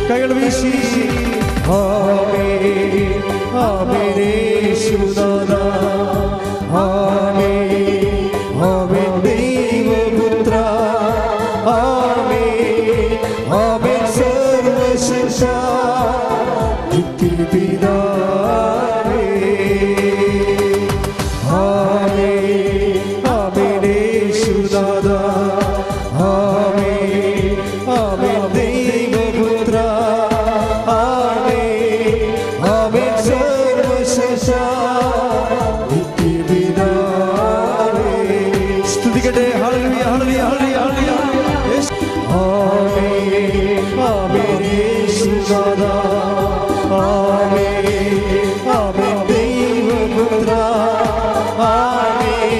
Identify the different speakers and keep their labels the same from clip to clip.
Speaker 1: കൈകൾ വീശി ആമേൻ ആമേൻ യേശുനാഥാ ആമേൻ ആമേൻ ദൈവപുത്ര ആമേൻ ആമേൻ സർവശക്ത നിത്യപിതാവേ ആമേൻ ആമേൻ യേശുനാഥാ ആമേൻ ആമേൻ ദൈവപുത്ര ആമേൻ ആമേൻ സർവശക്ത നിത്യപിതാവേ സ്തുതിക്കട്ടെ ഹല്ലേലൂയ ഹല്ലേലൂയ ഹല്ലേലൂയ ആമേൻ ആമേൻ യേശുനാഥാ ആമേൻ ആമേൻ ദൈവപുത്ര ആമേൻ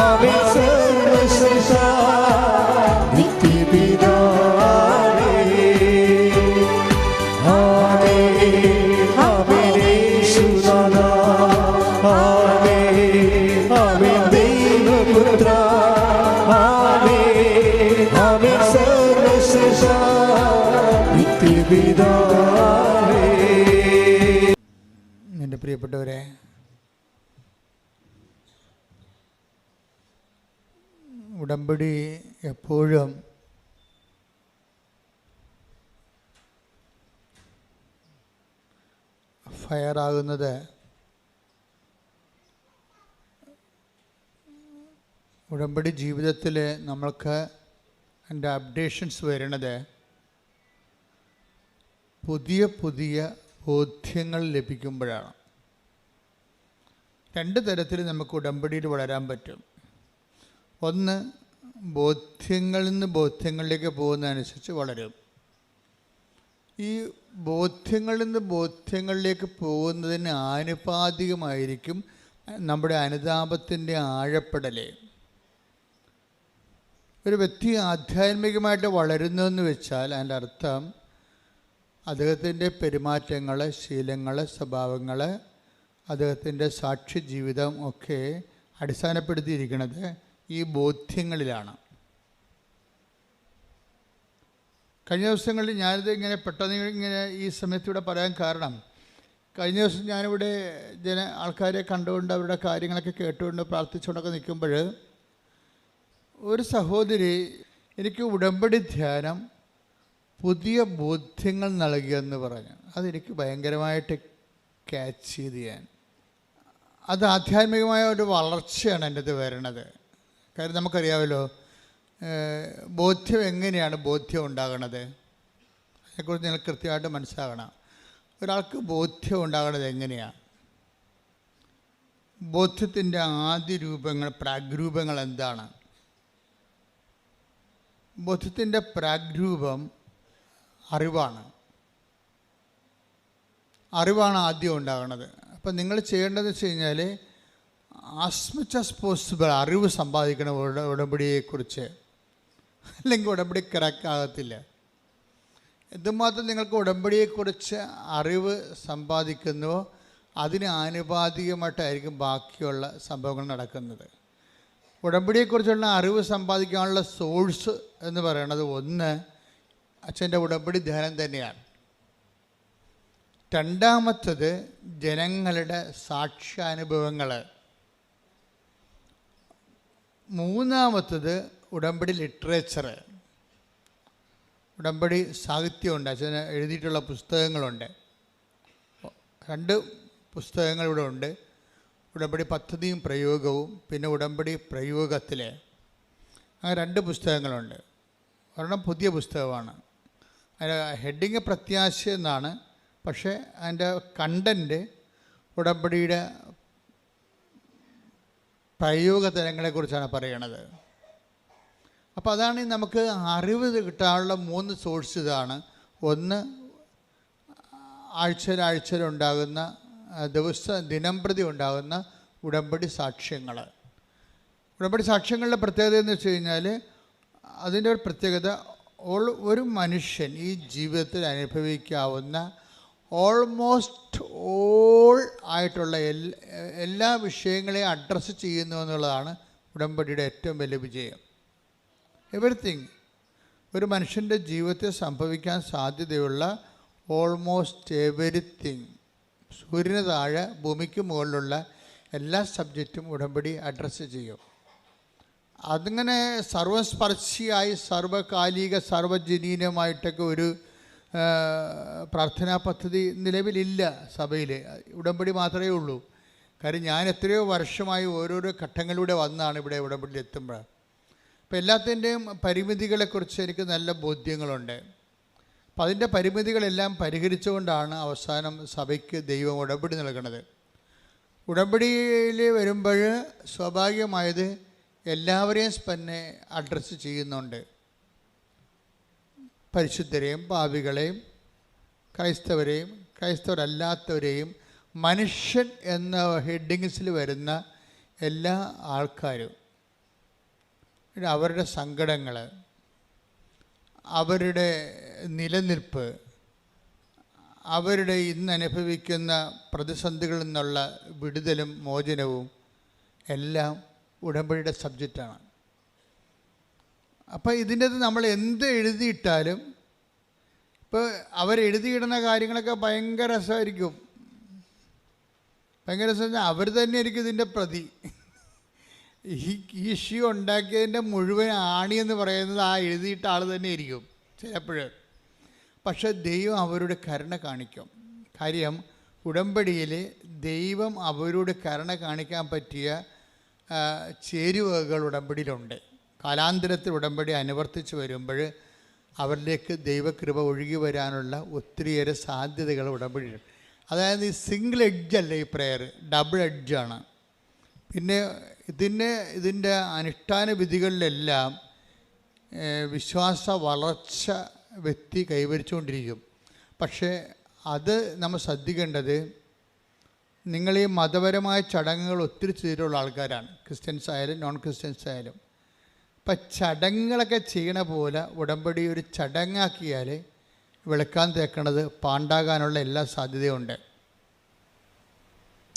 Speaker 1: ആമേൻ സർവശക്ത നിത്യപിതാവേ ആമേൻ ആമേൻ യേശുനാഥാ ആമേൻ ആമേൻ ദൈവപുത്ര ആമേൻ ആമേൻ സർവശക്ത നിത്യപിതാവേ. എൻ്റെ പ്രിയപ്പെട്ടവരെ, ഉടമ്പടി എപ്പോഴും ഫയറാകുന്നത് ഉടമ്പടി ജീവിതത്തിൽ നമ്മൾക്ക് അതിൻ്റെ അപ്ഡേഷൻസ് വരുന്നത് പുതിയ പുതിയ ബോധ്യങ്ങൾ ലഭിക്കുമ്പോഴാണ്. രണ്ട് തരത്തിൽ നമുക്ക് ഉടമ്പടിയിൽ വളരാൻ പറ്റും. ഒന്ന്, ബോധ്യങ്ങളിൽ നിന്ന് ബോധ്യങ്ങളിലേക്ക് പോകുന്നതനുസരിച്ച് വളരും. ഈ ബോധ്യങ്ങളിൽ നിന്ന് ബോധ്യങ്ങളിലേക്ക് പോകുന്നതിന് ആനുപാതികമായിരിക്കും നമ്മുടെ അനുതാപത്തിൻ്റെ ആഴപ്പെടൽ. ഒരു വ്യക്തി ആധ്യാത്മികമായിട്ട് വളരുന്നതെന്ന് വെച്ചാൽ അതിൻ്റെ അർത്ഥം അദ്ദേഹത്തിൻ്റെ പെരുമാറ്റങ്ങൾ, ശീലങ്ങൾ, സ്വഭാവങ്ങൾ, അദ്ദേഹത്തിൻ്റെ സാക്ഷി ജീവിതം ഒക്കെ അടിസ്ഥാനപ്പെടുത്തിയിരിക്കുന്നത് ഈ ബോധ്യങ്ങളിലാണ്. കഴിഞ്ഞ ദിവസങ്ങളിൽ ഞാനിത് ഇങ്ങനെ പെട്ടെന്ന് ഇങ്ങനെ ഈ സമയത്തിവിടെ പറയാൻ കാരണം, കഴിഞ്ഞ ദിവസം ഞാനിവിടെ ആൾക്കാരെ കണ്ടുകൊണ്ട് അവരുടെ കാര്യങ്ങളൊക്കെ കേട്ടുകൊണ്ട് പ്രാർത്ഥിച്ചുകൊണ്ടൊക്കെ നിൽക്കുമ്പോൾ ഒരു സഹോദരി എനിക്ക് ഉടമ്പടി ധ്യാനം പുതിയ ബോധ്യങ്ങൾ നൽകിയെന്ന് പറഞ്ഞു. അതെനിക്ക് ഭയങ്കരമായിട്ട് ക്യാച്ച് ചെയ്ത് അത് ആധ്യാത്മികമായ ഒരു വളർച്ചയാണ് എൻ്റെ ഇത് വരണത്. കാര്യം നമുക്കറിയാമല്ലോ ബോധ്യം എങ്ങനെയാണ് ബോധ്യം ഉണ്ടാകണത്, അതിനെക്കുറിച്ച് നിങ്ങൾ കൃത്യമായിട്ട് മനസ്സിലാക്കണം. ഒരാൾക്ക് ബോധ്യം ഉണ്ടാകണത് എങ്ങനെയാണ്? ബോധ്യത്തിൻ്റെ ആദ്യ രൂപങ്ങൾ, പ്രാഗ്രൂപങ്ങൾ എന്താണ്? ബോധ്യത്തിൻ്റെ പ്രാഗ്രൂപം അറിവാണ്. അറിവാണ് ആദ്യം ഉണ്ടാകുന്നത്. അപ്പം നിങ്ങൾ ചെയ്യേണ്ടതെന്ന് വെച്ച് കഴിഞ്ഞാൽ ആസ് മച്ച് ആസ് പോസിബിൾ അറിവ് സമ്പാദിക്കണം ഉടമ്പടിയെക്കുറിച്ച്. അല്ലെങ്കിൽ ഉടമ്പടി കറക്റ്റാകത്തില്ല. എന്തുമാത്രം നിങ്ങൾക്ക് ഉടമ്പടിയെക്കുറിച്ച് അറിവ് സമ്പാദിക്കുന്നുവോ അതിന് ആനുപാതികമായിട്ടായിരിക്കും ബാക്കിയുള്ള സംഭവങ്ങൾ നടക്കുന്നത്. ഉടമ്പടിയെക്കുറിച്ചുള്ള അറിവ് സമ്പാദിക്കാനുള്ള സോഴ്സ് എന്ന് പറയുന്നത് ഒന്ന് അച്ഛൻ്റെ ഉടമ്പടി ധ്യാനം തന്നെയാണ്. രണ്ടാമത്തത് ജനങ്ങളുടെ സാക്ഷ്യാനുഭവങ്ങൾ. മൂന്നാമത്തത് ഉടമ്പടി ലിറ്ററേച്ചർ, ഉടമ്പടി സാഹിത്യമുണ്ട്. അച്ഛന് എഴുതിയിട്ടുള്ള പുസ്തകങ്ങളുണ്ട്. 2 പുസ്തകങ്ങൾ ഇവിടെ ഉണ്ട്. ഉടമ്പടി പദ്ധതിയും പ്രയോഗവും, പിന്നെ ഉടമ്പടി പ്രയോഗത്തിൽ. അങ്ങനെ 2 പുസ്തകങ്ങളുണ്ട്. ഒരെണ്ണം പുതിയ പുസ്തകമാണ്. അതിൻ്റെ ഹെഡിങ് പ്രത്യാശ എന്നാണ്. പക്ഷേ അതിൻ്റെ കണ്ടൻറ്റ് ഉടമ്പടിയുടെ പ്രയോഗതലങ്ങളെക്കുറിച്ചാണ് പറയണത്. അപ്പോൾ അതാണ് നമുക്ക് അറിവ് കിട്ടാനുള്ള 3 സോഴ്സ് ഇതാണ്. ഒന്ന്, ആഴ്ചയിലുണ്ടാകുന്ന ദിനംപ്രതി ഉണ്ടാകുന്ന ഉടമ്പടി സാക്ഷ്യങ്ങൾ. ഉടമ്പടി സാക്ഷ്യങ്ങളുടെ പ്രത്യേകത എന്ന് വെച്ച് കഴിഞ്ഞാൽ അതിൻ്റെ ഒരു പ്രത്യേകത ഒരു മനുഷ്യൻ ഈ ജീവിതത്തിൽ അനുഭവിക്കാവുന്ന ഓൾമോസ്റ്റ് ഓൾ ആയിട്ടുള്ള എല്ലാ വിഷയങ്ങളെയും അഡ്രസ്സ് ചെയ്യുന്നു എന്നുള്ളതാണ് ഉടമ്പടിയുടെ ഏറ്റവും വലിയ വിജയം. എവറിത്തിങ്. ഒരു മനുഷ്യൻ്റെ ജീവിതത്തിൽ സംഭവിക്കാൻ സാധ്യതയുള്ള ഓൾമോസ്റ്റ് എവരിത്തിങ്, സൂര്യന് താഴെ ഭൂമിക്ക് മുകളിലുള്ള എല്ലാ സബ്ജക്റ്റും ഉടമ്പടി അഡ്രസ്സ് ചെയ്യും. അതിങ്ങനെ സർവസ്പർശിയായി സർവകാലിക സർവജനീനമായിട്ടൊക്കെ ഒരു പ്രാർത്ഥനാ പദ്ധതി നിലവിലില്ല സഭയിൽ. ഉടമ്പടി മാത്രമേ ഉള്ളൂ. കാര്യം ഞാൻ എത്രയോ വർഷമായി ഓരോരോ ഘട്ടങ്ങളിലൂടെ വന്നാണ് ഇവിടെ ഉടമ്പടിയിൽ എത്തുമ്പോൾ. അപ്പോൾ എല്ലാത്തിൻ്റെയും പരിമിതികളെക്കുറിച്ച് എനിക്ക് നല്ല ബോധ്യങ്ങളുണ്ട്. അപ്പം അതിൻ്റെ പരിമിതികളെല്ലാം പരിഹരിച്ചുകൊണ്ടാണ് അവസാനം സഭയ്ക്ക് ദൈവം ഉടമ്പടി നൽകുന്നത്. ഉടമ്പടിയിൽ വരുമ്പോൾ സ്വാഭാവികമായത് എല്ലാവരെയും തന്നെ അഡ്രസ്സ് ചെയ്യുന്നുണ്ട്. പരിശുദ്ധരെയും പാപികളെയും ക്രൈസ്തവരെയും ക്രൈസ്തവരല്ലാത്തവരെയും മനുഷ്യൻ എന്ന ഹെഡിങ്സിൽ വരുന്ന എല്ലാ ആൾക്കാരും അവരുടെ സങ്കടങ്ങൾ, അവരുടെ നിലനിൽപ്പ്, അവരുടെ ഇന്ന് അനുഭവിക്കുന്ന പ്രതിസന്ധികളിൽ നിന്നുള്ള വിടുതലും മോചനവും എല്ലാം ഉടമ്പടിയുടെ സബ്ജക്റ്റാണ്. അപ്പോൾ ഇതിൻ്റെ നമ്മൾ എന്ത് എഴുതിയിട്ടാലും, ഇപ്പോൾ അവരെഴുതിയിടുന്ന കാര്യങ്ങളൊക്കെ ഭയങ്കര രസമായിരിക്കും. ഭയങ്കര രസം അവർ തന്നെയായിരിക്കും ഇതിൻ്റെ പ്രതി. ഈ ഇഷ്യൂ ഉണ്ടാക്കിയതിൻ്റെ മുഴുവൻ ആണിയെന്ന് പറയുന്നത് ആ എഴുതിയിട്ട ആൾ തന്നെ ആയിരിക്കും ചിലപ്പോൾ. പക്ഷെ ദൈവം അവരുടെ കരുണ കാണിക്കും. കാര്യം ഉടമ്പടിയിൽ ദൈവം അവരോട് കരുണ കാണിക്കാൻ പറ്റിയ ചേരുവകൾ ഉടമ്പടിയിലുണ്ട്. കാലാന്തരത്തിൽ ഉടമ്പടി അനുവർത്തിച്ച് വരുമ്പോൾ അവരിലേക്ക് ദൈവകൃപ ഒഴുകി വരാനുള്ള ഒത്തിരിയേറെ സാധ്യതകൾ ഉടമ്പടിയുണ്ട്. അതായത് ഈ സിംഗിൾ എഡ്ജല്ല ഈ പ്രെയർ, ഡബിൾ എഡ്ജാണ്. പിന്നെ ഇതിൻ്റെ അനുഷ്ഠാന വിധികളിലെല്ലാം വിശ്വാസ വളർച്ച വ്യക്തി കൈവരിച്ചുകൊണ്ടിരിക്കും. പക്ഷേ അത് നമ്മൾ ശ്രദ്ധിക്കേണ്ടത്, നിങ്ങൾ ഈ മതപരമായ ചടങ്ങുകൾ ഒത്തിരി ചെയ്തിട്ടുള്ള ആൾക്കാരാണ്, ക്രിസ്ത്യൻസ് ആയാലും നോൺ ക്രിസ്ത്യൻസ് ആയാലും. അപ്പം ചടങ്ങുകളൊക്കെ ചെയ്യണ പോലെ ഉടമ്പടി ഒരു ചടങ്ങാക്കിയാൽ വെളുക്കാൻ തേക്കണത് പാണ്ടാകാനുള്ള എല്ലാ സാധ്യതയുണ്ട്.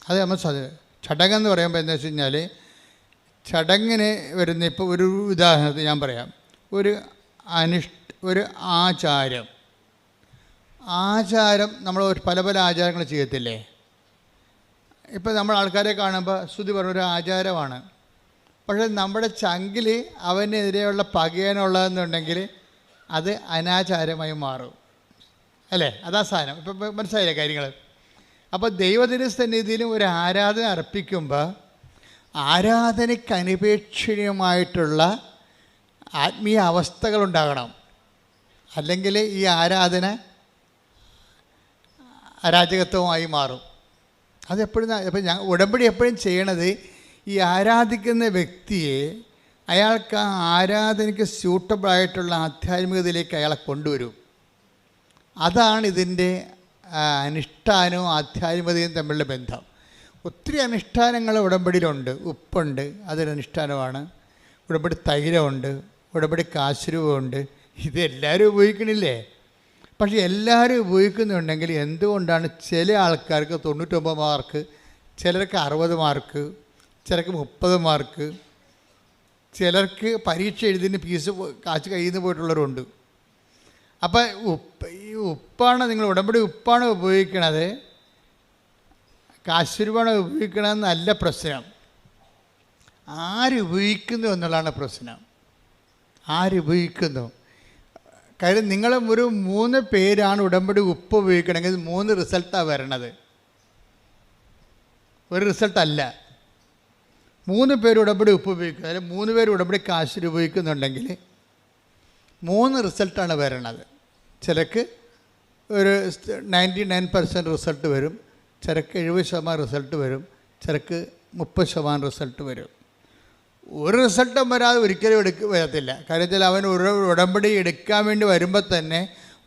Speaker 1: അത് നമ്മൾ ചടങ്ങെന്ന് പറയുമ്പോൾ എന്താ വെച്ച് കഴിഞ്ഞാൽ, ചടങ്ങിന് വരുന്ന ഇപ്പോൾ ഒരു ഉദാഹരണത്തിന് ഞാൻ പറയാം. ഒരു ആചാരം നമ്മൾ പല പല ആചാരങ്ങൾ ചെയ്യത്തില്ലേ. ഇപ്പം നമ്മൾ ആൾക്കാരെ കാണുമ്പോൾ സ്തുതി പറഞ്ഞൊരു ആചാരമാണ്. പക്ഷേ നമ്മുടെ ചങ്കിൽ അവനെതിരെയുള്ള പകയാനുള്ളതെന്നുണ്ടെങ്കിൽ അത് അനാചാരമായി മാറും അല്ലേ. അതാ സാധനം. ഇപ്പം മനസ്സിലായില്ലേ കാര്യങ്ങൾ. അപ്പോൾ ദൈവത്തിൻ്റെ സന്നിധിയിലും ഒരു ആരാധന അർപ്പിക്കുമ്പോൾ ആരാധനയ്ക്ക് അനിപേക്ഷണീയമായിട്ടുള്ള ആത്മീയ അവസ്ഥകളുണ്ടാകണം. അല്ലെങ്കിൽ ഈ ആരാധന അരാജകത്വമായി മാറും. അതെപ്പോഴും ഇപ്പം ഉടമ്പടി എപ്പോഴും ചെയ്യണത്, ഈ ആരാധിക്കുന്ന വ്യക്തിയെ അയാൾക്ക് ആ ആരാധനയ്ക്ക് സ്യൂട്ടബിളായിട്ടുള്ള ആധ്യാത്മികതയിലേക്ക് അയാളെ കൊണ്ടുവരും. അതാണ് ഇതിൻ്റെ അനുഷ്ഠാനവും ആധ്യാത്മികതയും തമ്മിലുള്ള ബന്ധം. ഒത്തിരി അനുഷ്ഠാനങ്ങൾ ഉടമ്പടിയിലുണ്ട്. ഉപ്പുണ്ട്, അതൊരനുഷ്ഠാനമാണ്. ഉടമ്പടി തൈലമുണ്ട്, ഉടമ്പടി കാശുരൂപമുണ്ട്. ഇതെല്ലാവരും ഉപയോഗിക്കണില്ലേ. പക്ഷേ എല്ലാവരും ഉപയോഗിക്കുന്നുണ്ടെങ്കിൽ എന്തുകൊണ്ടാണ് ചില ആൾക്കാർക്ക് 99 മാർക്ക്, ചിലർക്ക് 60 മാർക്ക്, ചിലർക്ക് 30 മാർക്ക്, ചിലർക്ക് പരീക്ഷ എഴുതിന് ഫീസ് കാശ് കയ്യിൽ നിന്ന് പോയിട്ടുള്ളവരുണ്ട്. അപ്പം ഈ ഉപ്പാണ്, നിങ്ങൾ ഉടമ്പടി ഉപ്പാണ് ഉപയോഗിക്കണത്, കാശുരൂപമാണ് ഉപയോഗിക്കണമെന്നല്ല പ്രശ്നം. ആരുപയോഗിക്കുന്നു എന്നുള്ളതാണ് പ്രശ്നം. ആരുപയോഗിക്കുന്നു. കാര്യം നിങ്ങൾ ഒരു 3 പേരാണ് ഉടമ്പടി ഉപ്പ് ഉപയോഗിക്കണമെങ്കിൽ 3 റിസൾട്ടാണ് വരണത്, ഒരു റിസൾട്ടല്ല. 3 പേര് ഉടമ്പടി ഉപ്പ് ഉപയോഗിക്കുന്നത്, അതിൽ 3 പേര് ഉടമ്പടി കാശ് ഉപയോഗിക്കുന്നുണ്ടെങ്കിൽ 3 റിസൾട്ടാണ് വരണത്. ചിലക്ക് ഒരു 99% റിസൾട്ട് വരും, ചിലക്ക് 70% റിസൾട്ട് വരും, ചിലക്ക് 30% റിസൾട്ട് വരും. ഒരു റിസൾട്ടും വരാതെ ഒരിക്കലും വരത്തില്ല. കാര്യത്തിൽ അവൻ ഒരു ഉടമ്പടി എടുക്കാൻ വേണ്ടി വരുമ്പോൾ തന്നെ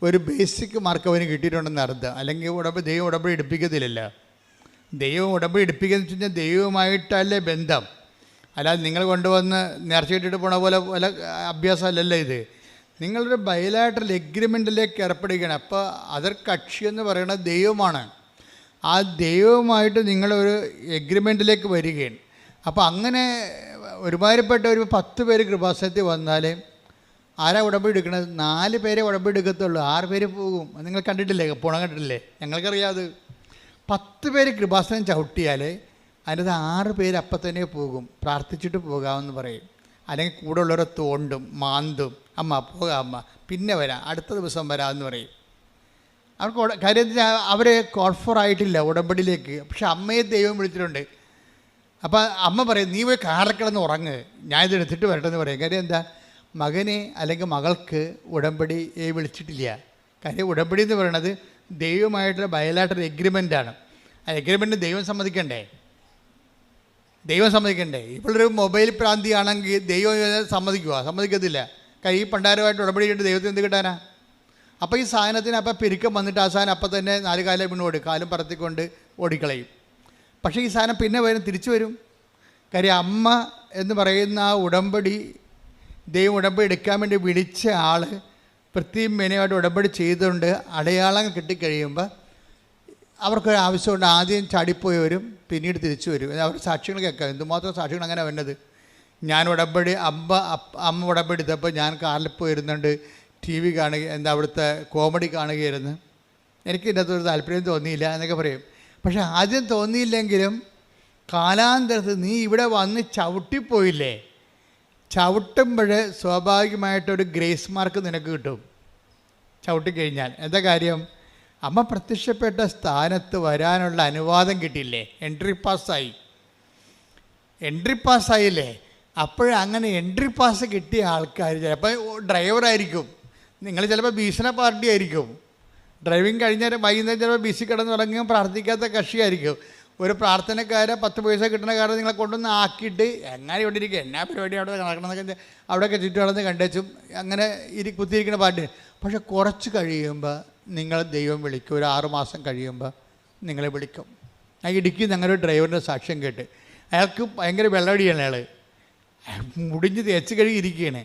Speaker 1: ഒരു ബേസിക് മാർക്ക് അവന് കിട്ടിയിട്ടുണ്ടെന്ന് അർത്ഥം. അല്ലെങ്കിൽ ദൈവം ഉടമ്പടി എടുപ്പിക്കത്തില്ലല്ലോ. ദൈവം ഉടമ്പടി എടുപ്പിക്കുന്നത് വെച്ച് കഴിഞ്ഞാൽ ദൈവവുമായിട്ടല്ലേ ബന്ധം. അല്ലാതെ നിങ്ങൾ കൊണ്ടുവന്ന് നേർച്ച കിട്ടിയിട്ട് പോണ പോലെ വല്ല അഭ്യാസമല്ലല്ലോ ഇത്. നിങ്ങളൊരു ബയലാറ്ററൽ എഗ്രിമെൻറ്റിലേക്ക് ഏർപ്പെടുകയാണ്. അപ്പോൾ അതർ കക്ഷി എന്ന് പറയുന്നത് ദൈവമാണ്. ആ ദൈവവുമായിട്ട് നിങ്ങളൊരു എഗ്രിമെൻറ്റിലേക്ക് വരികയാണ്. അപ്പോൾ അങ്ങനെ ഒരുമാതിരിപ്പെട്ട ഒരു 10 പേര് കൃപാസനത്തിൽ വന്നാൽ ആരാ ഉടമ്പടി എടുക്കണത്? 4 പേരെ ഉടമ്പടി എടുക്കത്തുള്ളൂ, 6 പേര് പോകും. നിങ്ങൾ കണ്ടിട്ടില്ലേ? പോണം കണ്ടിട്ടില്ലേ? ഞങ്ങൾക്കറിയാത്. 10 പേര് കൃപാസനം ചവിട്ടിയാൽ അതിനകത്ത് 6 പേര് അപ്പം തന്നെ പോകും. പ്രാർത്ഥിച്ചിട്ട് പോകാമെന്ന് പറയും. അല്ലെങ്കിൽ കൂടെ ഉള്ളവരെ തോണ്ടും, മാന്തും. അമ്മ പോകാം, അമ്മ പിന്നെ വരാം, അടുത്ത ദിവസം വരാമെന്ന് പറയും. അവർക്ക് കാര്യത്തിൽ അവർ കോൺഫറായിട്ടില്ല ഉടമ്പടിയിലേക്ക്. പക്ഷെ അമ്മയെ ദൈവം വിളിച്ചിട്ടുണ്ട്. അപ്പം അമ്മ പറയും, നീ പോയി കാറിൽ ഉറങ്ങ്, ഞാൻ ഇത് എടുത്തിട്ട് വരട്ടെ എന്ന് പറയും. കാര്യം എന്താ? മകനെ അല്ലെങ്കിൽ മകൾക്ക് ഉടമ്പടിയെ വിളിച്ചിട്ടില്ല. കാര്യം ഉടമ്പടി എന്ന് പറയുന്നത് ദൈവമായിട്ടുള്ള ബയലാട്ടർ എഗ്രിമെൻ്റാണ്. ആ എഗ്രിമെൻറ്റ് ദൈവം സമ്മതിക്കണ്ടേ? ഇപ്പോഴൊരു മൊബൈൽ പ്രാന്തിയാണെങ്കിൽ ദൈവം സമ്മതിക്കുമോ? സമ്മതിക്കത്തില്ല. ഈ പണ്ടാരമായിട്ട് ഉടമ്പടി ചെയ്തിട്ട് ദൈവത്തിന് എന്ത് കിട്ടാനാ? അപ്പോൾ ഈ സാധനത്തിന് അപ്പം പെരുക്കം വന്നിട്ട് ആ സാധനം അപ്പം തന്നെ 4 കാലം വീണ് ഓടും, കാലും പറത്തിക്കൊണ്ട് ഓടിക്കളയും. പക്ഷേ ഈ സാധനം പിന്നെ തിരിച്ചു വരും. കാര്യം അമ്മ എന്ന് പറയുന്ന ആ ഉടമ്പടി, ദൈവം ഉടമ്പടി എടുക്കാൻ വേണ്ടി വിളിച്ച ആൾ വൃത്തിയും മെനയുമായിട്ട് ഉടമ്പടി ചെയ്തുകൊണ്ട് അടയാളം കിട്ടിക്കഴിയുമ്പോൾ അവർക്കൊരു ആവശ്യമുണ്ട്. ആദ്യം ചാടിപ്പോയി വരും, പിന്നീട് തിരിച്ചു വരും. അവർ സാക്ഷ്യങ്ങൾ കേൾക്കാം. എന്തുമാത്രം സാക്ഷ്യങ്ങൾ അങ്ങനെ വരുന്നത്. ഞാൻ ഉടമ്പടി അമ്മ ഉടമ്പടി എടുത്തപ്പോൾ ഞാൻ കാറിൽ പോയിരുന്നുണ്ട്, TV കാണുക, അവിടുത്തെ കോമഡി കാണുകയായിരുന്നു, എനിക്ക് ഇതിൻ്റെ അകത്തൊരു താല്പര്യം തോന്നിയില്ല എന്നൊക്കെ പറയും. പക്ഷെ ആദ്യം തോന്നിയില്ലെങ്കിലും കാലാന്തരത്തിൽ നീ ഇവിടെ വന്ന് ചവിട്ടിപ്പോയില്ലേ, ചവിട്ടുമ്പോൾ സ്വാഭാവികമായിട്ടൊരു ഗ്രേസ് മാർക്ക് നിനക്ക് കിട്ടും. ചവിട്ടിക്കഴിഞ്ഞാൽ എന്താ കാര്യം? അമ്മ പ്രത്യക്ഷപ്പെട്ട സ്ഥാനത്ത് വരാനുള്ള അനുവാദം കിട്ടിയില്ലേ, എൻട്രി പാസ്സായില്ലേ. അപ്പോഴങ്ങനെ എൻട്രി പാസ് കിട്ടിയ ആൾക്കാർ ചിലപ്പോൾ ഡ്രൈവറായിരിക്കും, നിങ്ങൾ ചിലപ്പോൾ ഭീഷണ പാർട്ടി ആയിരിക്കും, ഡ്രൈവിങ് കഴിഞ്ഞാൽ വൈകുന്നേരം ചിലപ്പോൾ ബിസി കിടന്ന് തുടങ്ങിയും പ്രാർത്ഥിക്കാത്ത കക്ഷിയായിരിക്കും. ഒരു പ്രാർത്ഥനക്കാരെ 10 പൈസ കിട്ടുന്ന കാര്യം നിങ്ങളെ കൊണ്ടൊന്ന് ആക്കിയിട്ട് എങ്ങനെ ഇവിടെ ഇരിക്കുക, എന്നാ പരിപാടി അവിടെ നടക്കണമെന്നൊക്കെ അവിടെയൊക്കെ ചുറ്റും നടന്ന് കണ്ടുവച്ചും അങ്ങനെ കുത്തിയിരിക്കുന്ന പാട്ട്. പക്ഷെ കുറച്ച് കഴിയുമ്പോൾ നിങ്ങൾ ദൈവം വിളിക്കും. ഒരു 6 മാസം കഴിയുമ്പോൾ നിങ്ങളെ വിളിക്കും. ആ ഇടുക്കി ഞങ്ങളൊരു ഡ്രൈവറിൻ്റെ സാക്ഷ്യം കേട്ട്, അയാൾക്ക് ഭയങ്കര വെള്ളമടിയാണ്. അയാൾ മുടിഞ്ഞ് തേച്ച് കഴുകിയിരിക്കുകയാണ്.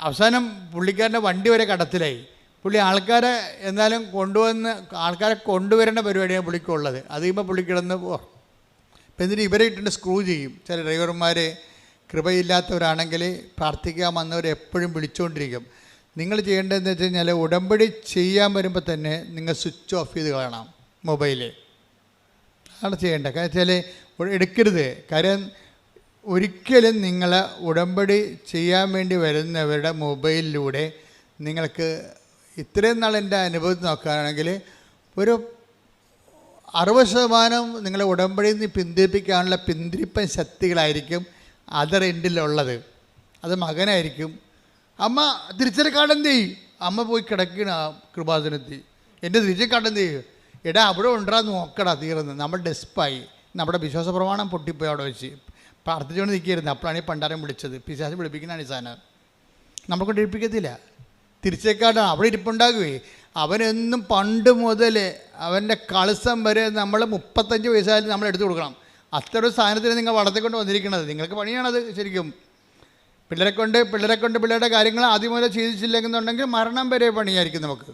Speaker 1: അവസാനം പുള്ളിക്കാരൻ്റെ വണ്ടി വരെ കടത്തിലായി. പുള്ളി ആൾക്കാരെ എന്നാലും ആൾക്കാരെ കൊണ്ടുവരേണ്ട പരിപാടിയാണ് പുള്ളിക്കുള്ളത്. അത് കഴിയുമ്പോൾ പുള്ളി കിടന്ന് ഇപ്പം എന്നിട്ട് ഇവരെ ഇട്ടിട്ട് സ്ക്രൂ ചെയ്യും. ചില ഡ്രൈവർമാർ കൃപയില്ലാത്തവരാണെങ്കിൽ പ്രാർത്ഥിക്കാൻ വന്നവർ എപ്പോഴും വിളിച്ചുകൊണ്ടിരിക്കും. നിങ്ങൾ ചെയ്യേണ്ടതെന്ന് വെച്ച് കഴിഞ്ഞാൽ ഉടമ്പടി ചെയ്യാൻ വരുമ്പോൾ തന്നെ നിങ്ങൾ സ്വിച്ച് ഓഫ് ചെയ്ത് കളയണം മൊബൈല്. അതാണ് ചെയ്യേണ്ടത്. കാരണം വെച്ചാൽ എടുക്കരുത്. കാര്യം ഒരിക്കലും നിങ്ങൾ ഉടമ്പടി ചെയ്യാൻ വേണ്ടി വരുന്നവരുടെ മൊബൈലിലൂടെ നിങ്ങൾക്ക് ഇത്രയും നാൾ എൻ്റെ അനുഭവത്തിൽ നോക്കുകയാണെങ്കിൽ ഒരു 60% നിങ്ങളെ ഉടമ്പടിയിൽ നിന്ന് പിന്തിരിപ്പിക്കാനുള്ള പിന്തിരിപ്പൻ ശക്തികളായിരിക്കും അതർ എൻഡിലുള്ളത്. അത് മകനായിരിക്കും. അമ്മ തിരിച്ചറി കാർഡെന്ത് ചെയ്യും? അമ്മ പോയി കിടക്കണ കൃപാസനത്തിൽ, എൻ്റെ തിരിച്ചറി കാർഡെന്ത് ചെയ്യും? എടാ അവിടെ ഉണ്ടാ നോക്കടാ, തീർന്ന് നമ്മൾ ഡെസ്പായി, നമ്മുടെ വിശ്വാസ പ്രമാണം പൊട്ടിപ്പോയി അവിടെ വെച്ച് പ്രാർത്ഥിച്ചുകൊണ്ട് നിൽക്കുകയായിരുന്നു. അപ്പോഴാണ് ഈ പണ്ടാരം വിളിച്ചത്. പിശാച് വിളിപ്പിക്കുന്നതാണ് ഈ സാധനം. നമ്മൾക്കൊണ്ട് ഇരിപ്പിക്കത്തില്ല. തിരിച്ചേക്കാട്ടാണ് അവിടെ ഇരിപ്പുണ്ടാകുകയെ. അവനെന്നും പണ്ട് മുതൽ അവൻ്റെ കളസം വരെ നമ്മൾ 35 വയസ്സായാലും നമ്മൾ എടുത്തു കൊടുക്കണം. അത്ര ഒരു സാധനത്തിന് നിങ്ങൾ വളർത്തിക്കൊണ്ട് വന്നിരിക്കുന്നത്. നിങ്ങൾക്ക് പണിയാണത് ശരിക്കും. പിള്ളേരെ കൊണ്ട് പിള്ളേരുടെ കാര്യങ്ങൾ ആദ്യം മുതൽ ചെയ്തിച്ചില്ലെന്നുണ്ടെങ്കിൽ മരണം വരെ പണിയായിരിക്കും നമുക്ക്.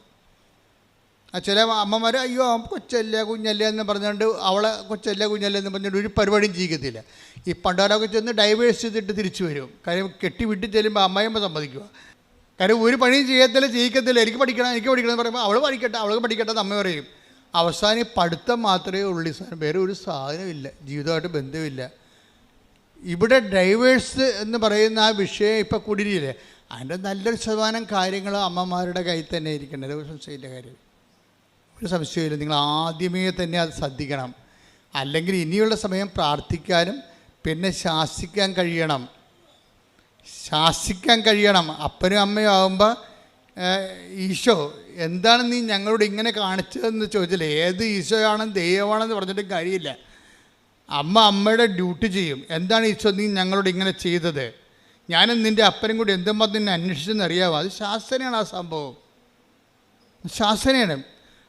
Speaker 1: ചില അമ്മമാർ അയ്യോ കൊച്ചല്ല കുഞ്ഞല്ല എന്ന് പറഞ്ഞുകൊണ്ട് അവളെ കൊച്ചല്ല കുഞ്ഞല്ല എന്ന് പറഞ്ഞുകൊണ്ട് ഒരു പരിപാടിയും ചെയ്യിക്കത്തില്ല. ഈ പണ്ടാരൊക്കെ ചെന്ന് ഡൈവേഴ്സ് ചെയ്തിട്ട് തിരിച്ചു വരും. കാര്യം കെട്ടി വിട്ട് ചെല്ലുമ്പോൾ അമ്മയമ്മ സമ്മതിക്കുക. കാര്യം ഒരു പണിയും ചെയ്യിക്കത്തില്ല. എനിക്ക് പഠിക്കണം എന്ന് പറയുമ്പോൾ അവൾക്ക് പഠിക്കട്ടെ എന്ന് അമ്മ പറയും. അവസാനം പഠിത്തം മാത്രമേ ഉള്ളൂ. സാധനം വേറെ ഒരു സാധനമില്ല, ജീവിതമായിട്ട് ബന്ധമില്ല. ഇവിടെ ഡൈവേഴ്സ് എന്ന് പറയുന്ന ആ വിഷയം ഇപ്പോൾ കൂടിയില്ലേ, അതിൻ്റെ നല്ലൊരു ശതമാനം കാര്യങ്ങൾ അമ്മമാരുടെ കയ്യിൽ തന്നെ ഇരിക്കേണ്ടത്. ഒരു സംശയമില്ല. കാര്യം ഒരു സംശയമില്ല. നിങ്ങൾ ആദ്യമേ തന്നെ അത് ശ്രദ്ധിക്കണം. അല്ലെങ്കിൽ ഇനിയുള്ള സമയം പ്രാർത്ഥിക്കാനും പിന്നെ ശാസിക്കാൻ കഴിയണം. അപ്പനും അമ്മയും ആകുമ്പോൾ ഈശോ എന്താണ് നീ ഞങ്ങളോട് ഇങ്ങനെ കാണിച്ചതെന്ന് ചോദിച്ചില്ലേ. ഏത് ഈശോയാണെന്ന് ദൈവമാണെന്ന് പറഞ്ഞിട്ട് കാര്യമില്ല. അമ്മയുടെ ഡ്യൂട്ടി ചെയ്യും. എന്താണ് ഈശോ നീ ഞങ്ങളോട് ഇങ്ങനെ ചെയ്തത്, ഞാനും നിൻ്റെ അപ്പനും കൂടി എന്തുമ്പോൾ നിന്നെ അന്വേഷിച്ചെന്ന് അറിയാമോ? അത് ശാസനയാണ്. ആ സംഭവം ശാസനയാണ്.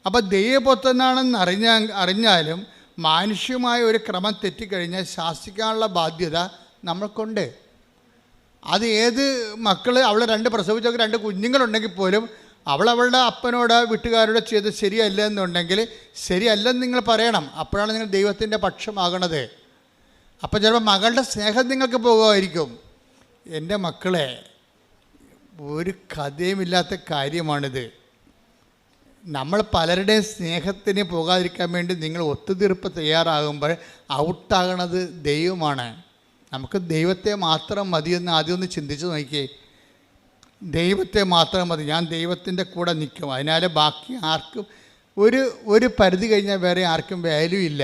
Speaker 1: അപ്പോൾ ദൈവപുത്രനാണെന്ന് അറിഞ്ഞാലും മാനുഷ്യമായ ഒരു ക്രമം തെറ്റിക്കഴിഞ്ഞാൽ ശാസിക്കാനുള്ള ബാധ്യത നമ്മൾക്കുണ്ട്. അത് ഏത് മക്കൾ അവളെ 2 പ്രസവിച്ചൊക്കെ 2 കുഞ്ഞുങ്ങളുണ്ടെങ്കിൽ പോലും അവളുടെ അപ്പനോട് വീട്ടുകാരോട് ചെയ്ത് ശരിയല്ല എന്നുണ്ടെങ്കിൽ ശരിയല്ലെന്ന് നിങ്ങൾ പറയണം. അപ്പോഴാണ് നിങ്ങൾ ദൈവത്തിൻ്റെ പക്ഷമാകണത്. അപ്പോൾ ചിലപ്പോൾ മകളുടെ സ്നേഹം നിങ്ങൾക്ക് പോകുമായിരിക്കും. എൻ്റെ മക്കളെ ഒരു കഥയുമില്ലാത്ത കാര്യമാണിത്. നമ്മൾ പലരുടെയും സ്നേഹത്തിന് പോകാതിരിക്കാൻ വേണ്ടി നിങ്ങൾ ഒത്തുതീർപ്പ് തയ്യാറാകുമ്പോൾ ഔട്ടാകണത് ദൈവമാണ്. നമുക്ക് ദൈവത്തെ മാത്രം മതിയെന്ന് ആദ്യം ഒന്ന് ചിന്തിച്ച് നോക്കിയേ. ദൈവത്തെ മാത്രം മതി, ഞാൻ ദൈവത്തിൻ്റെ കൂടെ നിൽക്കും, അതിനാൽ ബാക്കി ആർക്കും ഒരു പരിധി കഴിഞ്ഞാൽ വേറെ ആർക്കും വാല്യൂ ഇല്ല.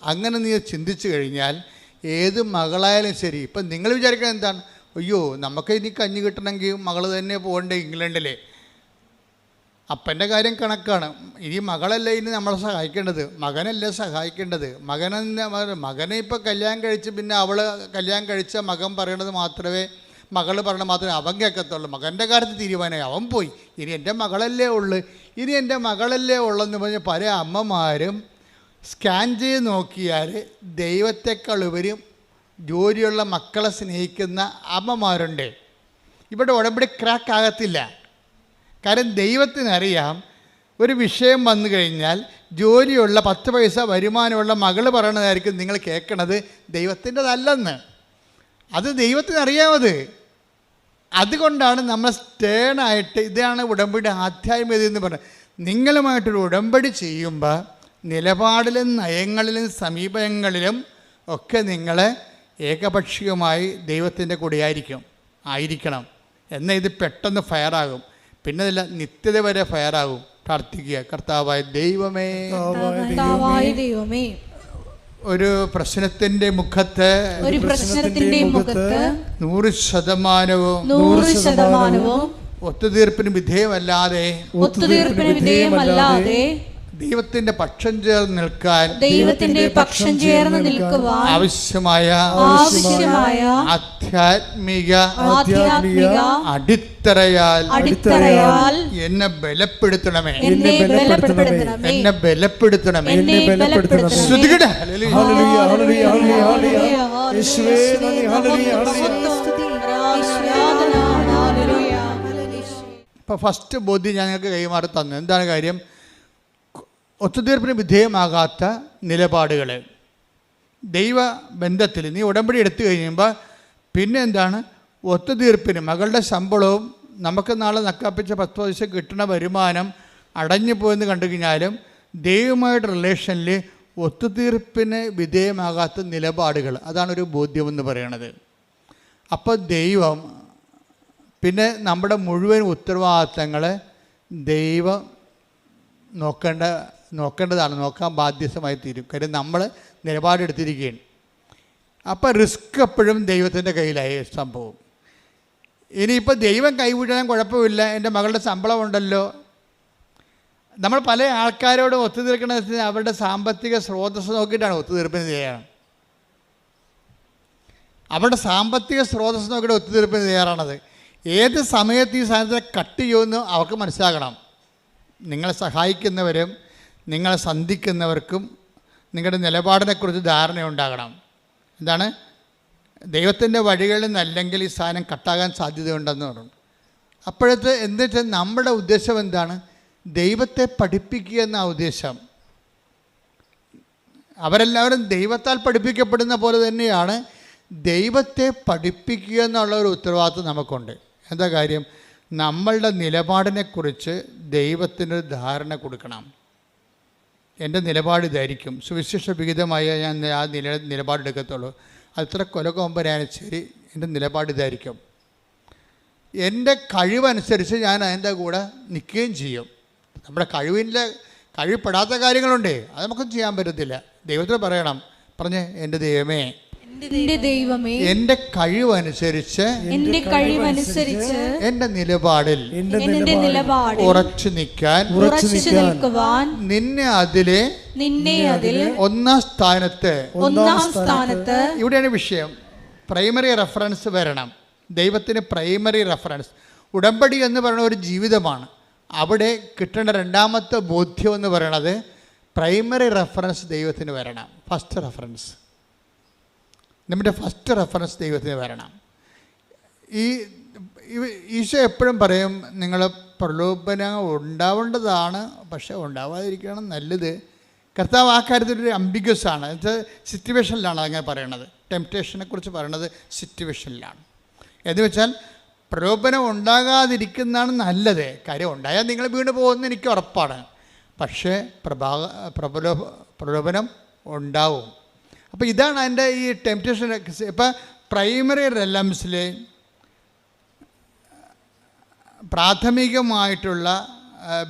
Speaker 1: അങ്ങനെ നീ ചിന്തിച്ചു കഴിഞ്ഞാൽ ഏത് മകളായാലും ശരി. ഇപ്പം നിങ്ങൾ വിചാരിക്കുന്നത് എന്താണ്? അയ്യോ, നമുക്ക് ഇനി കഞ്ഞി കിട്ടണമെങ്കിൽ മകൾ തന്നെ പോകണ്ടേ ഇംഗ്ലണ്ടിൽ. അപ്പൻ്റെ കാര്യം കണക്കാണ്. ഇനി മകളല്ല ഇനി നമ്മളെ സഹായിക്കേണ്ടത്, മകനല്ലേ സഹായിക്കേണ്ടത്. മകനെ ഇപ്പോൾ കല്യാണം കഴിച്ച് പിന്നെ അവൾ കല്യാണം കഴിച്ച മകൻ പറയണത് മാത്രമേ, മകൾ പറയണത് മാത്രമേ അവൻ കേൾക്കത്തുള്ളൂ. മകൻ്റെ കാര്യത്തിൽ തീരുമാനമായി, അവൻ പോയി, ഇനി എൻ്റെ മകളല്ലേ ഉള്ളു, ഇനി എൻ്റെ മകളല്ലേ ഉള്ളെന്ന് പറഞ്ഞ് പല അമ്മമാരും സ്കാൻ ചെയ്ത് നോക്കിയാൽ ദൈവത്തെക്കാൾ ഉപരി ജോലിയുള്ള മക്കളെ സ്നേഹിക്കുന്ന അമ്മമാരുണ്ട്. ഇവിടെ ഉടമ്പടി ക്രാക്ക് ആകത്തില്ല. കാരണം ദൈവത്തിനറിയാം, ഒരു വിഷയം വന്നു കഴിഞ്ഞാൽ ജോലിയുള്ള 10 പൈസ വരുമാനമുള്ള മകൾ പറയണതായിരിക്കും നിങ്ങൾ കേൾക്കണത്, ദൈവത്തിൻ്റെതല്ലെന്ന്. അത് ദൈവത്തിനറിയാമത്. അതുകൊണ്ടാണ് നമ്മൾ സ്റ്റേണായിട്ട്, ഇതാണ് ഉടമ്പടി ആധ്യാത്മികത എന്ന് പറയുന്നത്. നിങ്ങളുമായിട്ടൊരു ഉടമ്പടി ചെയ്യുമ്പോൾ നിലപാടിലും നയങ്ങളിലും സമീപനങ്ങളിലും ഒക്കെ നിങ്ങൾ ഏകപക്ഷീയമായി ദൈവത്തിൻ്റെ കൂടെ ആയിരിക്കണം. എന്നാൽ ഇത് പെട്ടെന്ന് ഫയറാകും, പിന്നെ അതില്ല നിത്യത വരെ ഫയറാകും. പ്രാർത്ഥിക്കുക, കർത്താവായ ദൈവമേ, ഒരു പ്രശ്നത്തിന്റെ മുഖത്ത് 100% ഒത്തുതീർപ്പിന് വിധേയമല്ലാതെ ദൈവത്തിന്റെ പക്ഷം ചേർന്ന് നിൽക്കാൻ ആവശ്യമായ ആധ്യാത്മിക അടിത്തറയാൽ എന്നെ ബലപ്പെടുത്തണമേ. ഇപ്പൊ ഫസ്റ്റ് ബോധ്യം ഞങ്ങൾക്ക് കൈമാറി തന്നു. എന്താണ് കാര്യം? ഒത്തുതീർപ്പിന് വിധേയമാകാത്ത നിലപാടുകൾ ദൈവബന്ധത്തിൽ നീ ഉടമ്പടി എടുത്തു കഴിയുമ്പോൾ പിന്നെ എന്താണ്? ഒത്തുതീർപ്പിന് മകളുടെ ശമ്പളവും നമുക്ക് നാളെ നക്കാപ്പിച്ച 10 പൈസ കിട്ടുന്ന വരുമാനം അടഞ്ഞു പോയെന്ന് കണ്ടു കഴിഞ്ഞാലും ദൈവമായിട്ട് റിലേഷനിൽ ഒത്തുതീർപ്പിന് വിധേയമാകാത്ത നിലപാടുകൾ, അതാണൊരു ബോധ്യമെന്ന് പറയണത്. അപ്പോൾ ദൈവം പിന്നെ നമ്മുടെ മുഴുവൻ ഉത്തരവാദിത്തങ്ങൾ ദൈവം നോക്കേണ്ടതാണ്, നോക്കാൻ ബാധ്യസ്ഥമായി തീരും. കാര്യം നമ്മൾ നിലപാടെടുത്തിരിക്കുകയാണ്. അപ്പോൾ റിസ്ക് എപ്പോഴും ദൈവത്തിൻ്റെ കയ്യിലായി സംഭവം. ഇനിയിപ്പോൾ ദൈവം കൈവിടാൻ കുഴപ്പമില്ല, എൻ്റെ മകളുടെ ശമ്പളം ഉണ്ടല്ലോ. നമ്മൾ പല ആൾക്കാരോടും ഒത്തുതീർക്കണമെന്ന് വെച്ചാൽ അവരുടെ സാമ്പത്തിക സ്രോതസ് നോക്കിയിട്ടാണ് ഒത്തുതീർപ്പിന് തയ്യാറാണ്. അവരുടെ സാമ്പത്തിക സ്രോതസ് നോക്കിയിട്ട് ഒത്തുതീർപ്പിന് തയ്യാറാണത്. ഏത് സമയത്ത് ഈ സാധനത്തെ കട്ട് ചെയ്യുമെന്ന് അവർക്ക് മനസ്സിലാക്കണം. നിങ്ങളെ സഹായിക്കുന്നവരും നിങ്ങളെ സന്ധിക്കുന്നവർക്കും നിങ്ങളുടെ നിലപാടിനെക്കുറിച്ച് ധാരണയുണ്ടാകണം. എന്താണ്? ദൈവത്തിൻ്റെ വഴികളിൽ നിന്നല്ലെങ്കിൽ ഈ സാധനം കട്ടാകാൻ സാധ്യതയുണ്ടെന്ന് പറഞ്ഞു. അപ്പോഴത്തെ എന്താ വെച്ചാൽ നമ്മുടെ ഉദ്ദേശം എന്താണ്? ദൈവത്തെ പഠിപ്പിക്കുക എന്ന ഉദ്ദേശം. അവരെല്ലാവരും ദൈവത്താൽ പഠിപ്പിക്കപ്പെടുന്ന പോലെ തന്നെയാണ് ദൈവത്തെ പഠിപ്പിക്കുക എന്നുള്ള ഒരു ഉത്തരവാദിത്വം നമുക്കുണ്ട്. എന്താ കാര്യം? നമ്മളുടെ നിലപാടിനെക്കുറിച്ച് ദൈവത്തിനൊരു ധാരണ കൊടുക്കണം. എൻ്റെ നിലപാട് ഇതായിരിക്കും, സുവിശേഷ വിഹിതമായ ഞാൻ ആ നിലപാടെടുക്കത്തുള്ളൂ. അത്ര കൊലകൊമ്പനായാലും ശരി, എൻ്റെ നിലപാട് ഇതായിരിക്കും. എൻ്റെ കഴിവനുസരിച്ച് ഞാൻ അതിൻ്റെ കൂടെ നിൽക്കുകയും ചെയ്യും. നമ്മുടെ കഴിവപ്പെടാത്ത കാര്യങ്ങളുണ്ട്, അത് നമുക്കൊന്നും ചെയ്യാൻ പറ്റത്തില്ല. ദൈവത്തിന് പറയണം, പറഞ്ഞ് എൻ്റെ ദൈവമേ, എന്റെ കഴിവനുസരിച്ച് എന്റെ നിലപാടിൽ ഉറച്ചു നിൽക്കാൻ നിന്നെ അതിലെ ഒന്നാം സ്ഥാനത്ത്. ഇവിടെയാണ് വിഷയം. പ്രൈമറി റെഫറൻസ് വരണം. ദൈവത്തിന് പ്രൈമറി റെഫറൻസ്. ഉടമ്പടി എന്ന് പറയുന്ന ഒരു ജീവിതമാണ്. അവിടെ കിട്ടേണ്ട രണ്ടാമത്തെ ബോധ്യം എന്ന് പറയുന്നത് പ്രൈമറി റെഫറൻസ് ദൈവത്തിന് വരണം. ഫസ്റ്റ് റെഫറൻസ്, നമ്മുടെ ഫസ്റ്റ് റെഫറൻസ് ദൈവത്തിന് വരണം. ഈശോ എപ്പോഴും പറയും, നിങ്ങൾ പ്രലോഭനം ഉണ്ടാവേണ്ടതാണ്, പക്ഷേ ഉണ്ടാവാതിരിക്കണം നല്ലത്. കർത്താവ് ആ കാര്യത്തിലൊരു അംബിഗ്യസ് ആണ്. എന്നുവെച്ചാൽ സിറ്റുവേഷനിലാണ് അങ്ങനെ പറയണത്. ടെംപ്റ്റേഷനെ കുറിച്ച് പറയണത് സിറ്റുവേഷനിലാണ്. എന്ന് വെച്ചാൽ പ്രലോഭനം ഉണ്ടാകാതിരിക്കുന്നതാണ് നല്ലത്. കാര്യം ഉണ്ടായാൽ നിങ്ങൾ വീണ് പോകുമെന്ന് എനിക്ക് ഉറപ്പാണ്. പക്ഷേ പ്രലോഭനം ഉണ്ടാവും. അപ്പോൾ ഇതാണ് അതിൻ്റെ ഈ ടെംപ്റ്റേഷൻ. ഇപ്പം പ്രൈമറി റെലംസിൽ പ്രാഥമികമായിട്ടുള്ള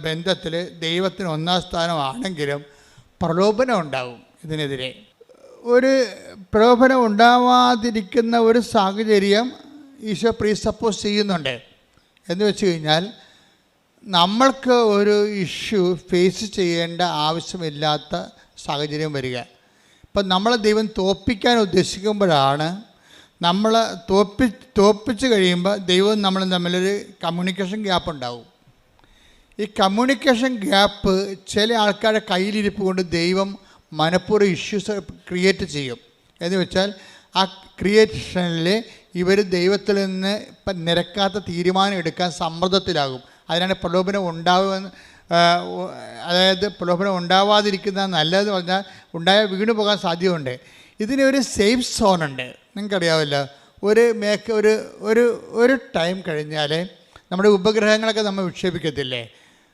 Speaker 1: ബന്ധത്തിൽ ദൈവത്തിന് ഒന്നാം സ്ഥാനമാണെങ്കിലും പ്രലോഭനം ഉണ്ടാവും. ഇതിനെതിരെ ഒരു പ്രലോഭനം ഉണ്ടാവാതിരിക്കുന്ന ഒരു സാഹചര്യം ഈശോ പ്രീസപ്പോസ് ചെയ്യുന്നുണ്ട്. എന്ന് വെച്ച് കഴിഞ്ഞാൽ നമ്മൾക്ക് ഒരു ഇഷ്യൂ ഫേസ് ചെയ്യേണ്ട ആവശ്യമില്ലാത്ത സാഹചര്യം വരിക. ഇപ്പം നമ്മളെ ദൈവം തോൽപ്പിക്കാൻ ഉദ്ദേശിക്കുമ്പോഴാണ് നമ്മൾ തോൽപ്പിച്ച് കഴിയുമ്പോൾ ദൈവവും നമ്മളും തമ്മിലൊരു കമ്മ്യൂണിക്കേഷൻ ഗ്യാപ്പ് ഉണ്ടാവും. ഈ കമ്മ്യൂണിക്കേഷൻ ഗ്യാപ്പ് ചില ആൾക്കാരുടെ കയ്യിലിരിപ്പ് കൊണ്ട് ദൈവം മനഃപൂർവ്വം ഇഷ്യൂസ് ക്രിയേറ്റ് ചെയ്യും. എന്ന് വെച്ചാൽ ആ ക്രിയേഷനിൽ ഇവർ ദൈവത്തിൽ നിന്ന് ഇപ്പം നിരക്കാത്ത തീരുമാനം എടുക്കാൻ സമ്മർദ്ദത്തിലാകും. അതിനാണ് പ്രലോഭനം ഉണ്ടാവുമെന്ന്, അതായത് പ്രലോഭനം ഉണ്ടാവാതിരിക്കുന്ന നല്ലതെന്ന് പറഞ്ഞാൽ ഉണ്ടായ വീണ് പോകാൻ സാധ്യതയുണ്ട്. ഇതിനൊരു സേഫ് സോണുണ്ട്. നിങ്ങൾക്കറിയാമല്ലോ, ഒരു ടൈം കഴിഞ്ഞാൽ നമ്മുടെ ഉപഗ്രഹങ്ങളൊക്കെ നമ്മൾ വിക്ഷേപിക്കത്തില്ലേ,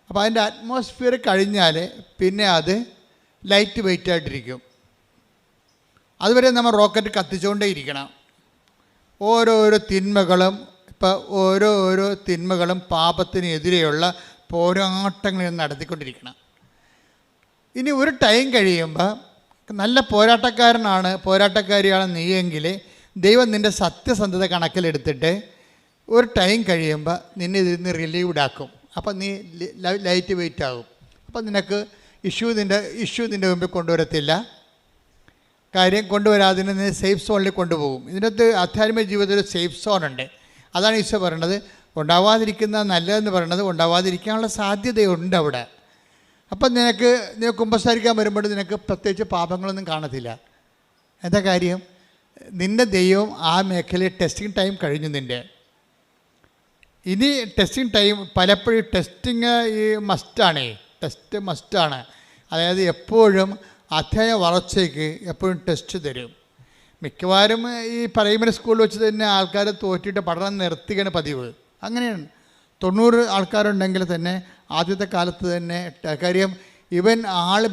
Speaker 1: അപ്പോൾ അതിൻ്റെ അറ്റ്മോസ്ഫിയർ കഴിഞ്ഞാൽ പിന്നെ അത് ലൈറ്റ് വെയിറ്റ് ആയിട്ടിരിക്കും. അതുവരെ നമ്മൾ റോക്കറ്റ് കത്തിച്ചുകൊണ്ടേ ഇരിക്കണം. ഓരോരോ തിന്മകളും പാപത്തിനെതിരെയുള്ള പോരാട്ടങ്ങൾ നടത്തിക്കൊണ്ടിരിക്കണം. ഇനി ഒരു ടൈം കഴിയുമ്പോൾ നല്ല പോരാട്ടക്കാരിയാണ് നീയെങ്കിൽ ദൈവം നിൻ്റെ സത്യസന്ധത കണക്കിലെടുത്തിട്ട് ഒരു ടൈം കഴിയുമ്പോൾ നിന്നെ ഇതിൽ നിന്ന് റിലീവ്ഡ് ആക്കും. അപ്പം നീ ലൈറ്റ് വെയിറ്റ് ആകും. അപ്പം നിനക്ക് ഇഷ്യൂ നിൻ്റെ മുമ്പിൽ കൊണ്ടുവരത്തില്ല. കാര്യം കൊണ്ടുവരാതെ നീ സേഫ് സോണിൽ കൊണ്ടുപോകും. ഇതിനകത്ത് ആധ്യാത്മിക ജീവിതത്തിൽ ഒരു സേഫ് സോണുണ്ട്. അതാണ് ഈശോ പറയണത്. ഉണ്ടാവാതിരിക്കുന്ന നല്ലതെന്ന് പറയണത് ഉണ്ടാവാതിരിക്കാനുള്ള സാധ്യതയുണ്ട് അവിടെ. അപ്പം നിനക്ക് കുമ്പസാരിക്കാൻ വരുമ്പോൾ നിനക്ക് പ്രത്യേകിച്ച് പാപങ്ങളൊന്നും കാണത്തില്ല. എന്താ കാര്യം? നിൻ്റെ ദൈവം ആ മേഖലയിൽ ടെസ്റ്റിംഗ് ടൈം കഴിഞ്ഞു. ഇനി ടെസ്റ്റിംഗ് ടൈം പലപ്പോഴും ടെസ്റ്റിങ് ടെസ്റ്റ് മസ്റ്റാണ്. അതായത് എപ്പോഴും അധ്യായ വളർച്ചയ്ക്ക് എപ്പോഴും ടെസ്റ്റ് തരും. മിക്കവാറും ഈ പ്രൈമറി സ്കൂളിൽ വെച്ച് തന്നെ ആൾക്കാർ തോറ്റിട്ട് പഠനം നിർത്തുകയാണ് പതിവ്. അങ്ങനെയാണ്. 90 ആൾക്കാരുണ്ടെങ്കിൽ തന്നെ ആദ്യത്തെ കാലത്ത് തന്നെ കാര്യം ഇവൻ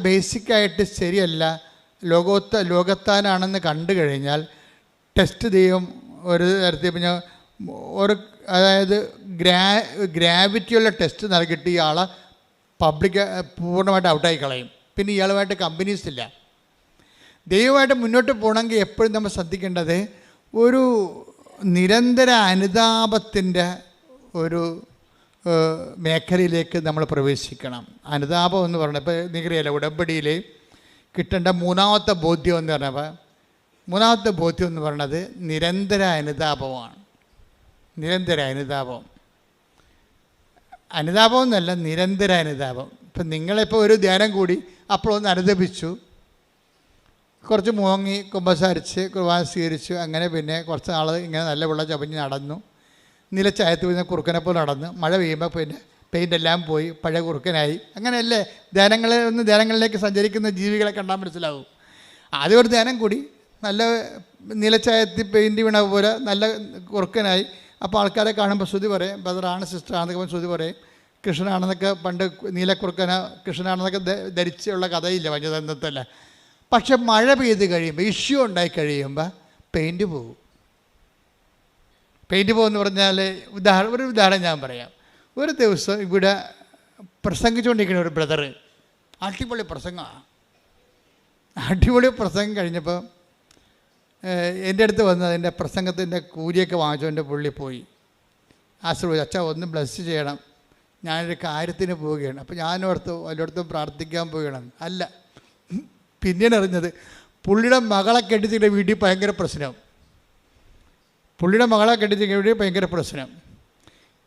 Speaker 1: ബേസിക്കായിട്ട് ശരിയല്ല, ലോകത്താനാണെന്ന് കണ്ടു കഴിഞ്ഞാൽ ടെസ്റ്റ് ചെയ്യും. ഒരു തരത്തിൽ പിന്നെ അതായത് ഗ്രാവിറ്റിയുള്ള ടെസ്റ്റ് നൽകിയിട്ട് ഇയാളെ പൂർണ്ണമായിട്ട് ഔട്ടായി കളയും. പിന്നെ ഇയാളുമായിട്ട് കമ്പനീസ് ഇല്ല. ദൈവമായിട്ട് മുന്നോട്ട് പോകണമെങ്കിൽ എപ്പോഴും നമ്മൾ ശ്രദ്ധിക്കേണ്ടത് ഒരു നിരന്തര അനുതാപത്തിൻ്റെ ഒരു മേഖലയിലേക്ക് നമ്മൾ പ്രവേശിക്കണം. അനുതാപം എന്ന് പറഞ്ഞാൽ ഇപ്പോൾ നിങ്ങൾക്കറിയാലോ, ഉടമ്പടിയിൽ കിട്ടേണ്ട മൂന്നാമത്തെ ബോധ്യം എന്ന് പറഞ്ഞത് നിരന്തര അനുതാപമാണ്. അനുതാപം എന്നല്ല, നിരന്തര അനുതാപം. ഇപ്പം നിങ്ങളിപ്പോൾ ഒരു ധ്യാനം കൂടി അപ്പോഴൊന്ന് അനുദപിച്ചു, കുറച്ച് മുങ്ങി കുമ്പസാരിച്ച് കുർബാന സ്വീകരിച്ചു, അങ്ങനെ പിന്നെ കുറച്ച് നാൾ ഇങ്ങനെ നല്ല വെള്ളം ചവഞ്ഞ് നടന്നു, നിലച്ചായത്ത് വീഴുന്ന കുറുക്കനെ പോലെ നടന്നു. മഴ പെയ്യുമ്പോൾ പിന്നെ പെയിൻ്റ് എല്ലാം പോയി പഴയ കുറുക്കനായി. അങ്ങനെയല്ലേ ധ്യാനങ്ങളിലേക്ക് സഞ്ചരിക്കുന്ന ജീവികളെ കണ്ടാൽ മനസ്സിലാവും. ആദ്യം ഒരു ധ്യാനം കൂടി നല്ല നിലച്ചായത്തിൽ പെയിൻറ്റ് വീണ പോലെ നല്ല കുറുക്കനായി. അപ്പോൾ ആൾക്കാരെ കാണുമ്പോൾ ശ്രുതി പറയും, ബ്രദറാണ് സിസ്റ്ററാണെന്നൊക്കെ ശ്രുതി പറയും, കൃഷ്ണനാണെന്നൊക്കെ പണ്ട് കൃഷ്ണനാണെന്നൊക്കെ ധരിച്ചുള്ള കഥയില്ല പഞ്ചതന്ത്രത്തല്ല. പക്ഷെ മഴ പെയ്ത് കഴിയുമ്പോൾ ഇഷ്യൂ ഉണ്ടായി കഴിയുമ്പോൾ പെയിൻറ്റ് പോകും. എന്ന് പറഞ്ഞാൽ ഒരു ഉദാഹരണം ഞാൻ പറയാം. ഒരു ദിവസം ഇവിടെ പ്രസംഗിച്ചുകൊണ്ടിരിക്കുന്ന ഒരു ബ്രദർ അടിപൊളി പ്രസംഗം കഴിഞ്ഞപ്പോൾ എൻ്റെ അടുത്ത് വന്ന് അതിൻ്റെ പ്രസംഗത്തിൻ്റെ കൂലിയൊക്കെ വാങ്ങിച്ചുകൊണ്ട് പുള്ളി പോയി. ആശ്രയിച്ചു, അച്ഛാ ഒന്ന് ബ്ലസ് ചെയ്യണം, ഞാനൊരു കാര്യത്തിന് പോവുകയാണ്. അപ്പോൾ ഞാനോർത്ത് വല്ലയിടത്തും പ്രാർത്ഥിക്കാൻ പോവുകയാണ്. അല്ല, പിന്നീട് അറിഞ്ഞത് പുള്ളിയുടെ മകളെ കെട്ടിച്ചിട്ട് വീട്ടിൽ ഭയങ്കര പ്രശ്നം.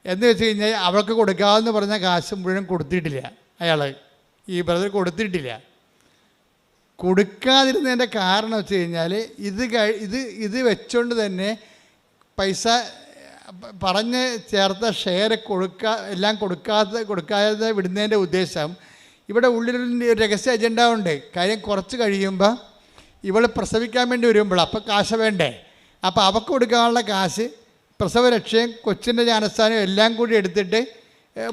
Speaker 1: എന്ന് വെച്ച് കഴിഞ്ഞാൽ അവൾക്ക് കൊടുക്കാമെന്ന് പറഞ്ഞ കാശ് മുഴുവൻ കൊടുത്തിട്ടില്ല. ഈ ബ്രദർ കൊടുത്തിട്ടില്ല. കൊടുക്കാതിരുന്നതിൻ്റെ കാരണം വെച്ച് കഴിഞ്ഞാൽ ഇത് വെച്ചുകൊണ്ട് തന്നെ പൈസ പറഞ്ഞ് ചേർത്ത ഷെയർ എല്ലാം കൊടുക്കാതെ വിടുന്നതിൻ്റെ ഉദ്ദേശം ഇവിടെ ഉള്ളിലൊരു രഹസ്യ അജണ്ട ഉണ്ട്. കാര്യം കുറച്ച് കഴിയുമ്പോൾ ഇവൾ പ്രസവിക്കാൻ വേണ്ടി വരുമ്പോൾ അപ്പോൾ കാശ് വേണ്ടേ, അപ്പോൾ അവൾക്ക് കൊടുക്കാനുള്ള കാശ് പ്രസവരക്ഷയും കൊച്ചിൻ്റെ ജ്ഞാനസ്ഥാനവും എല്ലാം കൂടി എടുത്തിട്ട്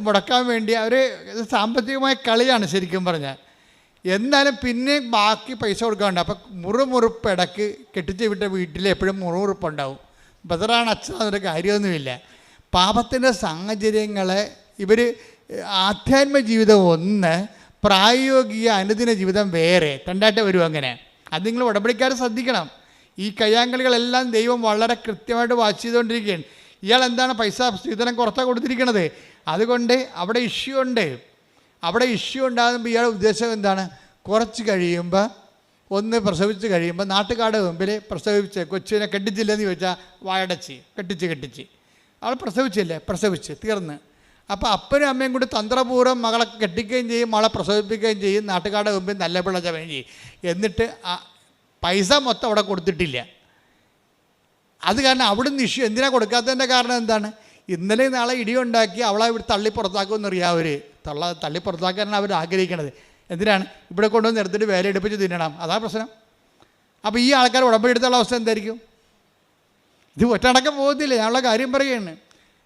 Speaker 1: മുടക്കാൻ വേണ്ടി അവർ സാമ്പത്തികമായ കളിയാണ് ശരിക്കും പറഞ്ഞാൽ. എന്നാലും പിന്നെ ബാക്കി പൈസ കൊടുക്കാറുണ്ട്. അപ്പം മുറുമുറുപ്പ് ഇടയ്ക്ക് കെട്ടിച്ച് വിട്ട വീട്ടിൽ എപ്പോഴും മുറുമുറുപ്പുണ്ടാവും. ബദറാണ് അച്ഛനൊരു കാര്യമൊന്നുമില്ല. പാപത്തിൻ്റെ സാഹചര്യങ്ങളെ ഇവർ ആധ്യാത്മ ജീവിതം ഒന്ന്, പ്രായോഗിക അനുദിന ജീവിതം വേറെ രണ്ടായിട്ട് വരും. അങ്ങനെ അത് നിങ്ങൾ ഉടമ്പടിക്കാർ ശ്രദ്ധിക്കണം. ഈ കയ്യാങ്കളികളെല്ലാം ദൈവം വളരെ കൃത്യമായിട്ട് വാച്ച് ചെയ്തുകൊണ്ടിരിക്കുകയാണ്. ഇയാൾ എന്താണ് പൈസ സ്ത്രീധനം കുറച്ചാണ് കൊടുത്തിരിക്കണത്, അതുകൊണ്ട് അവിടെ ഇഷ്യൂ ഉണ്ട്. അവിടെ ഇഷ്യൂ ഉണ്ടാകുമ്പോൾ ഇയാളുടെ ഉദ്ദേശം എന്താണ്? കുറച്ച് കഴിയുമ്പോൾ ഒന്ന് പ്രസവിച്ച് കഴിയുമ്പോൾ നാട്ടുകാരുടെ മുമ്പിൽ പ്രസവിച്ച് കൊച്ചിനെ കെട്ടിച്ചില്ലെന്ന് ചോദിച്ചാൽ വായടച്ച് കെട്ടിച്ച് അവൾ പ്രസവിച്ചില്ലേ, പ്രസവിച്ച് തീർന്ന്. അപ്പോൾ അപ്പനും അമ്മയും കൂടി തന്ത്രപൂർവ്വം മകളെ കെട്ടിക്കുകയും ചെയ്യും, മകളെ പ്രസവിപ്പിക്കുകയും ചെയ്യും, നാട്ടുകാരുടെ മുമ്പിൽ നല്ല പിള്ള ചമയും ചെയ്യും. എന്നിട്ട് പൈസ മൊത്തം അവിടെ കൊടുത്തിട്ടില്ല. അത് കാരണം അവിടുന്ന് ഇഷ്യൂ. എന്തിനാണ് കൊടുക്കാത്തതിൻ്റെ കാരണം എന്താണ്? ഇന്നലെ നാളെ ഇടിയുണ്ടാക്കി അവളെ ഇവിടെ തള്ളി പുറത്താക്കുമെന്നറിയാം. അവർ തള്ളി പുറത്താക്കാനാണ് അവർ ആഗ്രഹിക്കണത്. എന്തിനാണ്? ഇവിടെ കൊണ്ടുവന്ന് എടുത്തിട്ട് വേല എടുപ്പിച്ച് തിന്നണം. അതാ പ്രശ്നം. അപ്പോൾ ഈ ആൾക്കാർ ഉടമ്പടി എടുത്തുള്ള അവസ്ഥ എന്തായിരിക്കും? ഇത് ഒറ്റടക്കം പോകത്തില്ല. ഞാനുള്ള കാര്യം പറയുകയാണ്.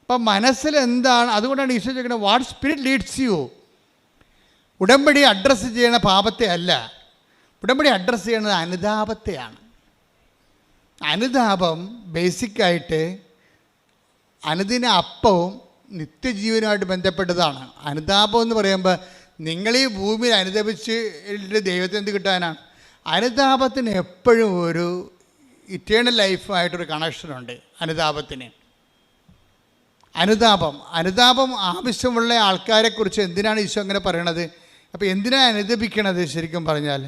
Speaker 1: അപ്പം മനസ്സിൽ എന്താണ്? അതുകൊണ്ടാണ് ഈശോ ചോദിക്കുന്നത്, വാട്ട് സ്പിരിറ്റ് ലീഡ്സ് യു. ഉടമ്പടി അഡ്രസ്സ് ചെയ്യണ പാപത്തെ അല്ല, ഉടമ്പടി അഡ്രസ്സ് ചെയ്യണത് അനുതാപത്തെയാണ്. അനുതാപം ബേസിക്കായിട്ട് അനുദിന അപ്പവും നിത്യജീവനുമായിട്ട് ബന്ധപ്പെട്ടതാണ്. അനുതാപം എന്ന് പറയുമ്പോൾ നിങ്ങൾ ഈ ഭൂമിയിൽ അനുതപിച്ച് ദൈവത്തിന് എന്ത് കിട്ടാനാണ്? അനുതാപത്തിന് എപ്പോഴും ഒരു ഇറ്റേണൽ ലൈഫായിട്ടൊരു കണക്ഷനുണ്ട് അനുതാപത്തിന്. അനുതാപം ആവശ്യമുള്ള ആൾക്കാരെക്കുറിച്ച് എന്തിനാണ് ഈശോ അങ്ങനെ പറയണത്? അപ്പോൾ എന്തിനാണ് അനുദപിക്കണത്? ശരിക്കും പറഞ്ഞാൽ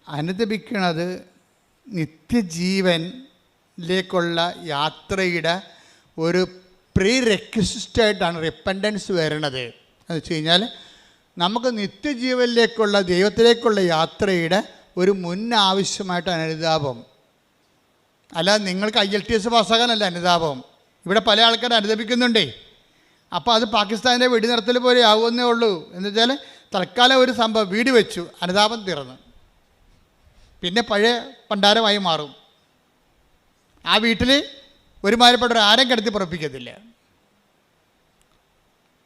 Speaker 1: അനുദപിക്കണത് നിത്യജീവനിലേക്കുള്ള യാത്രയുടെ ഒരു പ്രീ റെക്വിസിറ്റായിട്ടാണ് റിപ്പൻഡൻസ് വരണത്. എന്ന് വെച്ച് കഴിഞ്ഞാൽ നമുക്ക് നിത്യജീവനിലേക്കുള്ള ദൈവത്തിലേക്കുള്ള യാത്രയുടെ ഒരു മുൻ ആവശ്യമായിട്ടാണ് അനുതാപം. അല്ലാതെ നിങ്ങൾക്ക് IELTS പാസ്സാകാനല്ല അനുതാപം. ഇവിടെ പല ആൾക്കാരും അനുദപിക്കുന്നുണ്ടേ. അപ്പോൾ അത് പാകിസ്ഥാനിലെ വെടിനിർത്തൽ പോലെ ആകുമെന്നേ ഉള്ളൂ. എന്ന് വെച്ചാൽ തൽക്കാലം ഒരു സംഭവം വീട് വെച്ചു, അനുതാപം തീർന്നു, പിന്നെ പഴയ പണ്ടാരമായി മാറും. ആ വീട്ടിൽ ഒരുമാതിരിപ്പെട്ട ആരും കിടത്തി പുറപ്പിക്കത്തില്ല.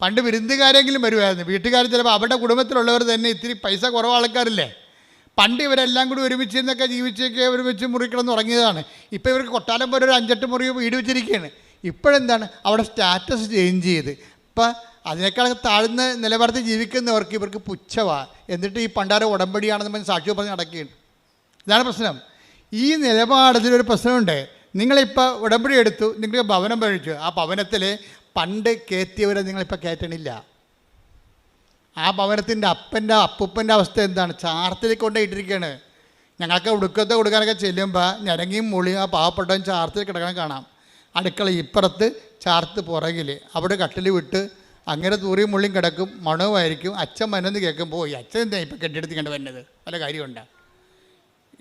Speaker 1: പണ്ട് വിരുന്നുകാരെങ്കിലും വരുമായിരുന്നു. വീട്ടുകാർ ചിലപ്പോൾ അവരുടെ കുടുംബത്തിലുള്ളവർ തന്നെ ഇത്തിരി പൈസ കുറവ് ആൾക്കാരില്ലേ. പണ്ട് ഇവരെല്ലാം കൂടി ഒരുമിച്ച് നിന്നൊക്കെ ജീവിച്ചൊക്കെ ഒരുമിച്ച് മുറിക്കിടന്ന് ഉറങ്ങിയതാണ്. ഇപ്പോൾ ഇവർക്ക് കൊട്ടാരം പോലെ ഒരു 5-8 മുറി വീട് വെച്ചിരിക്കുകയാണ്. ഇപ്പോഴെന്താണ്? അവിടെ സ്റ്റാറ്റസ് ചേഞ്ച് ചെയ്ത് ഇപ്പം അതിനേക്കാൾ താഴ്ന്ന നിലവാരത്തിൽ ജീവിക്കുന്നവർക്ക് ഇവർക്ക് പുച്ഛമാണ്. എന്നിട്ട് ഈ പണ്ടാരം ഉടമ്പടിയാണെന്ന് പറഞ്ഞ് സാക്ഷ്യം പറഞ്ഞ് നടക്കുകയാണ്. ഇതാണ് പ്രശ്നം. ഈ നിലപാടത്തിലൊരു പ്രശ്നമുണ്ട്. നിങ്ങളിപ്പോൾ ഉടമ്പടി എടുത്തു, നിങ്ങൾ ഭവനം പഴിച്ചു. ആ ഭവനത്തിൽ പണ്ട് കയറ്റിയവരെ നിങ്ങളിപ്പോൾ കയറ്റണില്ല. ആ ഭവനത്തിൻ്റെ അപ്പൂപ്പൻ്റെ അവസ്ഥ എന്താണ്? ചാർത്തിലേക്ക് കൊണ്ടുപോയിട്ടിരിക്കുകയാണ്. ഞങ്ങൾക്ക് ഉടുക്കത്തെ കൊടുക്കാനൊക്കെ ചെല്ലുമ്പോൾ ഞരങ്ങിയും മുളിയും ആ പാവപ്പെട്ടവൻ ചാർത്തിൽ കിടക്കണം കാണാം. അടുക്കള ഇപ്പുറത്ത്, ചാർത്ത് പുറകിൽ. അവിടെ കട്ടിൽ വിട്ട് അങ്ങനെ തൂറിയും മുള്ളിയും കിടക്കും, മണവുമായിരിക്കും. അച്ഛൻ വന്നെന്ന് കേൾക്കുമ്പോൾ ഈ അച്ഛൻ എന്താ ഇപ്പം കെട്ടിയെടുത്ത് കണ്ട് വരുന്നത്? വല്ല കാര്യമുണ്ടോ?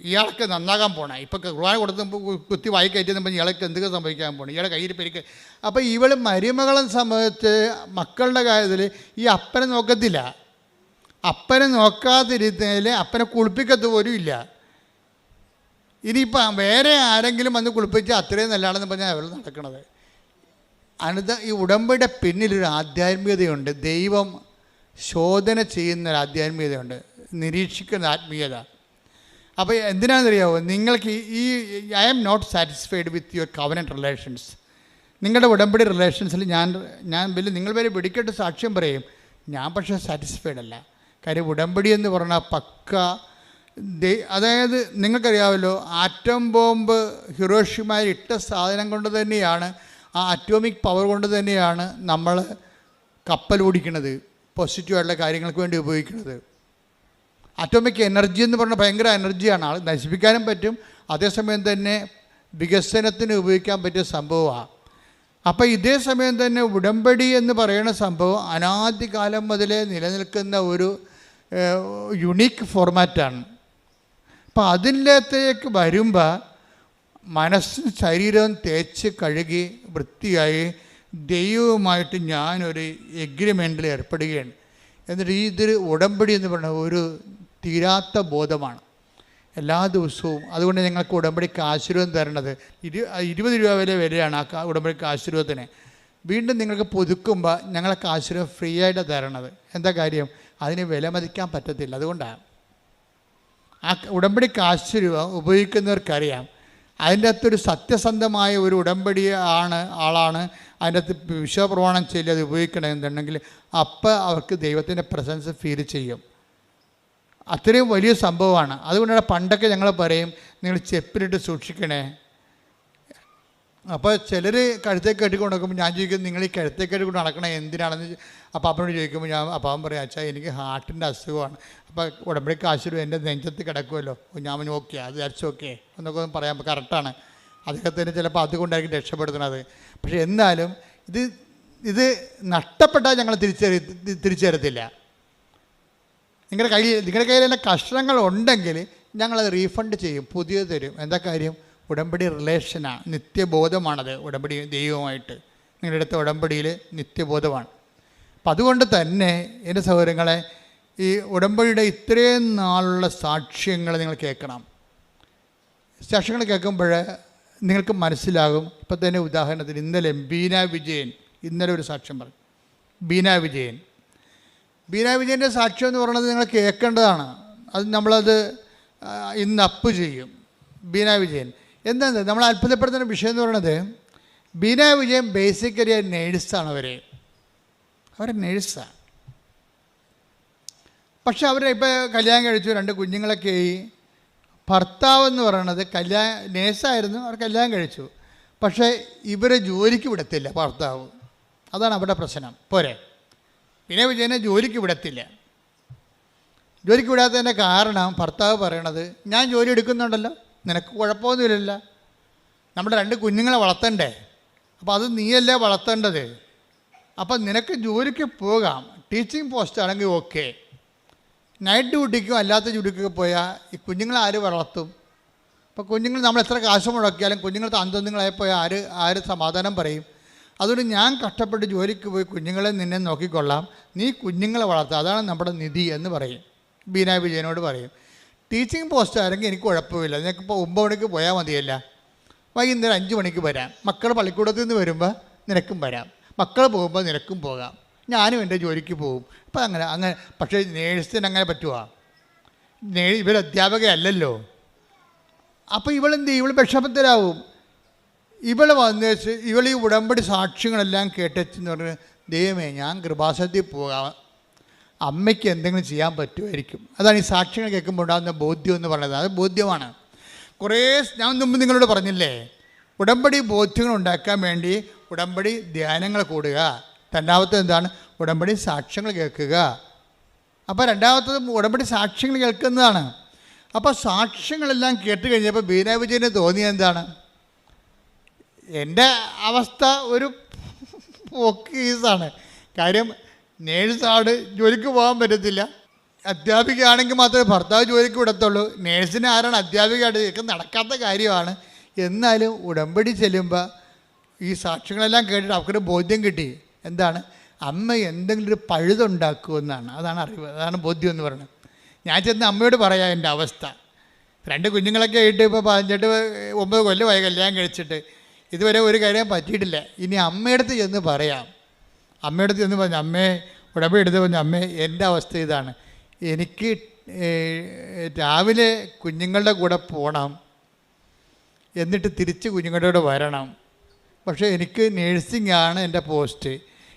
Speaker 1: ഇയാൾക്ക് നന്നാകാൻ പോണേ. ഇപ്പം കുർബാന കൊടുത്തുമ്പോൾ കുത്തി വായി കയറ്റുമ്പോൾ ഇയാൾക്ക് എന്തൊക്കെ സംഭവിക്കാൻ പോകണം? ഇയാളെ കയ്യിൽ പെരുക്ക്. അപ്പോൾ ഇവൾ മരുമകളെ സംബന്ധിച്ച് മക്കളുടെ കാര്യത്തിൽ ഈ അപ്പനെ നോക്കത്തില്ല. അപ്പനെ നോക്കാതിരുന്നതിൽ അപ്പനെ കുളിപ്പിക്കത്ത് പോലും ഇല്ല. ഇനിയിപ്പോൾ വേറെ ആരെങ്കിലും വന്ന് കുളിപ്പിച്ച് അത്രയും നല്ലതാണെന്ന് പറഞ്ഞാൽ അവൾ നടക്കണത്. ഈ ഉടമ്പടിയുടെ പിന്നിലൊരു ആധ്യാത്മികതയുണ്ട്. ദൈവം ശോധന ചെയ്യുന്നൊരു ആധ്യാത്മികതയുണ്ട്, നിരീക്ഷിക്കുന്ന ആത്മീയത. അപ്പോൾ എന്തിനാണെന്നറിയാമോ? നിങ്ങൾക്ക് I am not satisfied with your covenant relations. നിങ്ങളുടെ ഉടമ്പടി റിലേഷൻസിൽ ഞാൻ നിങ്ങൾ വരെ വെടിക്കെട്ട് സാക്ഷ്യം പറയും, ഞാൻ പക്ഷേ സാറ്റിസ്ഫൈഡ് അല്ല. കാര്യം ഉടമ്പടി എന്ന് പറഞ്ഞാൽ പക്ക അതായത് നിങ്ങൾക്കറിയാമല്ലോ, ആറ്റം ബോംബ് ഹിരോഷിമയിൽ ഇട്ട സാധനം കൊണ്ട് തന്നെയാണ്, ആ അറ്റോമിക് പവർ കൊണ്ട് തന്നെയാണ് നമ്മൾ കപ്പൽ ഓടിക്കുന്നത്, പോസിറ്റീവായിട്ടുള്ള കാര്യങ്ങൾക്ക് വേണ്ടി ഉപയോഗിക്കുന്നത്. അറ്റോമിക് എനർജി എന്ന് പറഞ്ഞാൽ ഭയങ്കര എനർജിയാണ്. ആൾ നശിപ്പിക്കാനും പറ്റും, അതേസമയം തന്നെ വികസനത്തിന് ഉപയോഗിക്കാൻ പറ്റിയ സംഭവമാണ്. അപ്പോൾ ഇതേ സമയം തന്നെ ഉടമ്പടി എന്ന് പറയുന്ന സംഭവം അനാദികാലം മുതലേ നിലനിൽക്കുന്ന ഒരു യുണീക്ക് ഫോർമാറ്റാണ്. അപ്പോൾ അതിൻ്റെത്തേക്ക് വരുമ്പോൾ മനസ്സും ശരീരവും തേച്ച് കഴുകി വൃത്തിയായി ദൈവവുമായിട്ട് ഞാനൊരു എഗ്രിമെൻറ്റിൽ ഏർപ്പെടുകയാണ്. എന്നിട്ട് ഇതൊരു ഉടമ്പടി എന്ന് പറയുന്നത് ഒരു തീരാത്ത ബോധമാണ്. എല്ലാ ദിവസവും. അതുകൊണ്ട് ഞങ്ങൾക്ക് ഉടമ്പടിക്ക് ആശീർവാദം തരണത് 20 രൂപ വരെ വരെയാണ് ആ ഉടമ്പടിക്ക് ആശീർവാദത്തിന്. വീണ്ടും നിങ്ങൾക്ക് പുതുക്കുമ്പോൾ ഞങ്ങൾക്ക് ആശീർവാദം ഫ്രീ ആയിട്ട് തരണത്. എന്താ കാര്യം? അതിന് വില മതിക്കാൻ പറ്റത്തില്ല. അതുകൊണ്ടാണ് ആ ഉടമ്പടിക്ക് ആശീർവാദം ഉപയോഗിക്കുന്നവർക്കറിയാം അതിൻ്റെ അകത്തൊരു സത്യസന്ധമായ ഒരു ഉടമ്പടി ആളാണ് അതിൻ്റെ അകത്ത് വിശ്വപ്രമാണം ചെയ്ത് അത് ഉപയോഗിക്കണമെന്നുണ്ടെങ്കിൽ അപ്പോൾ അവർക്ക് ദൈവത്തിൻ്റെ പ്രസൻസ് ഫീൽ ചെയ്യും. അത്രയും വലിയ സംഭവമാണ്. അതുകൊണ്ടാണ് പണ്ടൊക്കെ ഞങ്ങൾ പറയും നിങ്ങൾ ചെപ്പിലിട്ട് സൂക്ഷിക്കണേ. അപ്പോൾ ചിലർ കഴുത്തേക്ക് കെട്ടിക്കൊണ്ട് നടക്കുമ്പോൾ ഞാൻ ചോദിക്കും നിങ്ങൾ ഈ കഴുത്തേക്ക് കെട്ടിക്കൊണ്ട് നടക്കണേ എന്തിനാണെന്ന്. അപ്പോൾ അപ്പനോട് ചോദിക്കുമ്പോൾ അപ്പം പറയും അച്ഛാ എനിക്ക് ഹാർട്ടിൻ്റെ അസുഖമാണ്. അപ്പോൾ ഉടമ്പടിക്ക് ആശീർവാദം എൻ്റെ നെഞ്ചത്ത് കിടക്കുമല്ലോ. ഞാൻ ഓക്കെ അത് ദാറ്റ്സ് ഓക്കെ എന്നൊക്കെ പറയാൻ കറക്റ്റാണ്. അദ്ദേഹത്തിന് ചിലപ്പോൾ അതുകൊണ്ടായിരിക്കും രക്ഷപ്പെടുത്തുന്നത്. പക്ഷേ എന്നാലും ഇത് നഷ്ടപ്പെട്ടാൽ ഞങ്ങൾ തിരിച്ചറിയത്തില്ല. നിങ്ങളുടെ കയ്യിൽ തന്നെ കഷ്ടങ്ങൾ ഉണ്ടെങ്കിൽ ഞങ്ങളത് റീഫണ്ട് ചെയ്യും, പുതിയത് തരും. എന്താ കാര്യം? ഉടമ്പടി റിലേഷനാണ്, നിത്യബോധമാണത്. ഉടമ്പടി ദൈവവുമായിട്ട് നിങ്ങളുടെ അടുത്ത ഉടമ്പടിയിൽ നിത്യബോധമാണ്. അപ്പം അതുകൊണ്ട് തന്നെ എൻ്റെ സഹോദരങ്ങളെ ഈ ഉടമ്പടിയുടെ ഇത്രയും നാളുള്ള സാക്ഷ്യങ്ങൾ നിങ്ങൾ കേൾക്കണം. സാക്ഷ്യങ്ങൾ കേൾക്കുമ്പോൾ നിങ്ങൾക്ക് മനസ്സിലാകും. ഇപ്പം തന്നെ ഉദാഹരണത്തിന് ഇന്നലെ ബീന വിജയൻ ഇന്നലെ ഒരു സാക്ഷ്യം പറഞ്ഞു. ബീന വിജയൻ്റെ സാക്ഷ്യം എന്ന് പറയുന്നത് നിങ്ങൾ കേൾക്കേണ്ടതാണ്. അത് നമ്മളത് ഇന്ന് അപ്പ് ചെയ്യും. ബീന വിജയൻ എന്താണ് നമ്മൾ അത്ഭുതപ്പെടുത്തുന്ന വിഷയം എന്ന് പറയുന്നത്, ബീന വിജയൻ ബേസിക്കലി നേഴ്സാണ്. അവർ നേഴ്സാണ്. പക്ഷെ അവർ ഇപ്പോൾ കല്യാണം കഴിച്ചു, 2 കുഞ്ഞുങ്ങളൊക്കെ ആയി. ഭർത്താവെന്ന് പറയണത് നേഴ്സായിരുന്നു, അവർ കല്യാണം കഴിച്ചു. പക്ഷേ ഇവരെ ജോലിക്ക് വിടത്തില്ല ഭർത്താവ്. അതാണ് അവരുടെ പ്രശ്നം. പോരെ, ബീന വിജയനെ ജോലിക്ക് വിടത്തില്ല. ജോലിക്ക് വിടാത്തതിൻ്റെ കാരണം ഭർത്താവ് പറയണത് ഞാൻ ജോലി എടുക്കുന്നുണ്ടല്ലോ, നിനക്ക് കുഴപ്പമൊന്നുമില്ലല്ലോ, നമ്മുടെ 2 കുഞ്ഞുങ്ങളെ വളർത്തണ്ടേ, അപ്പോൾ അത് നീയല്ലേ വളർത്തേണ്ടത്, അപ്പം നിനക്ക് ജോലിക്ക് പോകാം, ടീച്ചിങ് പോസ്റ്റ് ആണെങ്കിൽ ഓക്കെ. നൈറ്റ് ഡ്യൂട്ടിക്കും അല്ലാത്ത ഡ്യൂട്ടിക്കൊക്കെ പോയാൽ ഈ കുഞ്ഞുങ്ങളെ ആര് വളർത്തും? അപ്പോൾ കുഞ്ഞുങ്ങൾ നമ്മൾ എത്ര കാശ് മുടക്കിയാലും കുഞ്ഞുങ്ങൾ അന്തോന്നുങ്ങളായിപ്പോയാൽ ആര് സമാധാനം പറയും? അതുകൊണ്ട് ഞാൻ കഷ്ടപ്പെട്ട് ജോലിക്ക് പോയി കുഞ്ഞുങ്ങളെ നിന്നെ നോക്കിക്കൊള്ളാം, നീ കുഞ്ഞുങ്ങളെ വളർത്തുക, അതാണ് നമ്മുടെ നിധി എന്ന് പറയും. ബീന വിജയനോട് പറയും. ടീച്ചിങ് പോസ്റ്റ് ആണെങ്കിൽ എനിക്ക് കുഴപ്പമില്ല, നിനക്കിപ്പോൾ 9 മണിക്ക് പോയാൽ മതിയല്ല, വൈകുന്നേരം 5 മണിക്ക് വരാം, മക്കൾ പള്ളിക്കൂടത്തിൽ നിന്ന് വരുമ്പോൾ നിനക്കും വരാം, മക്കൾ പോകുമ്പോൾ നിനക്കും പോകാം, ഞാനും എൻ്റെ ജോലിക്ക് പോകും. അപ്പം അങ്ങനെ പക്ഷേ നേഴ്സിന് അങ്ങനെ പറ്റുമോ? ഇവർ അധ്യാപകയല്ലല്ലോ. അപ്പോൾ ഇവളെന്ത് ചെയ്യും? ഇവൾ വിഷമത്തിലാവും. ഇവൾ വന്നേച്ച് ഇവൾ ഈ ഉടമ്പടി സാക്ഷ്യങ്ങളെല്ലാം കേട്ടെന്ന് പറഞ്ഞ് ദൈവമേ ഞാൻ കൃപാസനത്തിൽ പോകാം, അമ്മയ്ക്ക് എന്തെങ്കിലും ചെയ്യാൻ പറ്റുമായിരിക്കും. അതാണ് ഈ സാക്ഷ്യങ്ങൾ കേൾക്കുമ്പോൾ ഉണ്ടാകുന്ന ബോധ്യം എന്ന് പറയുന്നത്. അത് ബോധ്യമാണ്. ഞാൻ മുമ്പ് നിങ്ങളോട് പറഞ്ഞില്ലേ, ഉടമ്പടി ബോധ്യങ്ങൾ ഉണ്ടാക്കാൻ വേണ്ടി ഉടമ്പടി ധ്യാനങ്ങൾ കൂടുക. രണ്ടാമത്തത് എന്താണ്? ഉടമ്പടി സാക്ഷ്യങ്ങൾ കേൾക്കുക. അപ്പോൾ രണ്ടാമത്തത് ഉടമ്പടി സാക്ഷ്യങ്ങൾ കേൾക്കുന്നതാണ്. അപ്പോൾ സാക്ഷ്യങ്ങളെല്ലാം കേട്ട് കഴിഞ്ഞപ്പോൾ ബീന വിജയന് തോന്നിയത് എന്താണ്? എൻ്റെ അവസ്ഥ ഒരു പോക്കീസാണ്. കാര്യം നേഴ്സാണ്, ജോലിക്ക് പോകാൻ പറ്റത്തില്ല. അധ്യാപികയാണെങ്കിൽ മാത്രമേ ഭർത്താവ് ജോലിക്ക് വിടത്തുള്ളൂ. നേഴ്സിന് ആരാണ് അധ്യാപികയായിട്ട്? ഇതൊക്കെ നടക്കാത്ത കാര്യമാണ്. എന്നാലും ഉടമ്പടി ചെല്ലുമ്പോൾ ഈ സാക്ഷ്യങ്ങളെല്ലാം കേട്ടിട്ട് അവർക്കൊരു ബോധ്യം കിട്ടി. എന്താണ്? അമ്മ എന്തെങ്കിലും ഒരു പഴുതുണ്ടാക്കുമെന്നാണ്. അതാണ് അറിവ്, അതാണ് ബോധ്യം എന്ന് പറയുന്നത്. ഞാൻ ചെന്ന് അമ്മയോട് പറയാം എൻ്റെ അവസ്ഥ. 2 കുഞ്ഞുങ്ങളൊക്കെ ആയിട്ട് ഇപ്പോൾ 9 കൊല്ലമായി കല്യാണം കഴിച്ചിട്ട് ഇതുവരെ ഒരു കാര്യം പറ്റിയിട്ടില്ല. ഇനി അമ്മയടുത്ത് ചെന്ന് പറയാം. അമ്മയടുത്ത് ചെന്ന് പറഞ്ഞു, അമ്മേ ഉടമ്പടി എടുത്ത് പറഞ്ഞു, അമ്മേ എൻ്റെ അവസ്ഥ ഇതാണ്, എനിക്ക് രാവിലെ കുഞ്ഞുങ്ങളുടെ കൂടെ പോകണം, എന്നിട്ട് തിരിച്ച് കുഞ്ഞുങ്ങളുടെ കൂടെ വരണം. പക്ഷേ എനിക്ക് നേഴ്സിംഗ് ആണ് എൻ്റെ പോസ്റ്റ്,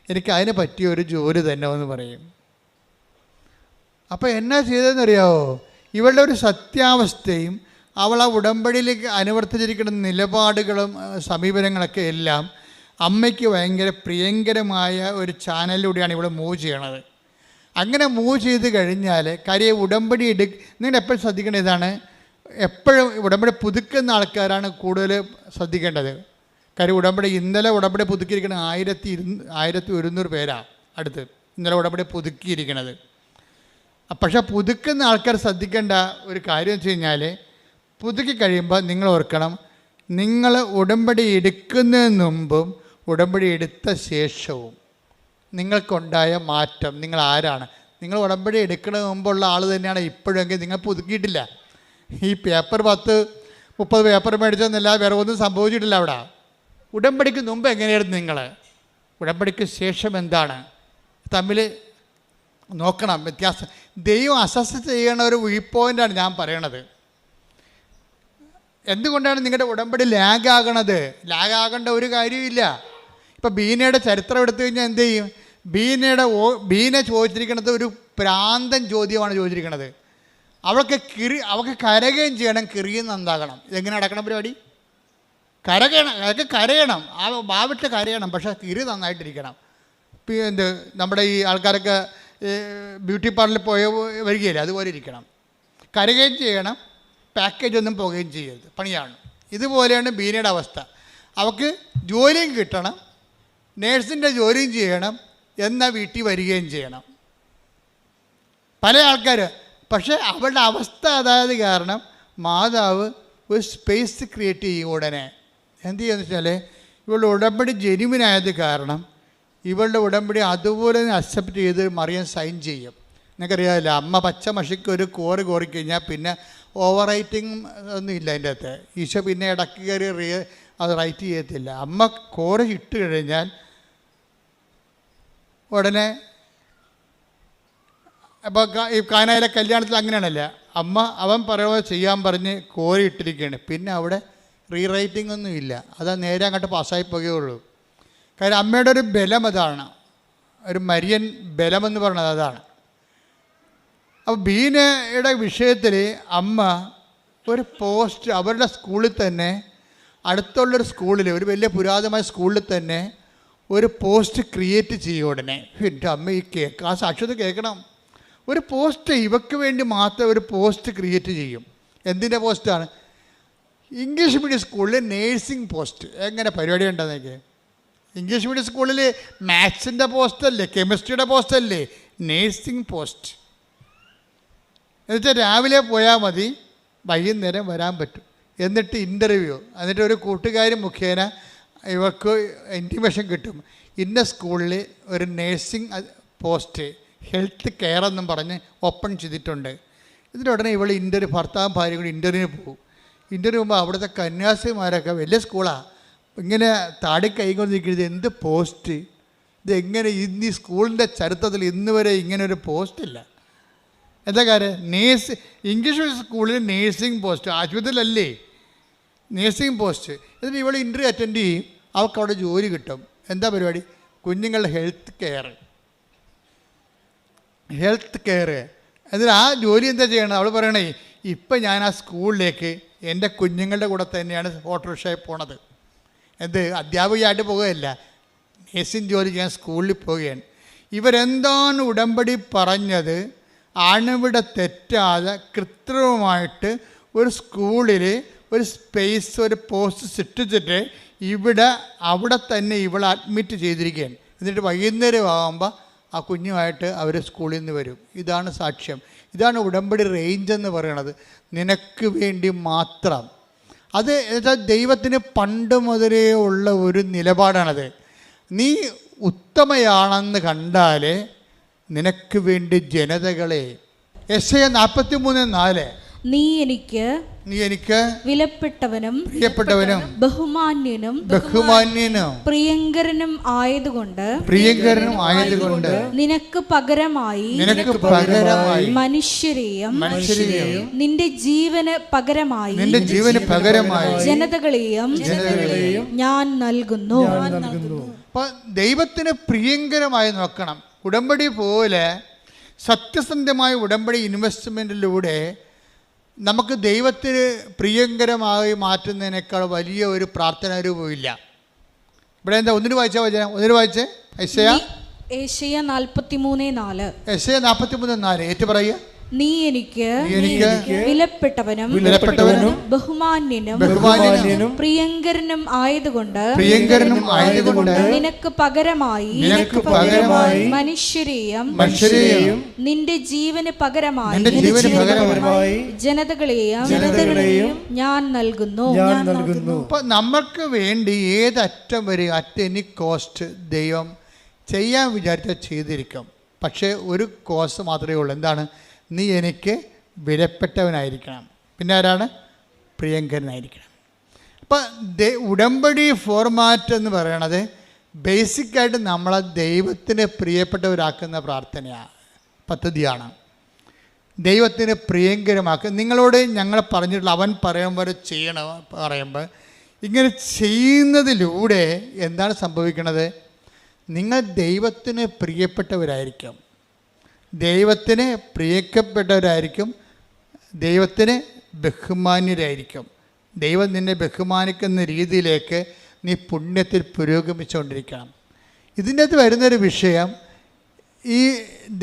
Speaker 1: എനിക്ക് അതിന് പറ്റിയ ഒരു ജോലി തന്നെ എന്ന് പറയും. അപ്പോൾ എന്നാ ചെയ്തതെന്നറിയാമോ? ഇവളുടെ ഒരു സത്യാവസ്ഥയും അവൾ ആ ഉടമ്പടിയിലേക്ക് അനുവർത്തിച്ചിരിക്കുന്ന നിലപാടുകളും സമീപനങ്ങളൊക്കെ എല്ലാം അമ്മയ്ക്ക് ഭയങ്കര പ്രിയങ്കരമായ ഒരു ചാനലിലൂടെയാണ് ഇവിടെ മൂവ് ചെയ്യണത്. അങ്ങനെ മൂവ് ചെയ്ത് കഴിഞ്ഞാൽ കാര്യം ഉടമ്പടി നിങ്ങൾ എപ്പോഴും ശ്രദ്ധിക്കേണ്ട ഇതാണ്, എപ്പോഴും ഉടമ്പടി പുതുക്കുന്ന ആൾക്കാരാണ് കൂടുതൽ ശ്രദ്ധിക്കേണ്ടത്. കാര്യം ഇന്നലെ ഉടമ്പടി പുതുക്കിയിരിക്കുന്നത് 1100 പേരാണ് അടുത്ത് ഇന്നലെ ഉടമ്പടി പുതുക്കിയിരിക്കുന്നത്. പക്ഷേ പുതുക്കുന്ന ആൾക്കാർ ശ്രദ്ധിക്കേണ്ട ഒരു കാര്യം വെച്ച് കഴിഞ്ഞാൽ, പുതുക്കി കഴിയുമ്പോൾ നിങ്ങൾ ഓർക്കണം, നിങ്ങൾ ഉടമ്പടി എടുക്കുന്നതിന് മുമ്പും ഉടമ്പടി എടുത്ത ശേഷവും നിങ്ങൾക്കുണ്ടായ മാറ്റം. നിങ്ങൾ ആരാണ്? നിങ്ങൾ ഉടമ്പടി എടുക്കുന്നതിന് മുമ്പുള്ള ആൾ തന്നെയാണ് ഇപ്പോഴെങ്കിൽ നിങ്ങൾ പുതുക്കിയിട്ടില്ല. ഈ പേപ്പർ 10-30 പേപ്പർ മേടിച്ചെന്നല്ല വേറെ ഒന്നും സംഭവിച്ചിട്ടില്ല അവിടെ. ഉടമ്പടിക്ക് മുമ്പ് എങ്ങനെയായിരുന്നു നിങ്ങൾ, ഉടമ്പടിക്ക് ശേഷം എന്താണ് തമ്മിൽ നോക്കണം വ്യത്യാസം. ദൈവം അസസ് ചെയ്യണ ഒരു വ്യൂ പോയിൻ്റാണ് ഞാൻ പറയണത്. എന്തുകൊണ്ടാണ് നിങ്ങളുടെ ഉടമ്പടി ലാഗാകണത്? ലാഗാകേണ്ട ഒരു കാര്യമില്ല. ഇപ്പോൾ ബീനയുടെ ചരിത്രം എടുത്തു കഴിഞ്ഞാൽ എന്ത് ചെയ്യും? ബീന ചോദിച്ചിരിക്കുന്നത് ഒരു പ്രാന്തൻ ചോദ്യമാണ് ചോദിച്ചിരിക്കുന്നത്. അവൾക്ക് കരകയും ചെയ്യണം, കിറിയും നന്നാകണം. ഇതെങ്ങനെ നടക്കണം പരിപാടി? അതൊക്കെ കരയണം, വാവിട്ട് കരയണം, പക്ഷേ കിറി നന്നായിട്ടിരിക്കണം. നമ്മുടെ ഈ ആൾക്കാരൊക്കെ ബ്യൂട്ടി പാർലറിൽ വരികയില്ല, അതുപോലെ ഇരിക്കണം. കരകയും ചെയ്യണം, പാക്കേജ് ഒന്നും പോകുകയും ചെയ്യരുത്, പണിയാണ്. ഇതുപോലെയാണ് ബീനയുടെ അവസ്ഥ. അവൾക്ക് ജോലിയും കിട്ടണം, നേഴ്സിൻ്റെ ജോലിയും ചെയ്യണം, എന്നാൽ വീട്ടിൽ വരികയും ചെയ്യണം. പല ആൾക്കാർ പക്ഷേ അവളുടെ അവസ്ഥ അതായത് കാരണം മാതാവ് ഒരു സ്പേസ് ക്രിയേറ്റ് ചെയ്യും. ഉടനെ എന്ത് ചെയ്യുമെന്ന് വെച്ചാൽ ഇവളുടെ ഉടമ്പടി ജെനുവിനായത് കാരണം ഇവളുടെ ഉടമ്പടി അതുപോലെ തന്നെ അക്സെപ്റ്റ് ചെയ്ത് മറിയം സൈൻ ചെയ്യും. നിങ്ങൾക്കറിയാമല്ലോ, അമ്മ പച്ച മഷിക്ക് ഒരു കോറിക്കഴിഞ്ഞാൽ പിന്നെ ഓവർ റൈറ്റിംഗ് ഒന്നും ഇല്ല അതിൻ്റെ അകത്ത്. ഈശോ പിന്നെ ഇടയ്ക്ക് കയറി അത് റൈറ്റ് ചെയ്യത്തില്ല. അമ്മ കോറി ഇട്ട് കഴിഞ്ഞാൽ ഉടനെ അപ്പോൾ ഈ കാനായിലെ കല്യാണത്തിൽ അങ്ങനെയാണല്ല, അവൻ പറയുമ്പോൾ ചെയ്യാൻ പറഞ്ഞ് കോരി ഇട്ടിരിക്കുകയാണ്. പിന്നെ അവിടെ റീറൈറ്റിംഗ് ഒന്നും ഇല്ല, അത് നേരെ അങ്ങോട്ട് പാസ്സായി പോകുകയുള്ളൂ. കാര്യം അമ്മയുടെ ഒരു ബലം അതാണ്, ഒരു മരിയൻ ബലമെന്ന് പറയുന്നത് അതാണ്. അപ്പോൾ ബീനയുടെ വിഷയത്തിൽ അമ്മ ഒരു പോസ്റ്റ് അവരുടെ സ്കൂളിൽ തന്നെ, അടുത്തുള്ളൊരു സ്കൂളിൽ, ഒരു വലിയ പുരാതനമായ സ്കൂളിൽ തന്നെ ഒരു പോസ്റ്റ് ക്രിയേറ്റ് ചെയ്യും. ഉടനെ എൻ്റെ അമ്മ ആ സാക്ഷ്യത കേൾക്കണം. ഒരു പോസ്റ്റ് ഇവയ്ക്ക് വേണ്ടി മാത്രം ഒരു പോസ്റ്റ് ക്രിയേറ്റ് ചെയ്യും. എന്തിൻ്റെ പോസ്റ്റാണ്? ഇംഗ്ലീഷ് മീഡിയം സ്കൂളിൽ നേഴ്സിംഗ് പോസ്റ്റ്. എങ്ങനെ പരിപാടി ഉണ്ടെന്നൊക്കെ? ഇംഗ്ലീഷ് മീഡിയം സ്കൂളിൽ മാത്സിൻ്റെ പോസ്റ്റല്ലേ, കെമിസ്ട്രിയുടെ പോസ്റ്റല്ലേ, നേഴ്സിംഗ് പോസ്റ്റ്. എന്നുവെച്ചാൽ രാവിലെ പോയാൽ മതി, വൈകുന്നേരം വരാൻ പറ്റും. എന്നിട്ട് ഇൻ്റർവ്യൂ, എന്നിട്ട് ഒരു കൂട്ടുകാരി മുഖേന ഇവർക്ക് ഇൻറ്റിമേഷൻ കിട്ടും. ഇന്ന സ്കൂളിൽ ഒരു നേഴ്സിംഗ് പോസ്റ്റ്, ഹെൽത്ത് കെയർ എന്നും പറഞ്ഞ് ഓപ്പൺ ചെയ്തിട്ടുണ്ട്. ഇതിനുടനെ ഇവൾ ഭർത്താവും ഭാര്യയും കൂടി ഇൻ്റർവ്യൂവിന് പോകും. ഇൻ്റർവ്യൂ പോകുമ്പോൾ അവിടുത്തെ കന്യാസിമാരൊക്കെ വലിയ സ്കൂളാണ്, ഇങ്ങനെ താടി കൈകൊണ്ട് നിൽക്കുന്നത്, എന്ത് പോസ്റ്റ് ഇതെങ്ങനെ? ഈ സ്കൂളിൻ്റെ ചരിത്രത്തിൽ ഇന്ന് വരെ ഇങ്ങനെ ഒരു പോസ്റ്റില്ല. എന്താ കാര്യം? ഇംഗ്ലീഷ് സ്കൂളിൽ നേഴ്സിംഗ് പോസ്റ്റ്, ആശുപത്രിയിലല്ലേ നേഴ്സിംഗ് പോസ്റ്റ്. എന്നിട്ട് ഇവൾ ഇൻ്റർവ്യൂ അറ്റൻഡ് ചെയ്യും, അവൾക്ക് അവിടെ ജോലി കിട്ടും. എന്താ പരിപാടി? കുഞ്ഞുങ്ങളുടെ ഹെൽത്ത് കെയർ. എന്നിട്ട് ആ ജോലി എന്താ ചെയ്യണം? അവൾ പറയണേ, ഇപ്പം ഞാൻ ആ സ്കൂളിലേക്ക് എൻ്റെ കുഞ്ഞുങ്ങളുടെ കൂടെ തന്നെയാണ് ഓട്ടോറിക്ഷയിൽ പോണത്. അധ്യാപികയായിട്ട് പോകുകയല്ല, നേഴ്സിംഗ് ജോലി ചെയ്യാൻ സ്കൂളിൽ പോവുകയാണ്. ഇവരെന്താണ് ഉടമ്പടി പറഞ്ഞത് അണുവിടെ തെറ്റാതെ കൃത്രിമമായിട്ട് ഒരു സ്കൂളിൽ ഒരു സ്പേസ്, ഒരു പോസ്റ്റ് സൃഷ്ടിച്ചിട്ട് അവിടെ തന്നെ ഇവളെ അഡ്മിറ്റ് ചെയ്തിരിക്കുകയാണ്. എന്നിട്ട് വൈകുന്നേരം ആകുമ്പോൾ ആ കുഞ്ഞുമായിട്ട് അവർ സ്കൂളിൽ നിന്ന് വരും. ഇതാണ് സാക്ഷ്യം. ഇതാണ് ഉടമ്പടി റേഞ്ച് എന്ന് പറയണത്. നിനക്ക് വേണ്ടി മാത്രം. അത് ദൈവത്തിന് പണ്ട് മുതലേ ഉള്ള ഒരു നിലപാടാണത്. നീ ഉത്തമയാണെന്ന് കണ്ടാൽ നിനക്ക് വേണ്ടി ജനതകളെ. യെശയ്യാ 43:4
Speaker 2: നീ എനിക്ക്
Speaker 1: വിലപ്പെട്ടവനും
Speaker 2: ബഹുമാന്യനും പ്രിയങ്കരനും ആയതുകൊണ്ട് നിനക്ക് പകരമായി മനുഷ്യരെയും നിന്റെ ജീവന് പകരമായി ജനതകളെയും ഞാൻ നൽകുന്നു.
Speaker 1: ദൈവത്തിന് പ്രിയങ്കരമായി നോക്കണം. ഉടമ്പടി പോലെ സത്യസന്ധമായ ഉടമ്പടി ഇൻവെസ്റ്റ്മെൻറ്റിലൂടെ നമുക്ക് ദൈവത്തിന് പ്രിയങ്കരമായി മാറ്റുന്നതിനേക്കാൾ വലിയ ഒരു പ്രാർത്ഥനാ രൂപമില്ല. ഇവിടെ എന്താ? ഒന്നിന് വായിച്ചേ.
Speaker 2: യെശയ്യാ 43:4.
Speaker 1: യെശയ്യാ 43:4 ഏറ്റു പറയുക.
Speaker 2: നീ എനിക്ക് വിലപ്പെട്ടവനും ബഹുമാന്യനും പ്രിയങ്കരനും ആയതുകൊണ്ട് നിനക്ക് പകരമായി മനുഷ്യരെയും നിന്റെ ജീവന് പകരമായി ജനതകളെയും ഞാൻ നൽകുന്നു.
Speaker 1: നമുക്ക് വേണ്ടി ഏതറ്റം വരെ അറ്റ് എനി കോസ്റ്റ് ദൈവം ചെയ്യാൻ വിചാരിച്ചാൽ ചെയ്തിരിക്കും. പക്ഷേ ഒരു കോസ്റ്റ് മാത്രമേ ഉള്ളൂ. എന്താണ്? നീ എനിക്ക് വിലപ്പെട്ടവനായിരിക്കണം. പിന്നെ ആരാണ്? പ്രിയങ്കരനായിരിക്കണം. അപ്പം ഉടമ്പടി ഫോർമാറ്റ് എന്ന് പറയണത് ബേസിക്കായിട്ട് നമ്മളെ ദൈവത്തിന് പ്രിയപ്പെട്ടവരാക്കുന്ന പ്രാർത്ഥനയാണ്, പദ്ധതിയാണ്. ദൈവത്തിന് പ്രിയങ്കരമാക്കുക. നിങ്ങളോട് ഞങ്ങൾ പറഞ്ഞിട്ടുള്ള അവൻ പറയുമ്പോൾ ചെയ്യണം പറയുമ്പോൾ ഇങ്ങനെ ചെയ്യുന്നതിലൂടെ എന്താണ് സംഭവിക്കുന്നത്? നിങ്ങൾ ദൈവത്തിന് പ്രിയപ്പെട്ടവരായിരിക്കും, ദൈവത്തിന് പ്രിയപ്പെട്ടവരായിരിക്കും, ദൈവത്തിന് ബഹുമാന്യരായിരിക്കും. ദൈവം നിന്നെ ബഹുമാനിക്കുന്ന രീതിയിലേക്ക് നീ പുണ്യത്തിൽ പുരോഗമിച്ചുകൊണ്ടിരിക്കണം. ഇതിൻ്റെ അകത്ത് വരുന്നൊരു വിഷയം, ഈ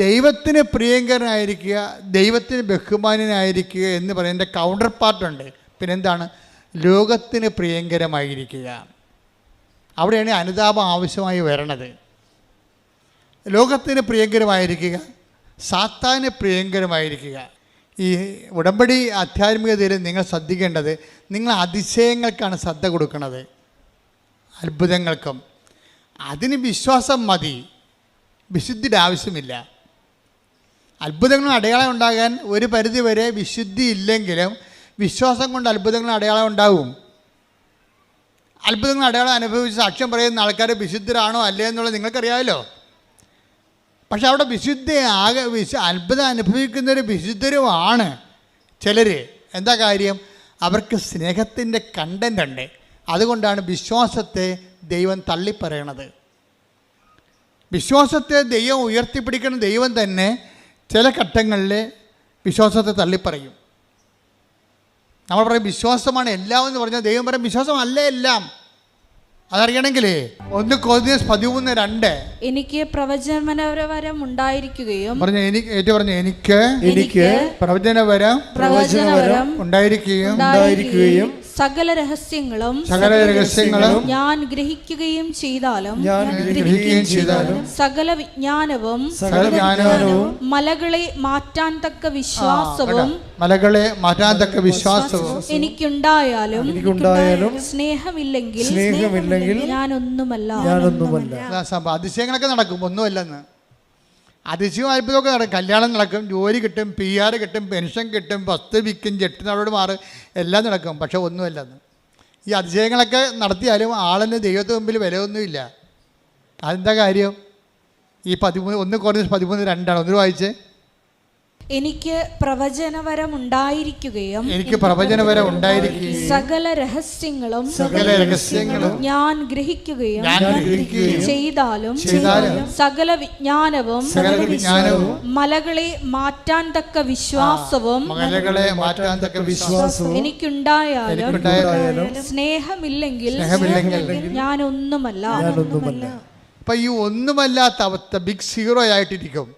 Speaker 1: ദൈവത്തിന് പ്രിയങ്കരനായിരിക്കുക, ദൈവത്തിന് ബഹുമാന്യനായിരിക്കുക എന്ന് പറയുന്നതിൻ്റെ കൗണ്ടർ പാർട്ടുണ്ട്. പിന്നെന്താണ്? ലോകത്തിന് പ്രിയങ്കരമായിരിക്കുക. അവിടെയാണ് അനുതാപം ആവശ്യമായി വരണത്. ലോകത്തിന് പ്രിയങ്കരമായിരിക്കുക, സാത്താന് പ്രിയങ്കരമായിരിക്കുക. ഈ ഉടമ്പടി ആധ്യാത്മികതയിൽ നിങ്ങൾ ശ്രദ്ധിക്കേണ്ടത്, നിങ്ങൾ അതിശയങ്ങൾക്കാണ് ശ്രദ്ധ കൊടുക്കുന്നത്, അത്ഭുതങ്ങൾക്കും. അതിന് വിശ്വാസം മതി, വിശുദ്ധിയുടെ ആവശ്യമില്ല. അത്ഭുതങ്ങളും അടയാളം ഉണ്ടാകാൻ ഒരു പരിധി വരെ വിശുദ്ധി ഇല്ലെങ്കിലും വിശ്വാസം കൊണ്ട് അത്ഭുതങ്ങളും അടയാളം ഉണ്ടാവും. അത്ഭുതങ്ങളും അടയാളം അനുഭവിച്ച് സാക്ഷ്യം പറയുന്ന ആൾക്കാർ വിശുദ്ധരാണോ അല്ലേ എന്നുള്ളത് നിങ്ങൾക്കറിയാമല്ലോ. പക്ഷെ അവിടെ അത്ഭുതം അനുഭവിക്കുന്നവർ വിശുദ്ധരുമാണ് ചിലർ. എന്താ കാര്യം? അവർക്ക് സ്നേഹത്തിൻ്റെ കണ്ടൻ്റ് ഉണ്ട്. അതുകൊണ്ടാണ് വിശ്വാസത്തെ ദൈവം തള്ളിപ്പറയണത്. വിശ്വാസത്തെ ദൈവം ഉയർത്തിപ്പിടിക്കുന്ന ദൈവം തന്നെ ചില ഘട്ടങ്ങളിൽ വിശ്വാസത്തെ തള്ളിപ്പറയും. നമ്മൾ പറയും വിശ്വാസമാണ് എല്ലാം എന്ന് പറഞ്ഞാൽ ദൈവം പറയും വിശ്വാസമല്ല എല്ലാം. അതറിയണമെങ്കിലേ 1 കൊരിന്ത്യർ 13:2
Speaker 2: എനിക്ക് പ്രവചനവരം ഉണ്ടായിരിക്കുകയും
Speaker 1: എനിക്ക് പ്രവചനവരം ഉണ്ടായിരിക്കുകയും
Speaker 2: സകല രഹസ്യങ്ങളും ഞാൻ ഗ്രഹിക്കുകയും ചെയ്താലും സകല വിജ്ഞാനവും മലകളെ മാറ്റാൻ തക്ക വിശ്വാസവും എനിക്കുണ്ടായാലും സ്നേഹമില്ലെങ്കിൽ ഞാനൊന്നുമല്ല.
Speaker 1: അതിശയങ്ങളൊക്കെ നടക്കും, ഒന്നുമല്ലെന്ന്. അതിശയം അത്ഭുതമൊക്കെ നടക്കും. കല്യാണം നടക്കും, ജോലി കിട്ടും, PR കിട്ടും, പെൻഷൻ കിട്ടും, വസ്തു വിൽക്കും, ജെട്ടിനോട് മാറും, എല്ലാം നടക്കും. പക്ഷെ ഒന്നുമല്ലെന്ന്. ഈ അതിശയങ്ങളൊക്കെ നടത്തിയാലും ആളിന് ദൈവത്തിന് മുമ്പിൽ വിലയൊന്നുമില്ല. അതെന്താ കാര്യം? ഈ 1 കൊരിന്ത്യർ 13:2 ഒന്ന് വായിച്ചേ.
Speaker 2: എനിക്ക് പ്രവചനവരം ഉണ്ടായിരിക്കുകയും സകല രഹസ്യങ്ങളും ഞാൻ ഗ്രഹിക്കുകയും ചെയ്താലും സകല വിജ്ഞാനവും മലകളെ മാറ്റാൻ തക്ക വിശ്വാസവും എനിക്കുണ്ടായാലും സ്നേഹമില്ലെങ്കിൽ ഞാനൊന്നുമല്ല.
Speaker 1: അപ്പൊ ഈ ഒന്നുമല്ലാത്ത അവസ്ഥ ബിഗ് സീറോ ആയിട്ടിരിക്കും.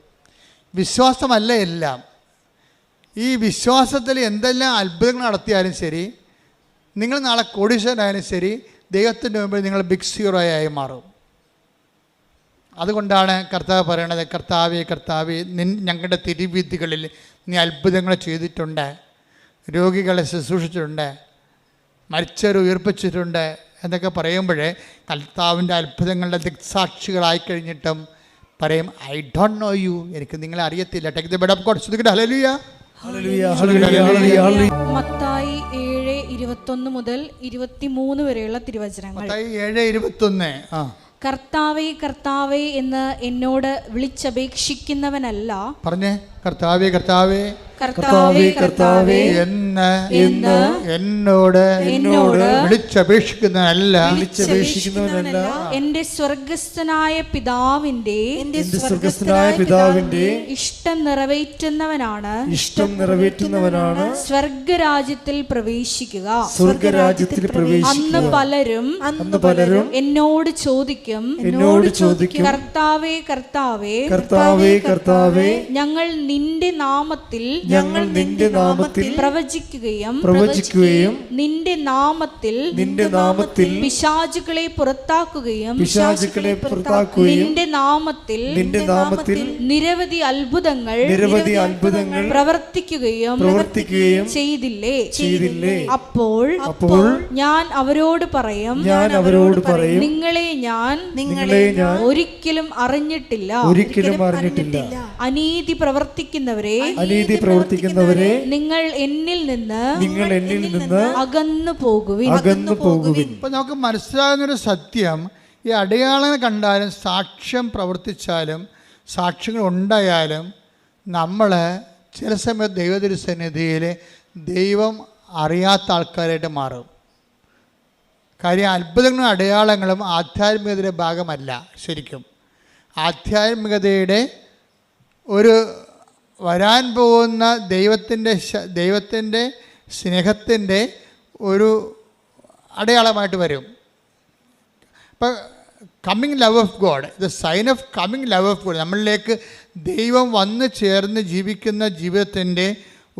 Speaker 1: വിശ്വാസമല്ല എല്ലാം. ഈ വിശ്വാസത്തിൽ എന്തെല്ലാം അത്ഭുതങ്ങൾ നടത്തിയാലും ശരി, നിങ്ങൾ നാളെ കോടീശ്വരനായാലും ശരി, ദൈവത്തിൻ്റെ മുമ്പിൽ നിങ്ങൾ ബിഗ് സീറോ ആയി മാറും. അതുകൊണ്ടാണ് കർത്താവ് പറയണത്, കർത്താവേ ഞങ്ങളുടെ തിരുവീഥികളിൽ നീ അത്ഭുതങ്ങൾ ചെയ്തിട്ടുണ്ട്, രോഗികളെ ശുശ്രൂഷിച്ചിട്ടുണ്ട്, മരിച്ചവരെ ഉയർപ്പിച്ചിട്ടുണ്ട് എന്നൊക്കെ പറയുമ്പോഴേ കർത്താവിൻ്റെ അത്ഭുതങ്ങളുടെ ദിക്സാക്ഷികളായി കഴിഞ്ഞിട്ടും പറയും ഐ ഡോണ്ട് നോ യു, എനിക്ക് നിങ്ങളെ അറിയത്തില്ല. Take the bed of God. ശ്രദ്ധിക്കട്ടെ. ഹല്ലേലൂയ.
Speaker 2: മത്തായി 7:21 മുതൽ 23 വരെയുള്ള തിരുവചനങ്ങൾ.
Speaker 1: മത്തായി 7:21.
Speaker 2: കർത്താവേ കർത്താവേ എന്ന് എന്നോട് വിളിച്ചപേക്ഷിക്കുന്നവനല്ല.
Speaker 1: പറഞ്ഞേ, കർത്താവേ കർത്താവേ
Speaker 2: കർത്താവേ കർത്താവേ
Speaker 1: എന്ന് എന്നോട് വിളിച്ചപേക്ഷിക്കുന്നവനല്ല,
Speaker 2: എന്റെ സ്വർഗസ്ഥനായ പിതാവിന്റെ ഇഷ്ടം നിറവേറ്റുന്നവനാണ് സ്വർഗരാജ്യത്തിൽ പ്രവേശിക്കുക. അന്ന് പലരും എന്നോട് ചോദിക്കും, കർത്താവേ കർത്താവേ ഞങ്ങൾ നിന്റെ നാമത്തിൽ പ്രവചിക്കുകയും നിന്റെ നാമത്തിൽ പിശാചുകളെ പുറത്താക്കുകയും നിന്റെ നാമത്തിൽ നിരവധി അത്ഭുതങ്ങൾ പ്രവർത്തിക്കുകയും ചെയ്തില്ലേ? അപ്പോൾ ഞാൻ അവരോട് പറയും, നിങ്ങളെ ഞാൻ ഒരിക്കലും അറിഞ്ഞിട്ടില്ല. അനീതി പ്രവർത്തി പ്രവർത്തിക്കുന്നവരെ
Speaker 1: നിങ്ങൾ
Speaker 2: എന്നിൽ നിന്ന് അകന്നു പോകുവിൻ.
Speaker 1: ഇപ്പം നമുക്ക് മനസ്സിലാകുന്നൊരു സത്യം, ഈ അടയാളങ്ങൾ കണ്ടാലും സാക്ഷ്യം പ്രവർത്തിച്ചാലും സാക്ഷ്യങ്ങൾ ഉണ്ടായാലും നമ്മൾ ചില സമയത്ത് ദൈവതിരുസന്നിധിയിൽ ദൈവം അറിയാത്ത ആൾക്കാരായിട്ട് മാറും. കാര്യം അത്ഭുതങ്ങളും അടയാളങ്ങളും ആധ്യാത്മികതയുടെ ഭാഗമല്ല. ശരിക്കും ആധ്യാത്മികതയുടെ ഒരു വരാൻ പോകുന്ന ദൈവത്തിൻ്റെ സ്നേഹത്തിൻ്റെ ഒരു അടയാളമായിട്ട് വരും. ഇപ്പം coming love of God, the sign of coming love of God, നമ്മളിലേക്ക് ദൈവം വന്ന് ചേർന്ന് ജീവിക്കുന്ന ജീവിതത്തിൻ്റെ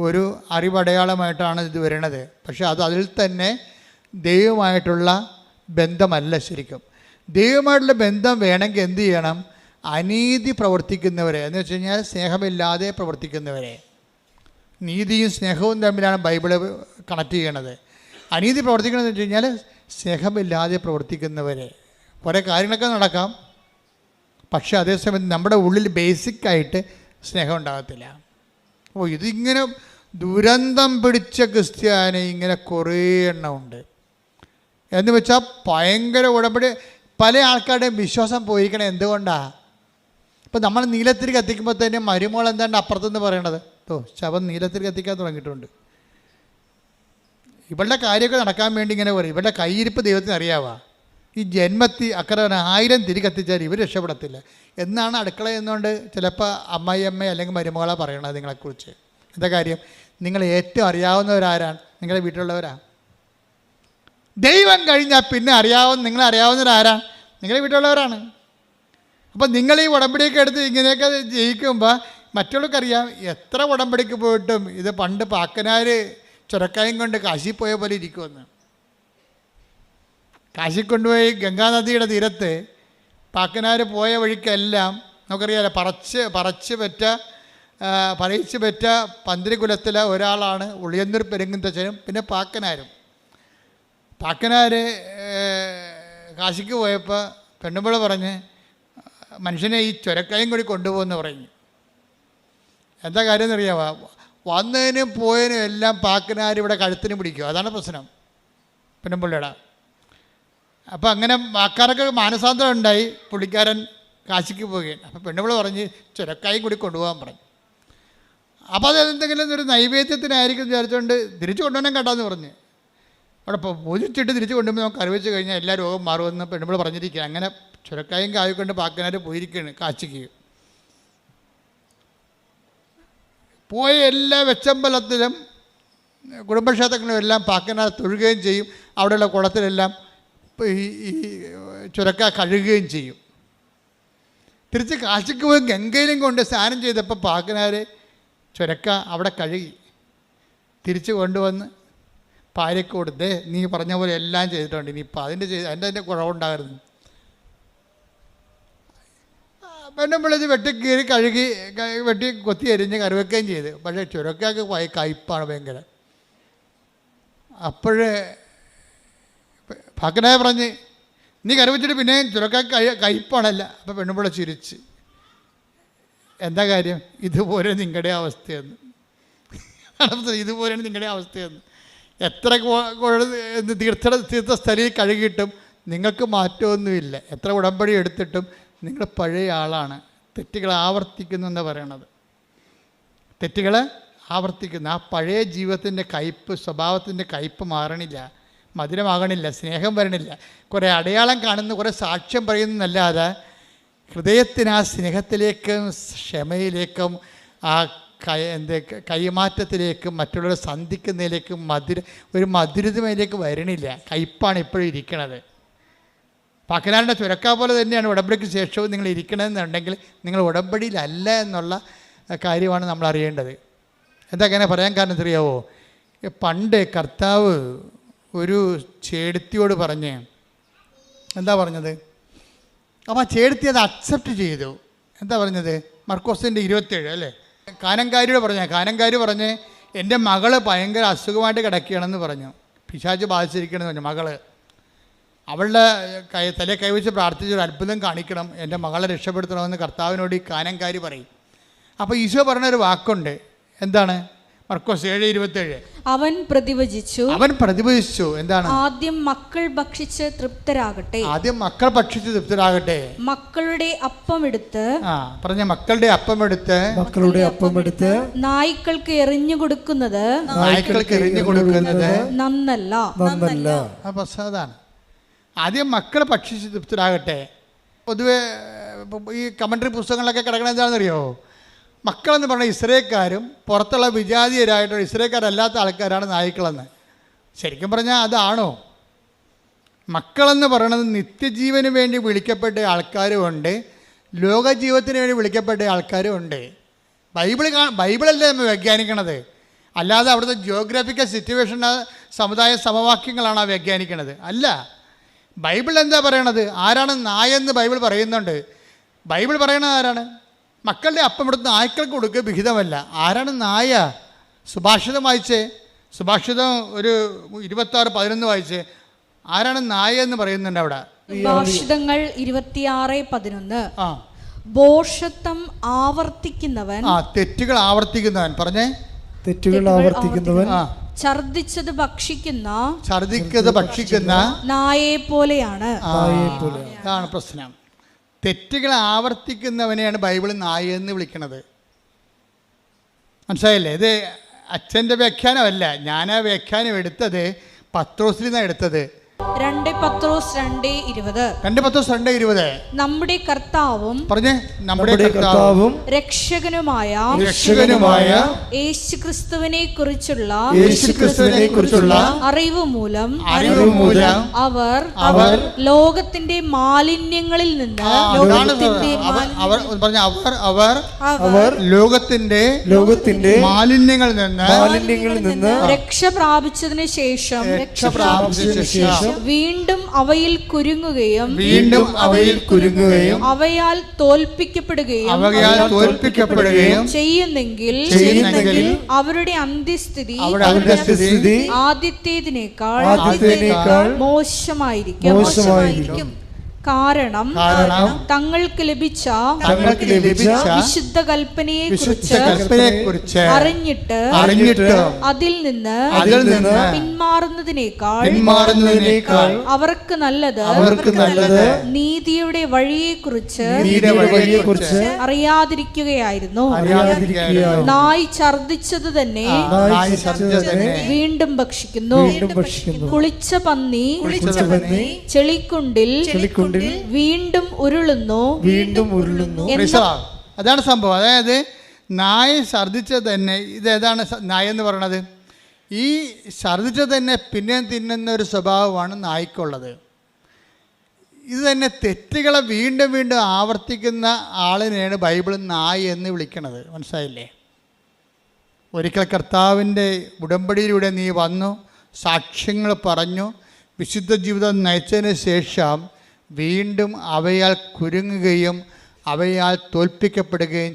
Speaker 1: ഒരു അറിവടയാളമായിട്ടാണ് ഇത് വരുന്നത്. പക്ഷേ അതിൽ തന്നെ ദൈവമായിട്ടുള്ള ബന്ധമല്ല. ശരിക്കും ദൈവമായിട്ടുള്ള ബന്ധം വേണമെങ്കിൽ എന്ത് ചെയ്യണം? അനീതി പ്രവർത്തിക്കുന്നവരെ എന്ന് വെച്ച് കഴിഞ്ഞാൽ സ്നേഹമില്ലാതെ പ്രവർത്തിക്കുന്നവരെ. നീതിയും സ്നേഹവും തമ്മിലാണ് ബൈബിള് കണക്ട് ചെയ്യണത്. അനീതി പ്രവർത്തിക്കണമെന്ന് വെച്ച് കഴിഞ്ഞാൽ സ്നേഹമില്ലാതെ പ്രവർത്തിക്കുന്നവരെ. കുറേ കാര്യങ്ങളൊക്കെ നടക്കാം, പക്ഷേ അതേസമയം നമ്മുടെ ഉള്ളിൽ ബേസിക്കായിട്ട് സ്നേഹം ഉണ്ടാകത്തില്ല. അപ്പോൾ ഇതിങ്ങനെ ദുരന്തം പിടിച്ച ക്രിസ്ത്യാനി ഇങ്ങനെ കുറേ എണ്ണം ഉണ്ട്. എന്ന് വെച്ചാൽ ഭയങ്കര ഉടമ്പടി. പല ആൾക്കാരുടെയും വിശ്വാസം പോയിരിക്കണേ എന്തുകൊണ്ടാണ്? ഇപ്പം നമ്മൾ നീലത്തിരി കത്തിക്കുമ്പോൾ തന്നെ മരുമോൾ എന്താണ്ട് അപ്പുറത്തുനിന്ന് പറയണത്, ശവം നീലത്തിരി കത്തിക്കാൻ തുടങ്ങിയിട്ടുണ്ട്. ഇവളുടെ കാര്യമൊക്കെ നടക്കാൻ വേണ്ടി ഇങ്ങനെ പറയും. ഇവളുടെ കയ്യിരിപ്പ് ദൈവത്തിന് അറിയാവാ. ഈ ജന്മത്തി അക്കരെ 1000 തിരി കത്തിച്ചാൽ ഇവർ രക്ഷപ്പെടത്തില്ല എന്നാണ് അടുക്കള എന്നുകൊണ്ട് ചിലപ്പോൾ അമ്മ അല്ലെങ്കിൽ മരുമകളാ പറയണത് നിങ്ങളെക്കുറിച്ച്. എന്താ കാര്യം? നിങ്ങൾ ഏറ്റവും അറിയാവുന്നവരാരാണ്? നിങ്ങളുടെ വീട്ടിലുള്ളവരാ. ദൈവം കഴിഞ്ഞാൽ പിന്നെ നിങ്ങളെ അറിയാവുന്നവരാരാണ്? നിങ്ങളുടെ വീട്ടിലുള്ളവരാണ്. അപ്പം നിങ്ങൾ ഈ ഉടമ്പടിയൊക്കെ എടുത്ത് ഇങ്ങനെയൊക്കെ ജയിക്കുമ്പോൾ മറ്റുള്ളവർക്കറിയാം എത്ര ഉടമ്പടിക്ക് പോയിട്ടും ഇത് പണ്ട് പാക്കനാർ ചുരക്കായും കൊണ്ട് കാശി പോയ പോലെ ഇരിക്കുമെന്ന്. കാശി കൊണ്ടുപോയി ഗംഗാനദിയുടെ തീരത്ത് പാക്കനാർ പോയ വഴിക്കെല്ലാം നമുക്കറിയാമല്ലോ പറയിച്ച് പെറ്റ പന്തിരികുലത്തിലെ ഒരാളാണ് ഉളിയന്നൂർ പെരുങ്ങുന്തച്ഛനും പിന്നെ പാക്കനാരും. പാക്കനാർ കാശിക്ക് പോയപ്പോൾ പെണ്ണുമ്പിള പറഞ്ഞ് മനുഷ്യനെ ഈ ചുരക്കായും കൂടി കൊണ്ടുപോകുമെന്ന് പറഞ്ഞു. എന്താ കാര്യം എന്നറിയാമോ? വന്നതിനും പോയതിനും എല്ലാം പാക്കനാർ ഇവിടെ കഴുത്തിന് പിടിക്കും. അതാണ് പ്രശ്നം പെണ്ണുമ്പിള്ളയുടെ. അപ്പോൾ അങ്ങനെ ആൾക്കാരൊക്കെ മാനസാന്തരം ഉണ്ടായി. പുള്ളിക്കാരൻ കാശിക്ക് പോവുകയാണ്. അപ്പോൾ പെണ്ണുമ്പിള പറഞ്ഞ് ചുരക്കായും കൂടി കൊണ്ടുപോകാൻ പറഞ്ഞു. അപ്പോൾ അത് എന്തെങ്കിലും ഒരു നൈവേദ്യത്തിനായിരിക്കും വിചാരിച്ചുകൊണ്ട് തിരിച്ചു കൊണ്ടുപോകാൻ കേട്ടാന്ന് പറഞ്ഞ് അവിടെ പൂജിച്ചിട്ട് തിരിച്ചു കൊണ്ടുപോയി നമുക്ക് അറിവിച്ച് കഴിഞ്ഞാൽ എല്ലാ രോഗം മാറുമെന്ന് പെണ്ണുമ്പിള പറഞ്ഞിരിക്കുക. അങ്ങനെ ചുരക്കായും കായുകൊണ്ട് പാക്കനാർ പോയിരിക്കുകയാണ് കാശിക്ക്. പോയ എല്ലാ വെച്ചമ്പലത്തിലും കുടുംബക്ഷേത്രങ്ങളിലും എല്ലാം പാക്കനാർ തൊഴുകയും ചെയ്യും. അവിടെയുള്ള കുളത്തിലെല്ലാം ഈ ചുരക്ക കഴുകുകയും ചെയ്യും. തിരിച്ച് കാശിക്ക് പോയി ഗംഗയിലും കൊണ്ട് സ്നാനം ചെയ്തപ്പോൾ പാക്കനാർ ചുരക്ക അവിടെ കഴുകി തിരിച്ച് കൊണ്ടുവന്ന് ഭാര്യയ്ക്ക് കൊടുത്തേ നീ പറഞ്ഞ പോലെ എല്ലാം ചെയ്തിട്ടുണ്ട്, ഇനിയിപ്പോൾ അതിൻ്റെ കുറവുണ്ടായിരുന്നു. പെണ്ണും വിളിച്ച് വെട്ടിക്കീറി കഴുകി വെട്ടി കൊത്തി അരിഞ്ഞ് കറിവെക്കുകയും ചെയ്ത്. പക്ഷേ ചുരക്കാക്ക് കയ്പ്പാണ് ഭയങ്കര. അപ്പോഴേ പാക്കനായ പറഞ്ഞ് നീ കറിവെച്ചിട്ട് പിന്നെ ചുരക്കാക്ക് കയ്പ്പാണല്ല. അപ്പോൾ പെണ്ണുമ്പിള്ള ചിരിച്ച്. എന്താ കാര്യം? ഇതുപോലെ നിങ്ങളുടെ അവസ്ഥയെന്ന്. ഇതുപോലെയാണ് നിങ്ങളുടെ അവസ്ഥയെന്ന്. എത്ര തീർത്ഥസ്ഥലിൽ കഴുകിയിട്ടും നിങ്ങൾക്ക് മാറ്റമൊന്നുമില്ല. എത്ര ഉടമ്പടി എടുത്തിട്ടും നിങ്ങൾ പഴയ ആളാണ്. തെറ്റുകൾ ആവർത്തിക്കുന്നു എന്നാണ് പറയണത്. തെറ്റുകൾ ആവർത്തിക്കുന്നു. ആ പഴയ ജീവിതത്തിൻ്റെ കയ്പ്പ്, സ്വഭാവത്തിൻ്റെ കയ്പ്പ് മാറണില്ല, മധുരമാകണില്ല, സ്നേഹം വരണില്ല. കുറേ അടയാളം കാണുന്നു, കുറേ സാക്ഷ്യം പറയുന്നതല്ലാതെ ഹൃദയത്തിന് ആ സ്നേഹത്തിലേക്കും ക്ഷമയിലേക്കും ആ കൈമാറ്റത്തിലേക്കും മറ്റുള്ളവരെ സന്ധിക്കുന്നതിലേക്കും ഒരു മധുരിതമയിലേക്ക് വരണില്ല. കയ്പ്പാണ് ഇപ്പോഴും ഇരിക്കണത്. പാക്കനാറിൻ്റെ ചുരക്ക പോലെ തന്നെയാണ് ഉടമ്പടിക്ക് ശേഷവും നിങ്ങൾ ഇരിക്കണമെന്നുണ്ടെങ്കിൽ നിങ്ങൾ ഉടമ്പടിയിലല്ല എന്നുള്ള കാര്യമാണ് നമ്മൾ അറിയേണ്ടത്. എന്താ അങ്ങനെ പറയാൻ കാരണം അറിയാവോ? പണ്ട് കർത്താവ് ഒരു ചേടത്തിയോട് പറഞ്ഞ് എന്താ പറഞ്ഞത്? അപ്പോൾ ആ ചേടത്തി അത് അക്സെപ്റ്റ് ചെയ്തു. എന്താ പറഞ്ഞത്? മർക്കോസിൻ്റെ 27 അല്ലേ? കാനങ്കാരി പറഞ്ഞ് എൻ്റെ മകള് ഭയങ്കര അസുഖമായിട്ട് കിടക്കുകയാണെന്ന് പറഞ്ഞു. പിശാച് ബാധിച്ചിരിക്കണമെന്ന് പറഞ്ഞു. മകള് അവളുടെ തലയെ കൈവച്ച് പ്രാർത്ഥിച്ചൊരു അത്ഭുതം കാണിക്കണം, എൻ്റെ മകളെ രക്ഷപ്പെടുത്തണമെന്ന് കർത്താവിനോട് ഈ കാനങ്കാരി പറയും. അപ്പോൾ ഈശോ പറഞ്ഞൊരു വാക്കുണ്ട്, എന്താണ്? മർക്കോസ് 7:27.
Speaker 2: അവൻ പ്രതിവചിച്ചു. എന്താണ്? ആദ്യം മക്കൾ ഭക്ഷിച്ച് തൃപ്തരാകട്ടെ. മക്കളുടെ അപ്പമെടുത്ത്
Speaker 1: മക്കളുടെ അപ്പമെടുത്ത്
Speaker 2: നായ്ക്കൾക്ക് എറിഞ്ഞു കൊടുക്കുന്നത് നന്നല്ല.
Speaker 1: അതാണ് ആദ്യം മക്കൾ ഭക്ഷിച്ച് തൃപ്തരാകട്ടെ. പൊതുവെ ഈ കമന്ററി പുസ്തകങ്ങളിലൊക്കെ കിടക്കണ എന്താണെന്നറിയോ? മക്കളെന്ന് പറഞ്ഞാൽ ഇസ്രായേൽക്കാരും പുറത്തുള്ള വിജാതീയരായിട്ടുള്ള ഇസ്രായേൽക്കാരല്ലാത്ത ആൾക്കാരാണ് നായ്ക്കളെന്ന്. ശരിക്കും പറഞ്ഞാൽ അതാണോ? മക്കളെന്ന് പറയുന്നത് നിത്യജീവന് വേണ്ടി വിളിക്കപ്പെട്ട ആൾക്കാരുമുണ്ട്, ലോകജീവിതത്തിന് വേണ്ടി വിളിക്കപ്പെട്ട ആൾക്കാരുമുണ്ട്. ബൈബിളല്ലേ നമ്മൾ വ്യാഖ്യാനിക്കണത്, അല്ലാതെ അവിടുത്തെ ജിയോഗ്രാഫിക്കൽ സിറ്റുവേഷൻ സമുദായ സമവാക്യങ്ങളാണ് വ്യാഖ്യാനിക്കണത്. അല്ല, ബൈബിൾ എന്താ പറയണത്? ആരാണ് നായെന്ന് ബൈബിൾ പറയുന്നുണ്ട്. ബൈബിൾ പറയണത് ആരാണ്? മക്കളുടെ അപ്പം ഇവിടുന്ന് നായ്ക്കൾക്ക് കൊടുക്കുക വിഹിതമല്ല. ആരാണ് നായ? സുഭാഷിതം വായിച്ചേ, സുഭാഷിതം ഒരു 26:11 വായിച്ചേ. ആരാണ് നായ എന്ന് പറയുന്നുണ്ട് അവിടെ?
Speaker 2: സുഭാഷിതങ്ങൾ 26:11. ഭോഷത്വം ആവർത്തിക്കുന്നവൻ,
Speaker 1: തെറ്റുകൾ ആവർത്തിക്കുന്നവൻ, പറഞ്ഞേ,
Speaker 3: തെറ്റുകൾ ആവർത്തിക്കുന്നവൻ
Speaker 2: ഛർദിച്ചത് ഭക്ഷിക്കുന്ന നായയെ പോലെയാണ്.
Speaker 1: അതാണ് പ്രശ്നം. തെറ്റുകൾ ആവർത്തിക്കുന്നവനെയാണ് ബൈബിൾ നായ എന്ന് വിളിക്കുന്നത്. മനസ്സിലായില്ലേ? ഇത് അച്ഛൻ്റെ വ്യാഖ്യാനമല്ല, ഞാൻ ആ വ്യാഖ്യാനം എടുത്തത് പത്രോസിൽ നിന്നാണ് എടുത്തത്.
Speaker 2: 2 പത്രോസ് 2:20.
Speaker 1: നമ്മുടെ കർത്താവും
Speaker 2: രക്ഷകനുമായ യേശുക്രിസ്തുവിനെ കുറിച്ചുള്ള അറിവ് മൂലം അവർ ലോകത്തിന്റെ മാലിന്യങ്ങളിൽ നിന്ന്
Speaker 1: ലോകത്തിന്റെ മാലിന്യങ്ങളിൽ നിന്ന്
Speaker 2: രക്ഷ പ്രാപിച്ചതിന് ശേഷം വീണ്ടും അവയിൽ കുരുങ്ങുകയും അവയാൽ തോൽപ്പിക്കപ്പെടുകയും ചെയ്യുന്നെങ്കിൽ അവരുടെ അന്ത്യസ്ഥിതി ആദ്യത്തേതിനേക്കാൾ മോശമായിരിക്കും. കാരണം തങ്ങൾക്ക് ലഭിച്ച വിശുദ്ധ കൽപ്പനയെ കുറിച്ച് അറിഞ്ഞിട്ട് അതിൽ നിന്ന് പിന്മാറുന്നതിനേക്കാൾ അവർക്ക് നല്ലത് നീതിയുടെ വഴിയെക്കുറിച്ച് അറിയാതിരിക്കുകയായിരുന്നു. നായ് ഛർദിച്ചത് തന്നെ വീണ്ടും ഭക്ഷിക്കുന്നു. കുളിച്ച പന്നി ചെളിക്കുണ്ടിൽ വീണ്ടും ഉരുളുന്നു.
Speaker 1: അതാണ് സംഭവം. അതായത് നായ ഛർദിച്ചത് തന്നെ, ഇതേതാണ് നായ എന്ന് പറയണത്? ഈ ഛർദിച്ചത് തന്നെ പിന്നെ തിന്നുന്ന ഒരു സ്വഭാവമാണ് നായ്ക്കുള്ളത്. ഇത് തന്നെ തെറ്റുകളെ വീണ്ടും വീണ്ടും ആവർത്തിക്കുന്ന ആളിനെയാണ് ബൈബിൾ നായ എന്ന് വിളിക്കണത്. മനസ്സിലായില്ലേ? ഒരിക്കൽ കർത്താവിൻ്റെ ഉടമ്പടിയിലൂടെ നീ വന്നു, സാക്ഷ്യങ്ങൾ പറഞ്ഞു, വിശുദ്ധ ജീവിതം നയിച്ചതിന് ശേഷം വീണ്ടും അവയാൽ കുരുങ്ങുകയും അവയാൽ തോൽപ്പിക്കപ്പെടുകയും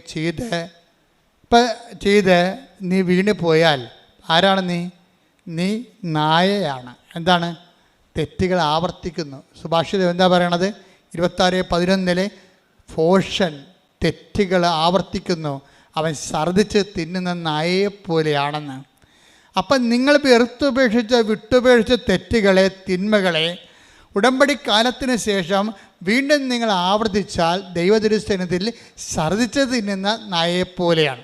Speaker 1: ചെയ്ത് നീ വീണ് പോയാൽ ആരാണ് നീ നായയാണ്. എന്താണ്? തെറ്റുകൾ ആവർത്തിക്കുന്നു. സുഭാഷിതം എന്താ പറയണത്? 26:11 ഭോഷൻ തെറ്റുകൾ ആവർത്തിക്കുന്നു, അവൻ ഛർദിച്ച് തിന്നുന്ന നായയെപ്പോലെയാണെന്ന്. അപ്പം നിങ്ങൾ വിട്ടുപേക്ഷിച്ച തെറ്റുകളെ, തിന്മകളെ ഉടമ്പടി കാലത്തിന് ശേഷം വീണ്ടും നിങ്ങൾ ആവർത്തിച്ചാൽ ദൈവതിരുസന്നിധിയിൽ ഛർദിച്ച് തിന്നുന്ന നായയെപ്പോലെയാണ്.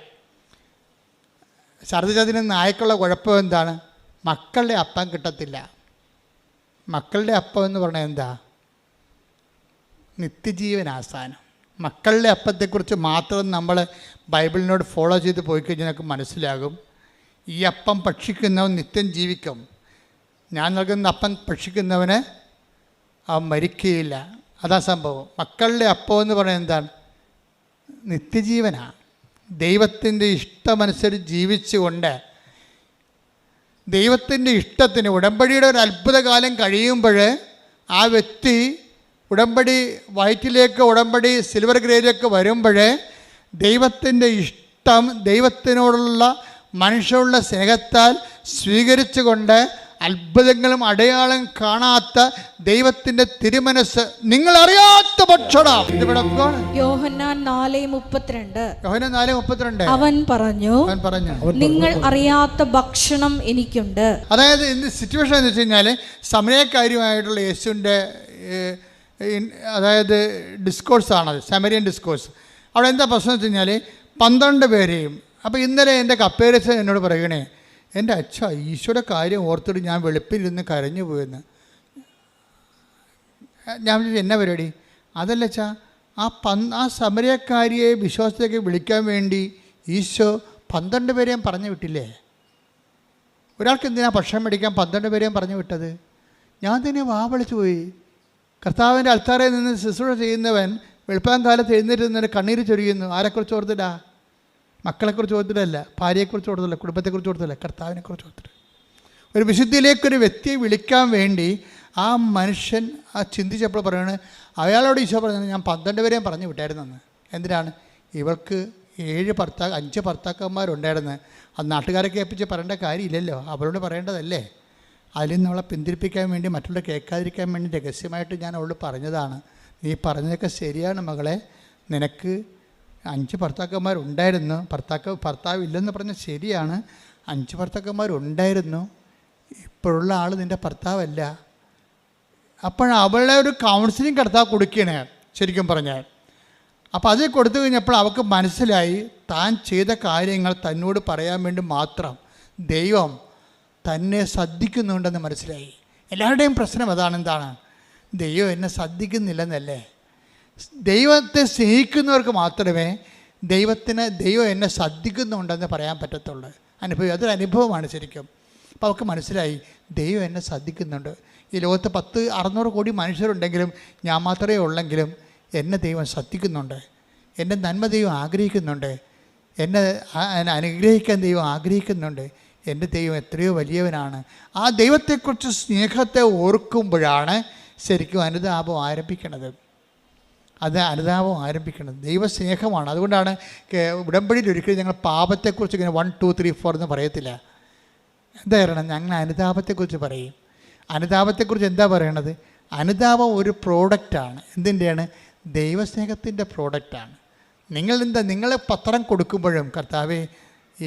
Speaker 1: ഛർദിച്ച് തിന്നുന്ന നായക്കുള്ള കുഴപ്പം എന്താണ്? മക്കളുടെ അപ്പം കിട്ടത്തില്ല. മക്കളുടെ അപ്പം എന്ന് പറഞ്ഞാൽ എന്താ? നിത്യജീവനാസാനം. മക്കളുടെ അപ്പത്തെക്കുറിച്ച് മാത്രം നമ്മൾ ബൈബിളിനോട് ഫോളോ ചെയ്ത് പോയി കഴിഞ്ഞാൽ നമുക്ക് മനസ്സിലാകും. ഈ അപ്പം ഭക്ഷിക്കുന്നവൻ നിത്യം ജീവിക്കും. ഞാൻ നൽകുന്ന അപ്പം ഭക്ഷിക്കുന്നവന് അവൻ മരിക്കുകയില്ല. അതാ സംഭവം. മക്കളുടെ അപ്പം എന്ന് പറയുന്നത് എന്താണ്? നിത്യജീവനാണ്. ദൈവത്തിൻ്റെ ഇഷ്ടമനുസരിച്ച് ജീവിച്ചുകൊണ്ട് ദൈവത്തിൻ്റെ ഇഷ്ടത്തിന് ഉടമ്പടിയുടെ ഒരു അത്ഭുതകാലം കഴിയുമ്പോൾ ആ വ്യക്തി ഉടമ്പടി വയറ്റിലേക്ക്, ഉടമ്പടി സിൽവർ ഗ്രേഡിലേക്ക് വരുമ്പോൾ ദൈവത്തിൻ്റെ ഇഷ്ടം, ദൈവത്തിനോടുള്ള മനുഷ്യനുള്ള സ്നേഹത്താൽ സ്വീകരിച്ചുകൊണ്ട് അത്ഭുതങ്ങളും അടയാളം കാണാത്ത ദൈവത്തിൻ്റെ തിരുമനസ് നിങ്ങൾ അറിയാത്ത ഭക്ഷണം.
Speaker 2: യോഹന്നാൻ 4:32.
Speaker 1: യോഹന്നാൻ 4:32.
Speaker 2: അവൻ പറഞ്ഞു നിങ്ങൾ അറിയാത്ത ഭക്ഷണം എനിക്കുണ്ട്.
Speaker 1: അതായത് ഇന്ന് സിറ്റുവേഷൻ എന്ന് വെച്ച് കഴിഞ്ഞാൽ സമരക്കാരിയുമായിട്ടുള്ള യേശുവിൻ്റെ അതായത് ഡിസ്കോഴ്സാണത്, സമരിയൻ ഡിസ്കോഴ്സ്. അവിടെ എന്താ പ്രശ്നം വെച്ച് കഴിഞ്ഞാൽ 12 പേരെയും. അപ്പോൾ ഇന്നലെ എൻ്റെ കപ്പേരസ് എന്നോട് പറയണേ, എൻ്റെ അച്ഛ ഈശോയുടെ കാര്യം ഓർത്തിട്ട് ഞാൻ വെളുപ്പിലിരുന്ന് കരഞ്ഞു പോയെന്ന്. ഞാൻ വിളിച്ചു എന്നാ പരിപാടി? അതല്ല അച്ഛാ, ആ സമരക്കാരിയെ വിശ്വാസത്തേക്ക് വിളിക്കാൻ വേണ്ടി ഈശോ 12 പേരെയും പറഞ്ഞു വിട്ടില്ലേ? ഒരാൾക്ക് എന്തിനാ ഭക്ഷണം മേടിക്കാൻ 12 പേരെയും പറഞ്ഞു വിട്ടത്? ഞാൻ തന്നെ വാവളിച്ചു പോയി. കർത്താവിൻ്റെ അൾത്താരയിൽ നിന്ന് ശുശ്രൂഷ ചെയ്യുന്നവൻ വെളുപ്പാൻ കാലത്ത് എഴുന്നേറ്റ് നിന്നിട്ട് കണ്ണീര് ചൊരിയുന്നു. ആരെക്കുറിച്ച് ഓർത്തിട്ടാ? മക്കളെക്കുറിച്ച് ഓർത്തിട്ടല്ല, ഭാര്യയെക്കുറിച്ച് ഓർത്തില്ല, കുടുംബത്തെക്കുറിച്ച് ഓർത്തില്ല, കർത്താവിനെക്കുറിച്ച് ഓർത്തിട്ട്. ഒരു വിശുദ്ധിയിലേക്കൊരു വ്യക്തിയെ വിളിക്കാൻ വേണ്ടി ആ മനുഷ്യൻ ചിന്തിച്ചപ്പോൾ പറയുന്നത്, അയാളോട് ഈശോ പറഞ്ഞു ഞാൻ 12 പേരെയും പറഞ്ഞു വിട്ടായിരുന്നെന്ന്. എന്തിനാണ്? ഇവൾക്ക് 5 ഭർത്താക്കന്മാരുണ്ടായിരുന്നു. അത് നാട്ടുകാരെ കേൾപ്പിച്ച് പറയേണ്ട കാര്യമില്ലല്ലോ, അവരോട് പറയേണ്ടതല്ലേ. അതിൽ നിന്ന് അവളെ പിന്തിരിപ്പിക്കാൻ വേണ്ടി, മറ്റുള്ള കേൾക്കാതിരിക്കാൻ വേണ്ടി രഹസ്യമായിട്ട് ഞാൻ അവളോട് പറഞ്ഞതാണ്. നീ പറഞ്ഞതൊക്കെ ശരിയാണ് മകളെ, നിനക്ക് 5 ഭർത്താക്കന്മാരുണ്ടായിരുന്നു. ഭർത്താവ് ഇല്ലെന്ന് പറഞ്ഞാൽ ശരിയാണ്, 5 ഭർത്താക്കന്മാരുണ്ടായിരുന്നു. ഇപ്പോഴുള്ള ആൾ നിൻ്റെ ഭർത്താവല്ല. അപ്പോൾ അവളെ ഒരു കൗൺസിലിംഗ് കർത്താവ് കൊടുക്കുകയാണ് ശരിക്കും പറഞ്ഞാൽ. അപ്പോൾ അത് കൊടുത്തു കഴിഞ്ഞപ്പോൾ അവൾക്ക് മനസ്സിലായി താൻ ചെയ്ത കാര്യങ്ങൾ തന്നോട് പറയാൻ വേണ്ടി മാത്രം ദൈവം തന്നെ ശ്രദ്ധിക്കുന്നുണ്ടെന്ന് മനസ്സിലായി. എല്ലാവരുടെയും പ്രശ്നം അതാണ്. എന്താണ്? ദൈവം എന്നെ ശ്രദ്ധിക്കുന്നില്ലെന്നല്ലേ. ദൈവത്തെ സ്നേഹിക്കുന്നവർക്ക് മാത്രമേ ദൈവം എന്നെ ശ്രദ്ധിക്കുന്നുണ്ടെന്ന് പറയാൻ പറ്റത്തുള്ളൂ. അതൊരു അനുഭവമാണ് ശരിക്കും. അപ്പോൾ അവർക്ക് മനസ്സിലായി ദൈവം എന്നെ ശ്രദ്ധിക്കുന്നുണ്ട്. ഈ ലോകത്ത് 600 കോടി മനുഷ്യരുണ്ടെങ്കിലും ഞാൻ മാത്രമേ ഉള്ളെങ്കിലും എന്നെ ദൈവം ശ്രദ്ധിക്കുന്നുണ്ട്. എൻ്റെ നന്മ ദൈവം ആഗ്രഹിക്കുന്നുണ്ട്. എന്നെ അനുഗ്രഹിക്കാൻ ദൈവം ആഗ്രഹിക്കുന്നുണ്ട്. എൻ്റെ ദൈവം എത്രയോ വലിയവനാണ്. ആ ദൈവത്തെക്കുറിച്ച് സ്നേഹത്തെ ഓർക്കുമ്പോഴാണ് ശരിക്കും അനുതാപം ആരംഭിക്കുന്നത്. അനുതാപം ആരംഭിക്കുന്നത് ദൈവസ്നേഹമാണ്. അതുകൊണ്ടാണ് ഉടമ്പടിയിൽ ഒരിക്കലും ഞങ്ങൾ പാപത്തെക്കുറിച്ച് ഇങ്ങനെ 1 2 3 4 എന്ന് പറയത്തില്ല. എന്താ പറയണം? ഞങ്ങൾ അനുതാപത്തെക്കുറിച്ച് പറയും. അനുതാപത്തെക്കുറിച്ച് എന്താ പറയണത്? അനുതാപം ഒരു പ്രോഡക്റ്റാണ്. എന്തിൻ്റെയാണ്? ദൈവസ്നേഹത്തിൻ്റെ പ്രോഡക്റ്റാണ്. നിങ്ങൾ പത്രം കൊടുക്കുമ്പോഴും കർത്താവേ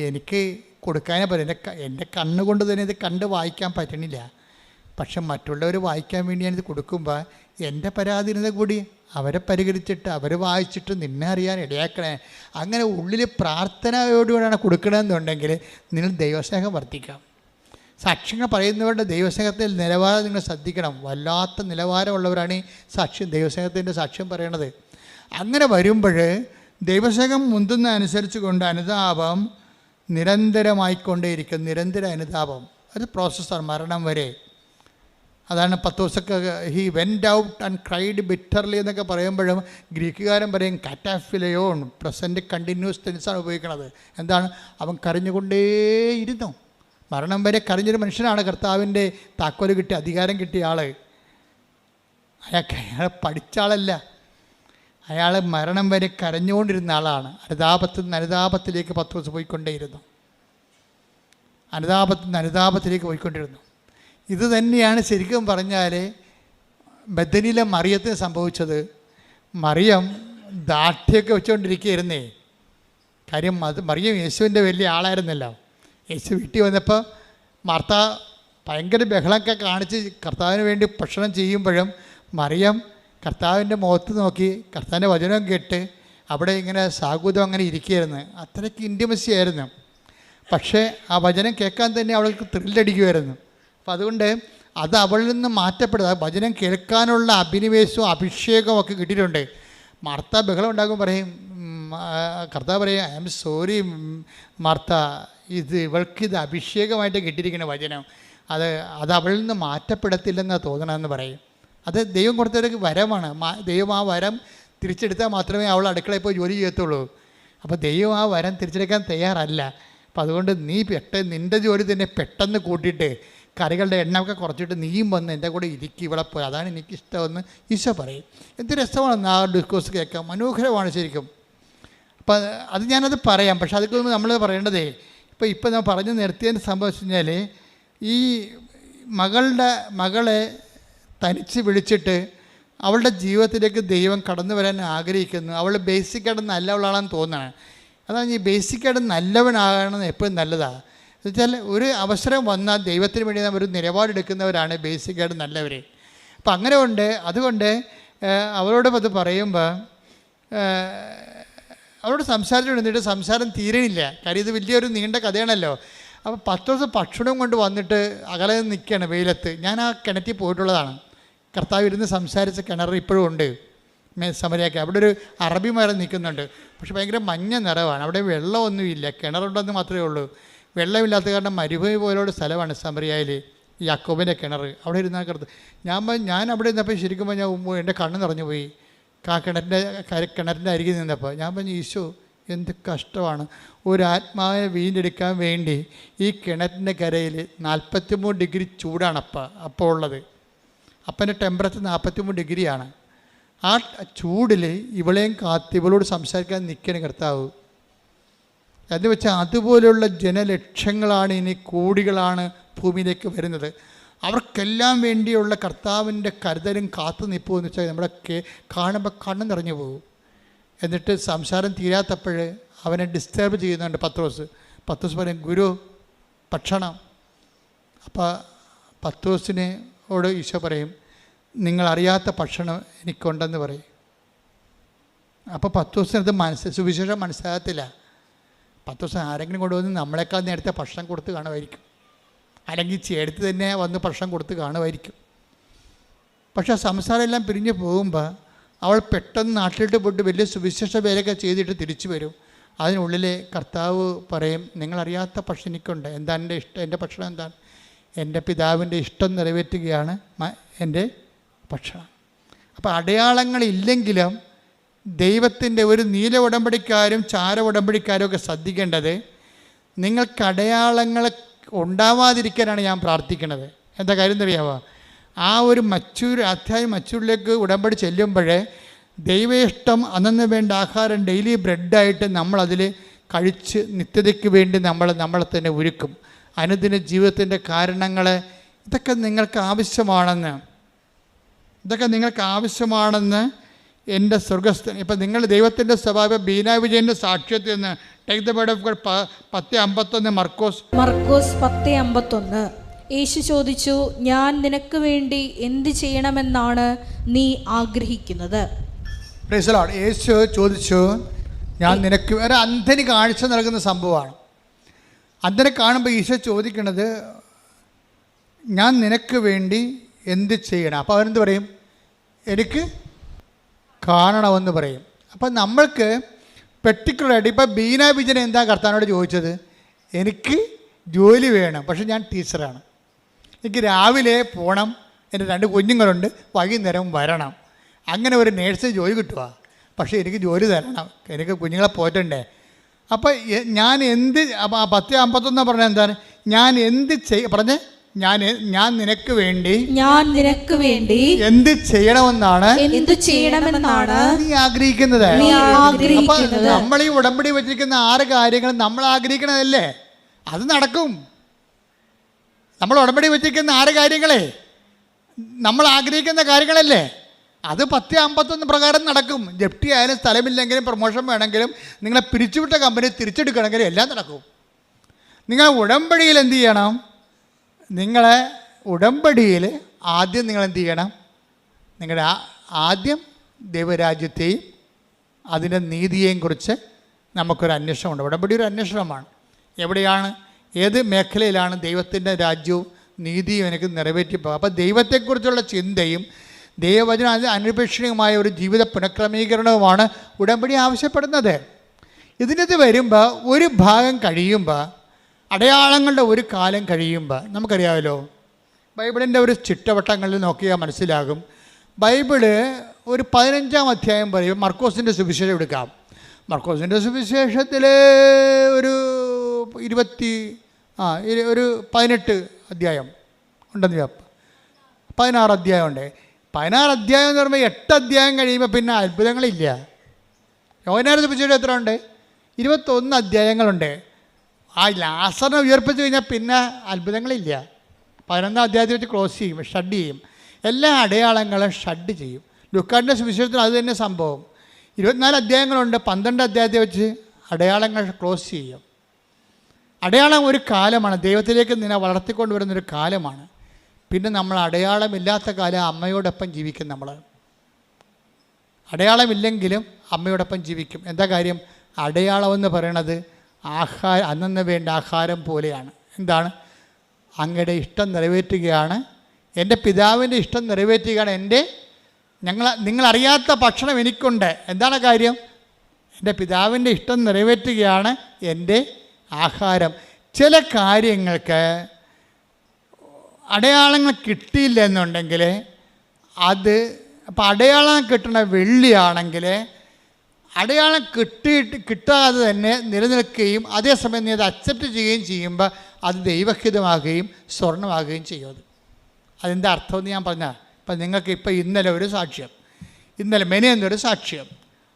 Speaker 1: എനിക്ക് കൊടുക്കാനേ പറയും, എൻ്റെ കണ്ണുകൊണ്ട് തന്നെ ഇത് കണ്ട് വായിക്കാൻ പറ്റണില്ല, പക്ഷെ മറ്റുള്ളവർ വായിക്കാൻ വേണ്ടി ഞാനിത് കൊടുക്കുമ്പോൾ എൻ്റെ പരാധീനത കൂടി അവരെ പരിഹരിച്ചിട്ട് അവർ വായിച്ചിട്ട് നിന്നെ അറിയാൻ ഇടയാക്കണേ. അങ്ങനെ ഉള്ളിൽ പ്രാർത്ഥനയോടുകൂടിയാണ് കൊടുക്കണമെന്നുണ്ടെങ്കിൽ നിങ്ങൾ ദൈവസ്നേഹം വർദ്ധിക്കാം. സാക്ഷ്യങ്ങൾ പറയുന്നവരുടെ ദൈവസ്നേഹത്തിൽ നിലവാരം നിങ്ങൾ ശ്രദ്ധിക്കണം. വല്ലാത്ത നിലവാരമുള്ളവരാണ് ഈ ദൈവസ്നേഹത്തിൻ്റെ സാക്ഷ്യം പറയണത്. അങ്ങനെ വരുമ്പോൾ ദൈവസ്നേഹം മുന്തുന്ന അനുസരിച്ച് കൊണ്ട് അനുതാപം നിരന്തരമായിക്കൊണ്ടേയിരിക്കും. നിരന്തര അനുതാപം അത് പ്രോസസ്സാണ് മരണം വരെ. അതാണ് പത്തോസൊക്കെ he went out and cried bitterly എന്നൊക്കെ പറയുമ്പോഴും ഗ്രീക്കുകാരൻ പറയും കാറ്റാഫിലയോൺ, പ്രസൻറ്റ് കണ്ടിന്യൂസ് ടെൻസാണ് ഉപയോഗിക്കുന്നത്. എന്താണ്? അവൻ കരഞ്ഞുകൊണ്ടേയിരുന്നു. മരണം വരെ കരഞ്ഞൊരു മനുഷ്യനാണ് കർത്താവിൻ്റെ താക്കോല് കിട്ടിയ അധികാരം കിട്ടിയ ആൾ. അയാൾ പഠിച്ച ആളല്ല, അയാൾ മരണം വരെ കരഞ്ഞുകൊണ്ടിരുന്ന ആളാണ്. അനുതാപത്തിൽ നിന്ന് അനുതാപത്തിലേക്ക് പത്രോസ് പോയിക്കൊണ്ടേയിരുന്നു. അനുതാപത്തിലേക്ക് പോയിക്കൊണ്ടിരുന്നു. ഇത് തന്നെയാണ് ശരിക്കും പറഞ്ഞാൽ ബദനിലെ മറിയത്തിന് സംഭവിച്ചത്. മറിയം ദാഠ്യമൊക്കെ വെച്ചുകൊണ്ടിരിക്കുകയായിരുന്നേ. കാര്യം മറിയം യേശുവിൻ്റെ വലിയ ആളായിരുന്നല്ലോ. യേശു വീട്ടിൽ വന്നപ്പോൾ മാർത്ത ഭയങ്കര ബഹളമൊക്കെ കാണിച്ച് കർത്താവിന് വേണ്ടി ഭക്ഷണം ചെയ്യുമ്പോഴും മറിയം കർത്താവിൻ്റെ മുഖത്ത് നോക്കി കർത്താവിൻ്റെ വചനം കേട്ട് അവിടെ ഇങ്ങനെ സാഗൂതം അങ്ങനെ ഇരിക്കുകയായിരുന്നു. അത്രയ്ക്ക് ഇൻറ്റിമസി ആയിരുന്നു. പക്ഷേ ആ വചനം കേൾക്കാൻ തന്നെ അവൾക്ക് ത്രില്ലടിക്കുമായിരുന്നു. അപ്പം അതുകൊണ്ട് അത് അവളിൽ നിന്ന് മാറ്റപ്പെടുക. വചനം കേൾക്കാനുള്ള അഭിനിവേശവും അഭിഷേകവും ഒക്കെ കിട്ടിയിട്ടുണ്ട്. മാർത്ത ബഹളം ഉണ്ടാകുമ്പോൾ പറയും, കർത്താവ് പറയും, ഐ ആം സോറി മാർത്ത, ഇവൾക്കിത് അഭിഷേകമായിട്ട് കിട്ടിയിരിക്കുന്ന വചനം, അത് അവളിൽ നിന്ന് മാറ്റപ്പെടത്തില്ലെന്നാണ് തോന്നണമെന്ന് പറയും. അത് ദൈവം കൊടുത്തൊരു വരമാണ്. ദൈവം ആ വരം തിരിച്ചെടുത്താൽ മാത്രമേ അവൾ അടുക്കളയിൽ പോയി ജോലി ചെയ്യത്തുള്ളൂ. അപ്പോൾ ദൈവം ആ വരം തിരിച്ചെടുക്കാൻ തയ്യാറല്ല. അപ്പോൾ അതുകൊണ്ട് നീ നിൻ്റെ ജോലി തന്നെ പെട്ടെന്ന് കൂട്ടിയിട്ട് കറികളുടെ എണ്ണമൊക്കെ കുറച്ചിട്ട് നീയും വന്ന് എൻ്റെ കൂടെ ഇരിക്കും ഇവിടെ പോയി, അതാണ് എനിക്കിഷ്ടമെന്ന് ഈശോ പറയും. എന്ത് രസമാണ് ആ ഡിസ്കോഴ്സ് കേൾക്കാം, മനോഹരമാണ് ശരിക്കും. അപ്പം അത് ഞാനത് പറയാം. പക്ഷെ അതൊക്കെ നമ്മൾ പറയേണ്ടതേ ഇപ്പം നമ്മൾ പറഞ്ഞു നിർത്തിയതിന് സംഭവിച്ചു കഴിഞ്ഞാൽ ഈ മകളെ തനിച്ച് വിളിച്ചിട്ട് അവളുടെ ജീവിതത്തിലേക്ക് ദൈവം കടന്നു വരാൻ ആഗ്രഹിക്കുന്നു. അവൾ ബേസിക്കായിട്ട് നല്ലവളാണെന്ന് തോന്നുകയാണ്. അതാണ് ഈ ബേസിക്കായിട്ട് നല്ലവനാകണമെന്ന് എപ്പോഴും നല്ലതാണ്. എന്നുവെച്ചാൽ ഒരു അവസരം വന്നാൽ ദൈവത്തിന് വേണ്ടി നാം ഒരു നിലപാടെടുക്കുന്നവരാണ് ബേസിക്കായിട്ട് നല്ലവർ. അപ്പം അങ്ങനെ അതുകൊണ്ട് അവരോട് അത് പറയുമ്പോൾ അവരോട് സംസാരിച്ചുകൊണ്ടിട്ട് സംസാരം തീരണില്ല. കാര്യം ഇത് വലിയൊരു നീണ്ട കഥയാണല്ലോ. അപ്പോൾ 10 ദിവസം ഭക്ഷണം കൊണ്ട് വന്നിട്ട് അകലെ നിൽക്കുകയാണ് വെയിലത്ത്. ഞാൻ ആ കിണറ്റിൽ പോയിട്ടുള്ളതാണ്. കർത്താവ് ഇരുന്ന് സംസാരിച്ച കിണർ ഇപ്പോഴും ഉണ്ട് സമരയാക്കി. അവിടെ ഒരു അറബി മരം നിൽക്കുന്നുണ്ട്. പക്ഷെ ഭയങ്കര മഞ്ഞ നിറവാണ്. അവിടെ വെള്ളമൊന്നുമില്ല, കിണറുണ്ടെന്ന് മാത്രമേ ഉള്ളൂ. വെള്ളമില്ലാത്ത കാരണം മരുഭൂമി പോലുള്ള സ്ഥലമാണ് സമരിയയിൽ ഈ യാക്കോബിൻ്റെ കിണർ. അവിടെ ഇരുന്നാൽ ഞാൻ അവിടെ ഇരുന്നപ്പോൾ ശരിക്കും പറഞ്ഞാൽ എൻ്റെ കണ്ണ് നിറഞ്ഞു പോയി. ആ കിണറിൻ്റെ അരികിൽ നിന്നപ്പോൾ ഞാൻ പറഞ്ഞു, ഈശോ എന്ത് കഷ്ടമാണ്. ഒരു ആത്മാവിനെ വീണ്ടെടുക്കാൻ വേണ്ടി ഈ കിണറ്റിൻ്റെ കരയിൽ 43 ഡിഗ്രി ചൂടാണ് അപ്പോൾ ഉള്ളത്. അപ്പൻ്റെ ടെമ്പറേച്ചർ 43 ഡിഗ്രിയാണ്. ആ ചൂടിൽ ഇവളെയും കാത്ത് ഇവളോട് സംസാരിക്കാൻ നിൽക്കണം കർത്താവ്. എന്ന് വെച്ചാൽ അതുപോലെയുള്ള ജനലക്ഷങ്ങളാണ്, ഇനി കോടികളാണ് ഭൂമിയിലേക്ക് വരുന്നത്. അവർക്കെല്ലാം വേണ്ടിയുള്ള കർത്താവിൻ്റെ കരുതലും കാത്തു നിൽപ്പു എന്ന് വെച്ചാൽ നമ്മളെ കാണുമ്പോൾ കണ്ണ് നിറഞ്ഞു പോകും. എന്നിട്ട് സംസാരം തീരാത്തപ്പോൾ അവനെ ഡിസ്റ്റർബ് ചെയ്യുന്നുണ്ട് പത്രോസ് പറയും, ഗുരു ഭക്ഷണം. അപ്പോൾ പത്രോസിനോട് ഈശോ പറയും, നിങ്ങളറിയാത്ത ഭക്ഷണം എനിക്കുണ്ടെന്ന് പറയും. അപ്പോൾ പത്രോസിനത് സുവിശേഷം മനസ്സിലാകത്തില്ല. പത്രോസ് ആരെങ്കിലും കൊണ്ടുവന്ന് നമ്മളെക്കാൾ നേരത്തെ ഭക്ഷണം കൊടുത്ത് കാണുമായിരിക്കും, അല്ലെങ്കിൽ ചേർത്ത് തന്നെ വന്ന് ഭക്ഷണം കൊടുത്ത് കാണുമായിരിക്കും. പക്ഷേ ആ സംസാരം എല്ലാം പിരിഞ്ഞ് പോകുമ്പോൾ അവൾ പെട്ടെന്ന് നാട്ടിലിട്ട് പോയിട്ട് വലിയ സുവിശേഷ വേലയൊക്കെ ചെയ്തിട്ട് തിരിച്ചു വരും. അതിനുള്ളിൽ കർത്താവ് പറയും, നിങ്ങളറിയാത്ത ഭക്ഷണം എനിക്കുണ്ട്. എന്താണ് എൻ്റെ ഇഷ്ടം? എൻ്റെ ഭക്ഷണം എന്താണ്? എൻ്റെ പിതാവിൻ്റെ ഇഷ്ടം നിറവേറ്റുകയാണ് എൻ്റെ ഭക്ഷണം. അപ്പോൾ അടയാളങ്ങളില്ലെങ്കിലും ദൈവത്തിൻ്റെ ഒരു നീല ഉടമ്പടിക്കാരും ചാര ഉടമ്പടിക്കാരും ഒക്കെ ശ്രദ്ധിക്കേണ്ടത്, നിങ്ങൾക്ക് അടയാളങ്ങൾ ഉണ്ടാവാതിരിക്കാനാണ് ഞാൻ പ്രാർത്ഥിക്കുന്നത്. എന്താ കാര്യം എന്നറിയാമോ? ആ ഒരു മച്ചൂരിലേക്ക് ഉടമ്പടി ചെല്ലുമ്പോഴേ ദൈവ ഇഷ്ടം അന്നു വേണ്ട ആഹാരം ഡെയിലി ബ്രെഡായിട്ട് നമ്മളതിൽ കഴിച്ച് നിത്യതയ്ക്ക് വേണ്ടി നമ്മളെ തന്നെ ഒരുക്കും. അനുദിന ജീവിതത്തിൻ്റെ കാരണങ്ങൾ ഇതൊക്കെ നിങ്ങൾക്ക് ആവശ്യമാണെന്ന് എൻ്റെ സ്വർഗസ്ഥൻ. ഇപ്പം നിങ്ങൾ ദൈവത്തിൻ്റെ സ്വഭാവം ബീന വിജയൻ്റെ സാക്ഷ്യത്തിൽ നിന്ന് take the word of God 10:51 മർക്കോസ്
Speaker 2: 10:51. യേശു ചോദിച്ചു, ഞാൻ നിനക്ക് വേണ്ടി എന്ത് ചെയ്യണമെന്നാണ് നീ ആഗ്രഹിക്കുന്നത്?
Speaker 1: Praise the Lord. യേശു ചോദിച്ചു, ഞാൻ നിനക്ക് ഒരു അന്ധന് കാഴ്ച നൽകുന്ന സംഭവമാണ്. അന്ധനെ കാണുമ്പോൾ ഈശോ ചോദിക്കുന്നത്, ഞാൻ നിനക്ക് വേണ്ടി എന്ത് ചെയ്യണം? അപ്പോൾ അവനെന്ത് പറയും? എനിക്ക് കാണണമെന്ന് പറയും. അപ്പം നമ്മൾക്ക് പെർട്ടിക്കുലറായിട്ട് ഇപ്പോൾ ബീന വിജയൻ എന്താ കർത്താവിനോട് ചോദിച്ചത്? എനിക്ക് ജോലി വേണം, പക്ഷെ ഞാൻ ടീച്ചറാണ്. എനിക്ക് രാവിലെ പോകണം, എൻ്റെ 2 കുഞ്ഞുങ്ങളുണ്ട്, വൈകുന്നേരം വരണം. അങ്ങനെ ഒരു നേഴ്സിന് ജോലി കിട്ടുക, പക്ഷേ എനിക്ക് ജോലി തരണം, എനിക്ക് കുഞ്ഞുങ്ങളെ പോറ്റണ്ടേ. അപ്പോൾ ഞാൻ 10:51 പറഞ്ഞാൽ എന്താണ്? ഞാൻ എന്ത് പറഞ്ഞേ? ഞാൻ നിനക്ക് വേണ്ടി എന്ത് ചെയ്യണമെന്നാണ് നീ ആഗ്രഹിക്കുന്നത്. അപ്പൊ നമ്മൾ ഈ ഉടമ്പടി വെച്ചിരിക്കുന്ന 6 കാര്യങ്ങൾ നമ്മൾ ആഗ്രഹിക്കണതല്ലേ? അത് നടക്കും. നമ്മൾ ഉടമ്പടി വെച്ചിരിക്കുന്ന 6 കാര്യങ്ങളെ നമ്മൾ ആഗ്രഹിക്കുന്ന കാര്യങ്ങളല്ലേ? അത് 10:51 പ്രകാരം നടക്കും. ജപ്തി ആയാലും, സ്ഥലമില്ലെങ്കിലും, പ്രൊമോഷൻ വേണമെങ്കിലും, നിങ്ങളെ പിരിച്ചുവിട്ട കമ്പനി തിരിച്ചെടുക്കണമെങ്കിലും എല്ലാം നടക്കും. നിങ്ങൾ ഉടമ്പടിയിൽ എന്ത് ചെയ്യണം? നിങ്ങളെ ഉടമ്പടിയിൽ ആദ്യം നിങ്ങൾ എന്ത് ചെയ്യണം? നിങ്ങളുടെ ആദ്യം ദൈവരാജ്യത്തെയും അതിൻ്റെ നീതിയെയും കുറിച്ച് നമുക്കൊരു അന്വേഷണമുണ്ട്. ഉടമ്പടി ഒരു അന്വേഷണമാണ്. എവിടെയാണ്, ഏത് മേഖലയിലാണ് ദൈവത്തിൻ്റെ രാജ്യവും നീതിയും എനിക്ക് നിറവേറ്റിപ്പോകും. അപ്പോൾ ദൈവത്തെക്കുറിച്ചുള്ള ചിന്തയും ദൈവവചന അനുപേക്ഷണീയമായ ഒരു ജീവിത പുനഃക്രമീകരണവുമാണ് ഉടമ്പടി ആവശ്യപ്പെടുന്നത്. ഇതിനകത്ത് വരുമ്പോൾ ഒരു ഭാഗം കഴിയുമ്പോൾ, അടയാളങ്ങളുടെ ഒരു കാലം കഴിയുമ്പോൾ, നമുക്കറിയാമല്ലോ ബൈബിളിൻ്റെ ഒരു ചിട്ടവട്ടങ്ങളിൽ നോക്കിയാൽ മനസ്സിലാകും. ബൈബിള് ഒരു 15-ാം അധ്യായം പറയും. മർക്കോസിൻ്റെ സുവിശേഷം എടുക്കാം. മർക്കോസിൻ്റെ സുവിശേഷത്തിൽ ഒരു 18 അധ്യായം ഉണ്ടെന്ന് 16 അധ്യായമുണ്ട്. 16 അധ്യായം എന്ന് പറയുമ്പോൾ 8 അധ്യായം കഴിയുമ്പോൾ പിന്നെ അത്ഭുതങ്ങളില്ല. യോഹന്നാന്റെ സുവിശേഷം എത്ര ഉണ്ട്? 21 അധ്യായങ്ങളുണ്ട്. ആ ലാസറിനെ ഉയർപ്പിച്ചു കഴിഞ്ഞാൽ പിന്നെ അത്ഭുതങ്ങളില്ല. 11-ാം അധ്യായത്തിൽ വെച്ച് ക്ലോസ് ചെയ്യും, ഷഡ് ചെയ്യും. എല്ലാ അടയാളങ്ങളും ഷഡ് ചെയ്യും. ലൂക്കാന്റെ സുവിശേഷത്തിൽ അത് തന്നെ സംഭവം. 24 അധ്യായങ്ങളുണ്ട്. 12 അധ്യായത്തിൽ വെച്ച് അടയാളങ്ങൾ ക്ലോസ് ചെയ്യും. അടയാളം ഒരു കാലമാണ്, ദൈവത്തിലേക്ക് നിന്നെ വളർത്തിക്കൊണ്ട് വരുന്നൊരു കാലമാണ്. പിന്നെ നമ്മൾ അടയാളമില്ലാത്ത കാലം അമ്മയോടൊപ്പം ജീവിക്കും. നമ്മൾ അടയാളമില്ലെങ്കിലും അമ്മയോടൊപ്പം ജീവിക്കും. എന്താ കാര്യം? അടയാളമെന്ന് പറയണത് അന്നന്ന് വേണ്ട ആഹാരം പോലെയാണ്. എന്താണ്? അങ്ങയുടെ ഇഷ്ടം നിറവേറ്റുകയാണ്, എൻ്റെ പിതാവിൻ്റെ ഇഷ്ടം നിറവേറ്റുകയാണ്. നിങ്ങളറിയാത്ത ഭക്ഷണം എനിക്കുണ്ട്. എന്താണ് കാര്യം? എൻ്റെ പിതാവിൻ്റെ ഇഷ്ടം നിറവേറ്റുകയാണ് എൻ്റെ ആഹാരം. ചില കാര്യങ്ങൾക്ക് അടയാളങ്ങൾ കിട്ടിയില്ല എന്നുണ്ടെങ്കിൽ അപ്പോൾ അടയാളം കിട്ടുന്ന വെള്ളിയാണെങ്കിൽ അടയാളം കിട്ടാതെ തന്നെ നിലനിൽക്കുകയും അതേസമയം നീ അത് അക്സെപ്റ്റ് ചെയ്യുകയും ചെയ്യുമ്പോൾ അത് ദൈവഹിതമാകുകയും സ്വർണ്ണമാകുകയും ചെയ്യും. അതിൻ്റെ അർത്ഥമെന്ന് ഞാൻ പറഞ്ഞാൽ, ഇപ്പം നിങ്ങൾക്ക് ഇന്നലെ ഒരു സാക്ഷ്യം, മെനയെന്നൊരു സാക്ഷ്യം.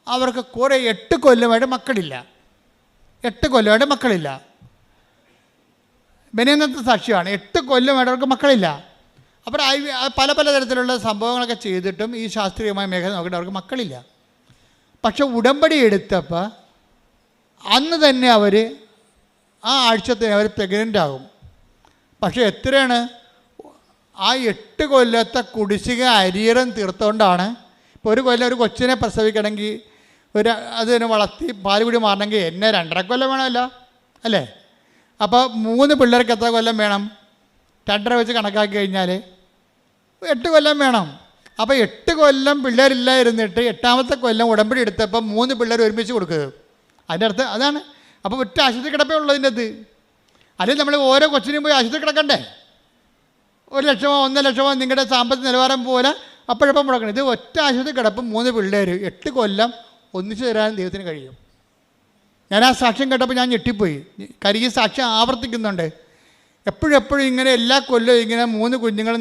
Speaker 1: അവർക്ക് കുറേ 8 കൊല്ലമായിട്ട് മക്കളില്ല. മെനയെന്നത്തെ സാക്ഷ്യമാണ്. 8 കൊല്ലമായിട്ട് അവർക്ക് മക്കളില്ല. അപ്പോൾ പല തരത്തിലുള്ള സംഭവങ്ങളൊക്കെ ചെയ്തിട്ടും ഈ ശാസ്ത്രീയമായ മേഖല നോക്കിയിട്ട് അവർക്ക് മക്കളില്ല. പക്ഷെ ഉടമ്പടി എടുത്തപ്പോൾ അന്ന് തന്നെ ആ ആഴ്ചത്തിന് അവർ പ്രഗ്നൻ്റ് ആകും. പക്ഷെ എത്രയാണ്? ആ 8 കൊല്ലത്തെ കുടിശ്ശിക അരിയറം തീർത്തുകൊണ്ടാണ്. ഇപ്പോൾ ഒരു കൊല്ലം ഒരു കൊച്ചിനെ പ്രസവിക്കണമെങ്കിൽ അതിനെ വളർത്തി പാലുകുടി മാറണമെങ്കിൽ 2.5 കൊല്ലം വേണമല്ലോ, അല്ലേ? അപ്പോൾ 3 പിള്ളേർക്ക് എത്ര കൊല്ലം വേണം? 2.5 വെച്ച് കണക്കാക്കി കഴിഞ്ഞാൽ 8 കൊല്ലം വേണം. അപ്പോൾ 8 കൊല്ലം പിള്ളേരില്ലായിരുന്നിട്ട് 8ാമത്തെ കൊല്ലം ഉടമ്പടി എടുത്തപ്പോൾ 3 പിള്ളേർ ഒരുമിച്ച് കൊടുക്കുക. അതിൻ്റെ അർത്ഥം അതാണ്. അപ്പോൾ ഒറ്റ ആശുപത്രി കിടപ്പേ ഉള്ളതിൻ്റെ അത്. അല്ലെങ്കിൽ നമ്മൾ ഓരോ കൊച്ചിനും പോയി ആശുപത്രി കിടക്കണ്ടേ? 1 ലക്ഷമോ 1 ലക്ഷമോ നിങ്ങളുടെ സാമ്പത്തിക നിലവാരം പോലെ അപ്പോഴപ്പം മുടക്കണം. ഇത് ഒറ്റ ആശുപത്രി കിടപ്പും 3 പിള്ളേർ 8 കൊല്ലം ഒന്നിച്ചു തരാൻ ദൈവത്തിന് കഴിയും. ഞാൻ ആ സാക്ഷ്യം കേട്ടപ്പോൾ ഞാൻ ഞെട്ടിപ്പോയി. കാര്യം ഈ സാക്ഷ്യം ആവർത്തിക്കുന്നുണ്ട്. എപ്പോഴും ഇങ്ങനെ എല്ലാ കൊല്ലവും ഇങ്ങനെ 3 കുഞ്ഞുങ്ങൾ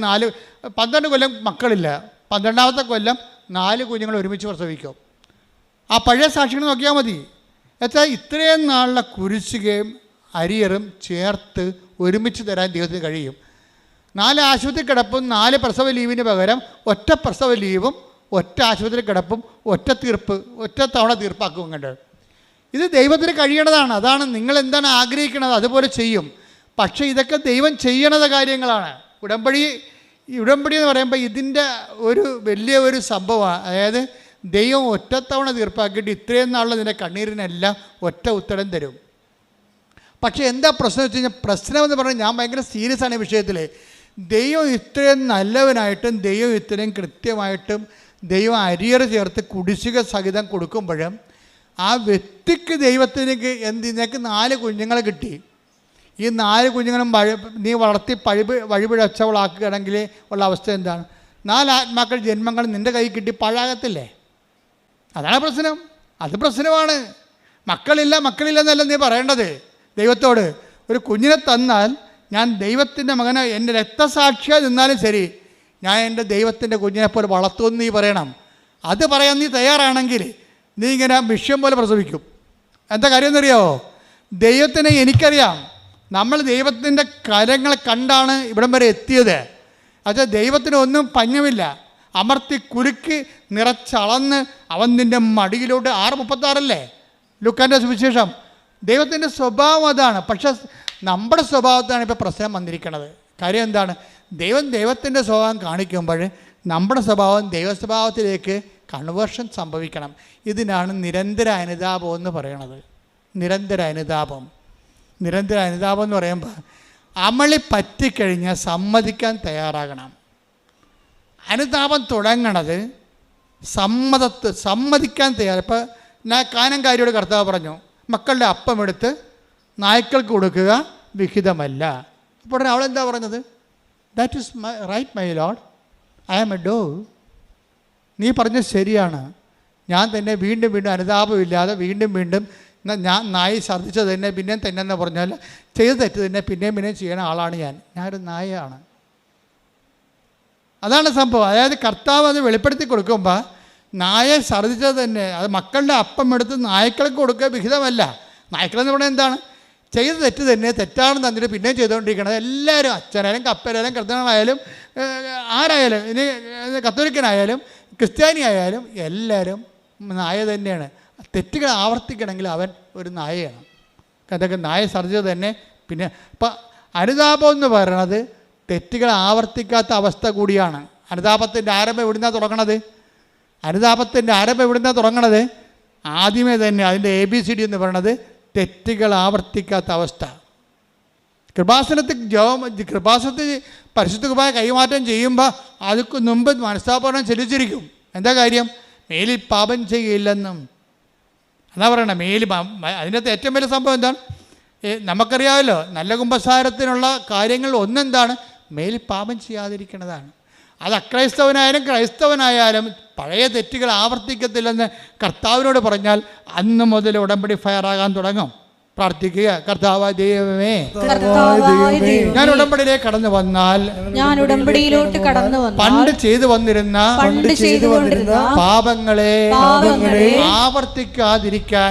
Speaker 1: 12 കൊല്ലം മക്കളില്ല, 12ാമത്തെ കൊല്ലം 4 കുഞ്ഞുങ്ങൾ ഒരുമിച്ച് പ്രസവിക്കും. ആ പഴയ സാക്ഷ്യങ്ങൾ നോക്കിയാൽ മതി. എന്നുവെച്ചാൽ ഇത്രയും നാളിലെ കുരിശുകയും അരിയറും ചേർത്ത് ഒരുമിച്ച് തരാൻ ദൈവത്തിന് കഴിയും. 4 ആശുപത്രി കിടപ്പും 4 പ്രസവ ലീവിന് പകരം ഒറ്റ പ്രസവ ലീവും ഒറ്റ ആശുപത്രി കിടപ്പും ഒറ്റ തവണ തീർപ്പാക്കും. കണ്ട് ഇത് ദൈവത്തിന് കഴിയണതാണ്. അതാണ് നിങ്ങൾ എന്താണ് ആഗ്രഹിക്കുന്നത് അതുപോലെ ചെയ്യും. പക്ഷേ ഇതൊക്കെ ദൈവം ചെയ്യണത് കാര്യങ്ങളാണ്. ഉടമ്പടി എന്ന് പറയുമ്പോൾ ഇതിൻ്റെ വലിയ ഒരു സംഭവമാണ്. അതായത് ദൈവം ഒറ്റത്തവണ തീർപ്പാക്കിയിട്ട് ഇത്രയും നാളിൽ നിൻ്റെ കണ്ണീരിനെല്ലാം ഒറ്റ ഉത്തരം തരും. പക്ഷേ എന്താ പ്രശ്നം വെച്ച് കഴിഞ്ഞാൽ, പ്രശ്നമെന്ന് പറഞ്ഞാൽ ഞാൻ ഭയങ്കര സീരിയസ് ആണ് ഈ വിഷയത്തിൽ. ദൈവം ഇത്രയും നല്ലവനായിട്ടും ദൈവം ഇത്രയും കൃത്യമായിട്ടും ദൈവം അരിയർ ചേർത്ത് കുടിശ്ശിക സഹിതം കൊടുക്കുമ്പോഴും ആ വ്യക്തിക്ക് നിനക്ക് 4 കുഞ്ഞുങ്ങളെ കിട്ടി. ഈ 4 കുഞ്ഞുങ്ങളും നീ വളർത്തി വഴിപിഴച്ചവളാക്കുകയാണെങ്കിൽ ഉള്ള അവസ്ഥ എന്താണ്? 4 ആത്മാക്കൾ ജന്മങ്ങൾ നിൻ്റെ കൈ കിട്ടി പാഴാകത്തില്ലേ? അതാണ് പ്രശ്നം. അത് പ്രശ്നമാണ്. മക്കളില്ലെന്നല്ല നീ പറയേണ്ടത് ദൈവത്തോട്. ഒരു കുഞ്ഞിനെ തന്നാൽ ഞാൻ ദൈവത്തിൻ്റെ മകനെ എൻ്റെ രക്തസാക്ഷിയായി നിന്നാലും ശരി, ഞാൻ എൻ്റെ ദൈവത്തിൻ്റെ കുഞ്ഞിനെ പോലെ വളർത്തുമെന്ന് നീ പറയണം. അത് പറയാൻ നീ തയ്യാറാണെങ്കിൽ നീ ഇങ്ങനെ വിഷയം പോലെ പ്രസവിക്കും. എന്താ കാര്യം എന്നറിയാമോ? ദൈവത്തിനെ എനിക്കറിയാം. നമ്മൾ ദൈവത്തിൻ്റെ കരങ്ങളെ കണ്ടാണ് ഇവിടം വരെ എത്തിയത്. അത് ദൈവത്തിന് ഒന്നും പഞ്ഞമില്ല. അമർത്തി കുലുക്കി നിറച്ചളന്ന് അവൻ നിൻ്റെ മടിയിലോട്ട് 6:36 ലൂക്കാൻ്റെ സുവിശേഷം. ദൈവത്തിൻ്റെ സ്വഭാവം അതാണ്. പക്ഷെ നമ്മുടെ സ്വഭാവത്താണ് ഇപ്പോൾ പ്രശ്നം വന്നിരിക്കുന്നത്. കാര്യം എന്താണ്? ദൈവത്തിൻ്റെ സ്വഭാവം കാണിക്കുമ്പോൾ നമ്മുടെ സ്വഭാവം ദൈവസ്വഭാവത്തിലേക്ക് കൺവേർഷൻ സംഭവിക്കണം. ഇതിനാണ് നിരന്തര അനുതാപം എന്ന് പറയണത്. നിരന്തര അനുതാപം എന്ന് പറയുമ്പോൾ അമളി പറ്റിക്കഴിഞ്ഞാൽ സമ്മതിക്കാൻ തയ്യാറാകണം. അനുതാപം തുടങ്ങണത് സമ്മതിക്കാൻ തയ്യാറ്. ഇപ്പോൾ കാനംകാരിയോട് കർത്താവ് പറഞ്ഞു, മക്കളുടെ അപ്പം എടുത്ത് നായ്ക്കൾക്ക് കൊടുക്കുക വിഹിതമല്ല. അപ്പോൾ അവളെന്താ പറഞ്ഞത്? That is right my lord, I am a dog. നീ പറഞ്ഞത് ശരിയാണ്. ഞാൻ തന്നെ വീണ്ടും അനുതാപമില്ലാതെ വീണ്ടും ഞാൻ നായി ഛർദ്ദിച്ചത് തന്നെ പിന്നെയും തന്നെ എന്ന് പറഞ്ഞാൽ ചെയ്ത് തെറ്റ് തന്നെ പിന്നെയും ചെയ്യണ ആളാണ് ഞാനൊരു നായയാണ്. അതാണ് സംഭവം. അതായത് കർത്താവ് അത് വെളിപ്പെടുത്തി കൊടുക്കുമ്പോൾ നായെ ഛർദ്ദിച്ചത് തന്നെ, അത് മക്കളുടെ അപ്പം എടുത്ത് നായ്ക്കൾക്ക് കൊടുക്കുക വിഹിതമല്ല. നായ്ക്കളെന്ന് പറഞ്ഞാൽ എന്താണ്? ചെയ്ത തെറ്റ് തന്നെ തെറ്റാണെന്ന് തന്നിട്ട് പിന്നെയും ചെയ്തുകൊണ്ടിരിക്കണത്. എല്ലാവരും അച്ഛനായാലും കപ്പലായാലും കർത്തനായാലും ആരായാലും, ഇനി കത്തോലിക്കനായാലും ക്രിസ്ത്യാനി ആയാലും എല്ലാവരും നായ തന്നെയാണ്. തെറ്റുകൾ ആവർത്തിക്കണമെങ്കിൽ അവൻ ഒരു നായയാണ്. അതൊക്കെ നായ സർജറി തന്നെ. പിന്നെ ഇപ്പം അനുതാപം എന്ന് പറയണത് തെറ്റുകൾ ആവർത്തിക്കാത്ത അവസ്ഥ കൂടിയാണ്. അനുതാപത്തിൻ്റെ ആരംഭം എവിടുന്നാണ് തുടങ്ങണത്? അനുതാപത്തിൻ്റെ ആരംഭം എവിടുന്നാണ് തുടങ്ങണത്? ആദ്യമേ തന്നെ അതിൻ്റെ ABCD എന്ന് പറയണത് തെറ്റുകൾ ആവർത്തിക്കാത്ത അവസ്ഥ. കൃപാസനത്തിൽ പരിശുദ്ധ കുർബാന കൈമാറ്റം ചെയ്യുമ്പോൾ അതിക്ക് മുമ്പ് മനസ്താപനം ചെലുത്തിരിക്കും. എന്താ കാര്യം? മേലിൽ പാപം ചെയ്യില്ലെന്നും എന്നാ പറയണേ. അതിനകത്ത് ഏറ്റവും വലിയ സംഭവം എന്താണ്? നമുക്കറിയാമല്ലോ, നല്ല കുമ്പസാരത്തിനുള്ള കാര്യങ്ങൾ ഒന്നെന്താണ്? മേലിൽ പാപം ചെയ്യാതിരിക്കുന്നതാണ്. അത് അക്രൈസ്തവനായാലും ക്രൈസ്തവനായാലും പഴയ തെറ്റുകൾ ആവർത്തിക്കത്തില്ലെന്ന് കർത്താവിനോട് പറഞ്ഞാൽ അന്ന് മുതൽ ഉടമ്പടി ഫയറാകാൻ തുടങ്ങും. പ്രാർത്ഥിക്കുക, കർത്താവായ ദൈവമേ, ഞാൻ ഉടമ്പടിയിലേക്ക് കടന്നു വന്നാൽ,
Speaker 2: ഞാൻ ഉടമ്പടിയിലോട്ട് കടന്നു വന്നാൽ
Speaker 1: പണ്ട് ചെയ്തു വന്നിരുന്ന പാപങ്ങളെ ആവർത്തിക്കാതിരിക്കാൻ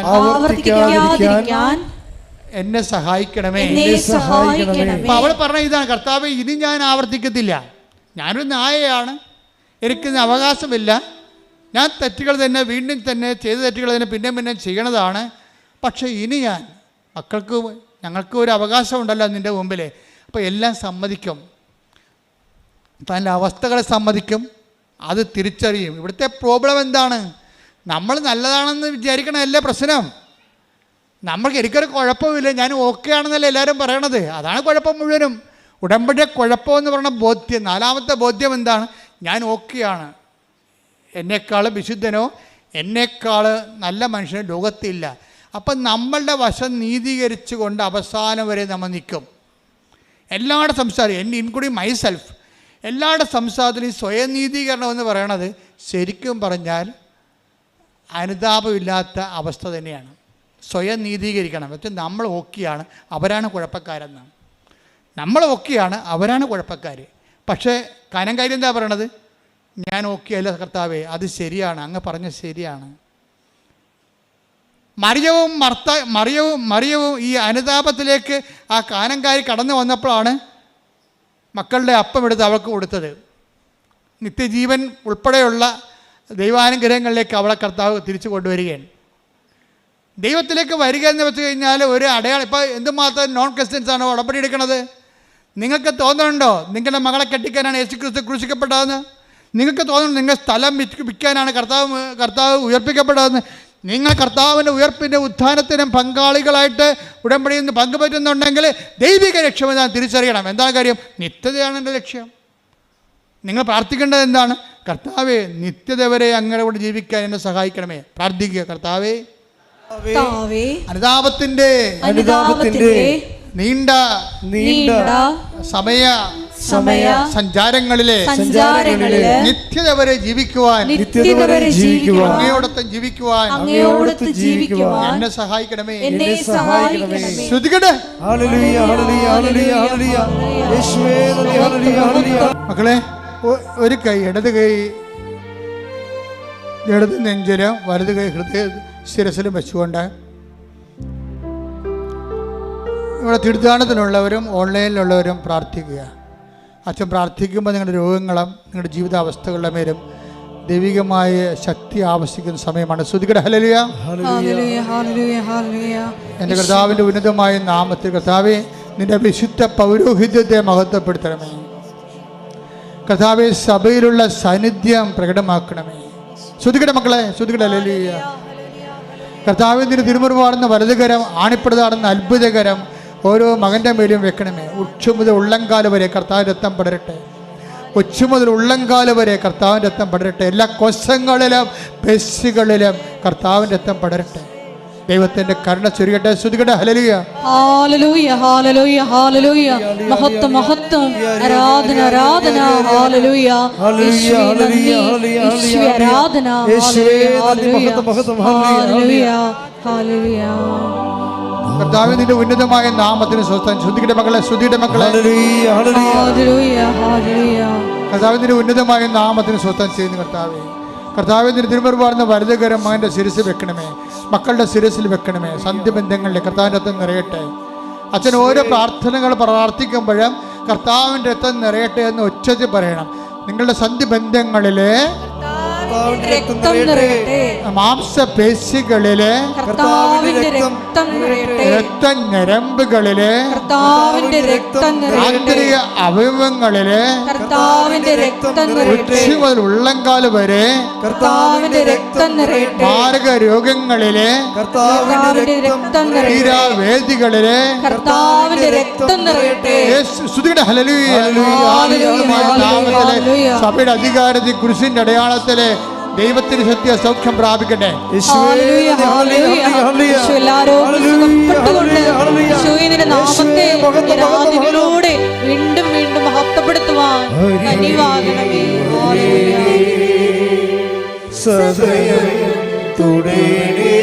Speaker 1: എന്നെ സഹായിക്കണമേ. അപ്പൊ അവൾ പറഞ്ഞ ഇതാണ്, കർത്താവേ ഇനി ഞാൻ ആവർത്തിക്കത്തില്ല. ഞാനൊരു നായയാണ്, എനിക്കിന്ന് അവകാശമില്ല. ഞാൻ തെറ്റുകൾ തന്നെ വീണ്ടും തന്നെ ചെയ്ത തെറ്റുകൾ തന്നെ പിന്നെ ചെയ്യണതാണ്. പക്ഷേ ഇനി ഞാൻ ഞങ്ങൾക്ക് ഒരു അവകാശമുണ്ടല്ലോ നിൻ്റെ മുമ്പിൽ. അപ്പോൾ എല്ലാം സമ്മതിക്കും, തൻ്റെ അവസ്ഥകളെ സമ്മതിക്കും, അത് തിരിച്ചറിയും. ഇവിടുത്തെ പ്രോബ്ലം എന്താണ്? നമ്മൾ നല്ലതാണെന്ന് വിചാരിക്കണമല്ലേ പ്രശ്നം. നമ്മൾക്ക് എനിക്കൊരു കുഴപ്പമില്ല, ഞാൻ ഓക്കെ ആണെന്നല്ലേ എല്ലാവരും പറയണത്. അതാണ് കുഴപ്പം മുഴുവനും. ഉടമ്പടിയെ കുഴപ്പമെന്ന് പറഞ്ഞ ബോധ്യം, നാലാമത്തെ ബോധ്യം എന്താണ്? ഞാൻ ഓക്കെയാണ്. എന്നെക്കാൾ വിശുദ്ധനോ എന്നെക്കാൾ നല്ല മനുഷ്യനോ ലോകത്തില്ല. അപ്പം നമ്മളുടെ വശം നീതീകരിച്ചു കൊണ്ട് അവസാനം വരെ നമ്മൾ നിൽക്കും. എല്ലാവരുടെ സംസാരം, ഇൻക്ലൂഡിങ് മൈസെൽഫ്, എല്ലാവരുടെ സംസാരത്തിലും ഈ സ്വയം നീതീകരണം എന്ന് പറയണത് ശരിക്കും പറഞ്ഞാൽ അനുതാപമില്ലാത്ത അവസ്ഥ തന്നെയാണ്. സ്വയം നീതീകരിക്കണം. പക്ഷേ നമ്മൾ ഓക്കെയാണ്, അവരാണ് കുഴപ്പക്കാരെന്നാണ്. നമ്മൾ ഓക്കെയാണ്, അവരാണ് കുഴപ്പക്കാർ. പക്ഷേ കാര്യം എന്താ പറയണത്? ഞാൻ ഓക്കെ അല്ല കർത്താവേ, അത് ശരിയാണ്, അങ്ങ് പറഞ്ഞ ശരിയാണ്. മറിയവും ഈ അനുതാപത്തിലേക്ക് ആ കാനംകാരി കടന്നു വന്നപ്പോഴാണ് മക്കളുടെ അപ്പം എടുത്ത് അവൾക്ക് കൊടുത്തത്. നിത്യജീവൻ ഉൾപ്പെടെയുള്ള ദൈവാനുഗ്രഹങ്ങളിലേക്ക് അവളെ കർത്താവ് തിരിച്ചു കൊണ്ടുവരികയാണ്. ദൈവത്തിലേക്ക് വരിക എന്ന് വെച്ച് കഴിഞ്ഞാൽ ഒരു അടയാളം. ഇപ്പോൾ എന്തുമാത്രം നോൺ ക്രിസ്ത്യൻസാണ് ഉടമ്പടി എടുക്കുന്നത്? നിങ്ങൾക്ക് തോന്നുന്നുണ്ടോ നിങ്ങളുടെ മകളെ കെട്ടിക്കാനാണ് യേശുക്രിസ്തു ക്രൂശിക്കപ്പെട്ടതെന്ന്? നിങ്ങൾക്ക് തോന്നുന്നു നിങ്ങൾ സ്ഥലം വിൽക്കാനാണ് കർത്താവ് ഉയർപ്പിക്കപ്പെട്ടതെന്ന്? നിങ്ങൾ കർത്താവിൻ്റെ ഉയർപ്പിൻ്റെ ഉത്ഥാനത്തിനും പങ്കാളികളായിട്ട് ഉടമ്പടിയിൽ നിന്ന് പങ്കുപറ്റുന്നുണ്ടെങ്കിൽ ദൈവിക ലക്ഷ്യമെന്ന് തിരിച്ചറിയണം. എന്താ കാര്യം? നിത്യതയാണ് എൻ്റെ ലക്ഷ്യം. നിങ്ങൾ പ്രാർത്ഥിക്കേണ്ടത് എന്താണ്? കർത്താവേ, നിത്യത വരെ അങ്ങനെ കൊണ്ട് ജീവിക്കാൻ എന്നെ സഹായിക്കണമേ. പ്രാർത്ഥിക്കുക, കർത്താവേ അനുതാപത്തിന്റെ നീണ്ട സമയ സഞ്ചാരങ്ങളിലെ നിത്യത വരെ ജീവിക്കുവാൻ അങ്ങയോടൊപ്പം ജീവിക്കുവാൻ എന്നെ സഹായിക്കണമേ. ശ്രുതികട്ടെ. മക്കളെ, ഒരു കൈ ഇടത് നെഞ്ചിലും വലത് കൈ ഹൃദയ ശിരസിലും വെച്ചുകൊണ്ട് ഇവിടെ തീർത്ഥാടനത്തിലുള്ളവരും ഓൺലൈനിലുള്ളവരും പ്രാർത്ഥിക്കുക. അച്ഛൻ പ്രാർത്ഥിക്കുമ്പോൾ നിങ്ങളുടെ രോഗങ്ങളും നിങ്ങളുടെ ജീവിതാവസ്ഥകളുടെ മേലും ദൈവികമായ ശക്തി ആവശ്യിക്കുന്ന സമയമാണ്. ശ്രുതികട ഹല്ലേലൂയ. എൻ്റെ കർത്താവിൻ്റെ ഉന്നതമായ നാമത്തിൽ കർത്താവേ, നിന്റെ വിശുദ്ധ പൗരോഹിത്യത്തെ മഹത്വപ്പെടുത്തണമേ. കർത്താവേ, സഭയിലുള്ള സാന്നിധ്യം പ്രകടമാക്കണമേ. ശ്രുതികട മക്കളെ, ശ്രുതികട ഹല്ലേലൂയ. കർത്താവിൻ്റെ തിരുമുറിവാടുന്ന വലതുകരം, ആണിപ്പെടുതാടുന്ന അത്ഭുതകരം ഓരോ മകൻ്റെ മേലും വെക്കണമേ. ഉച്ച മുതൽ ഉള്ളംകാല് വരെ കർത്താവിൻ്റെ രക്തം പടരട്ടെ. ഉച്ച മുതൽ ഉള്ളംകാല് വരെ കർത്താവിൻ്റെ രക്തം പടരട്ടെ. എല്ലാ കോശങ്ങളിലും പേശികളിലും കർത്താവിൻ്റെ രക്തം പടരട്ടെ. ദൈവത്തിന്റെ കരുണ ചൊരിയട്ടെ. ശ്രുതികട്ടെ. Hallelujah, hallelujah, hallelujah, hallelujah. മഹത്വം, മഹത്വം, ആരാധന, ആരാധന. ഹല്ലേലൂയ, യേശുവേ നന്ദി, യേശുവേ ആരാധന. Hallelujah, hallelujah, hallelujah. കർത്താവേ, നിന്റെ ഉന്നതമായ നാമത്തിന് സ്വസ്ത്രം. ശ്രുതിയുടെ മക്കളെ, ശ്രുതിയുടെ മക്കളെ, ഹല്ലേലൂയ, ഹല്ലേലൂയ, ഹല്ലേലൂയ. കർത്താവേ, നിന്റെ ഉന്നതമായ നാമത്തിന് സ്വസ്ത്രം ചെയ്യുന്നു. കർത്താവേ, നിന്റെ തിരുമുറിവാടുന്ന വലതുകരം മകൻ്റെ ശിരസിൽ വെക്കണമേ. മക്കളുടെ ശിരസിൽ വെക്കണമേ. സന്ധ്യബന്ധങ്ങളിലെ കർത്താവിൻ്റെ രക്തം നിറയട്ടെ. അച്ഛൻ ഓരോ പ്രാർത്ഥനകൾ പ്രാർത്ഥിക്കുമ്പോഴും കർത്താവിൻ്റെ രക്തം നിറയട്ടെ എന്ന് ഉച്ചത്തിൽ പറയണം. നിങ്ങളുടെ സന്ധിബന്ധങ്ങളിലെ
Speaker 2: രക്തം നിറയട്ടെ.
Speaker 1: മാംസപേശികളിലെ
Speaker 2: കർത്താവിന്റെ രക്തം നിറയട്ടെ.
Speaker 1: രക്തഞരമ്പുകളിലെ
Speaker 2: കർത്താവിന്റെ രക്തം നിറയട്ടെ.
Speaker 1: ആന്തരിക അവയവങ്ങളിലെ
Speaker 2: കർത്താവിന്റെ രക്തം നിറയട്ടെ.
Speaker 1: ഉച്ചി മുതൽ ഉള്ളങ്കാല് വരെ
Speaker 2: കർത്താവിന്റെ രക്തം നിറയട്ടെ.
Speaker 1: മാരക രോഗങ്ങളിലെ
Speaker 2: കർത്താവിന്റെ രക്തം നിറയട്ടെ.
Speaker 1: തീരാവേദികളിലെ
Speaker 2: കർത്താവിന്റെ രക്തം നിറയട്ടെ.
Speaker 1: സ്തുതിയുടെ ഹല്ലേലൂയ, നാമത്തിലെ സഭയുടെ അധികാരത്തിൽ കുരിശിന്റെ അടയാളത്തിലെ ദൈവത്തിന് സത്യ സൗഖ്യം പ്രാപിക്കട്ടെ.
Speaker 2: നാമത്തെ വീണ്ടും വീണ്ടും മഹത്വപ്പെടുത്തുവാൻ കനിവാകണമേ.
Speaker 3: സദയം തുടരണേ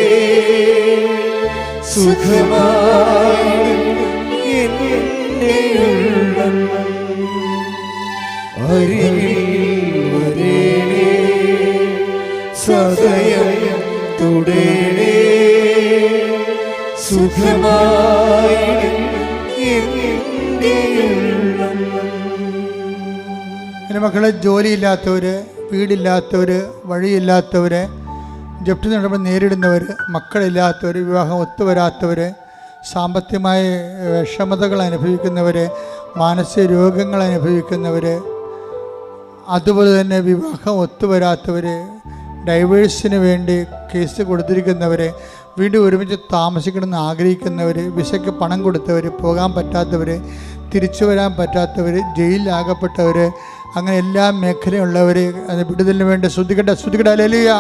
Speaker 3: സുഖമായി എന്നെയുള്ളം അരികിൽ വരേണേ സദയം തുടരണേ സുഖമായി എന്നെയുള്ളം.
Speaker 1: എൻ്റെ മക്കളെ, ജോലിയില്ലാത്തവർ, വീടില്ലാത്തവർ, വഴിയില്ലാത്തവർ, ജപ്തി നടപടി നേരിടുന്നവർ, മക്കളില്ലാത്തവർ, വിവാഹം ഒത്തുവരാത്തവർ, സാമ്പത്തികമായ വിഷമതകൾ അനുഭവിക്കുന്നവർ, മാനസിക രോഗങ്ങൾ അനുഭവിക്കുന്നവർ, അതുപോലെ തന്നെ വിവാഹം ഒത്തുവരാത്തവർ, ഡൈവേഴ്സിന് വേണ്ടി കേസ് കൊടുത്തിരിക്കുന്നവർ, വീണ്ടും ഒരുമിച്ച് താമസിക്കണമെന്ന് ആഗ്രഹിക്കുന്നവർ, വിസയ്ക്ക് പണം കൊടുത്തവർ, പോകാൻ പറ്റാത്തവർ, തിരിച്ചു വരാൻ പറ്റാത്തവർ, ജയിലിലാകപ്പെട്ടവർ, അങ്ങനെ എല്ലാ മേഖലയുള്ളവർ, അത് വിടുതലിന് വേണ്ടി സ്തുതിക്കട്ടെ. ഹല്ലേലൂയ.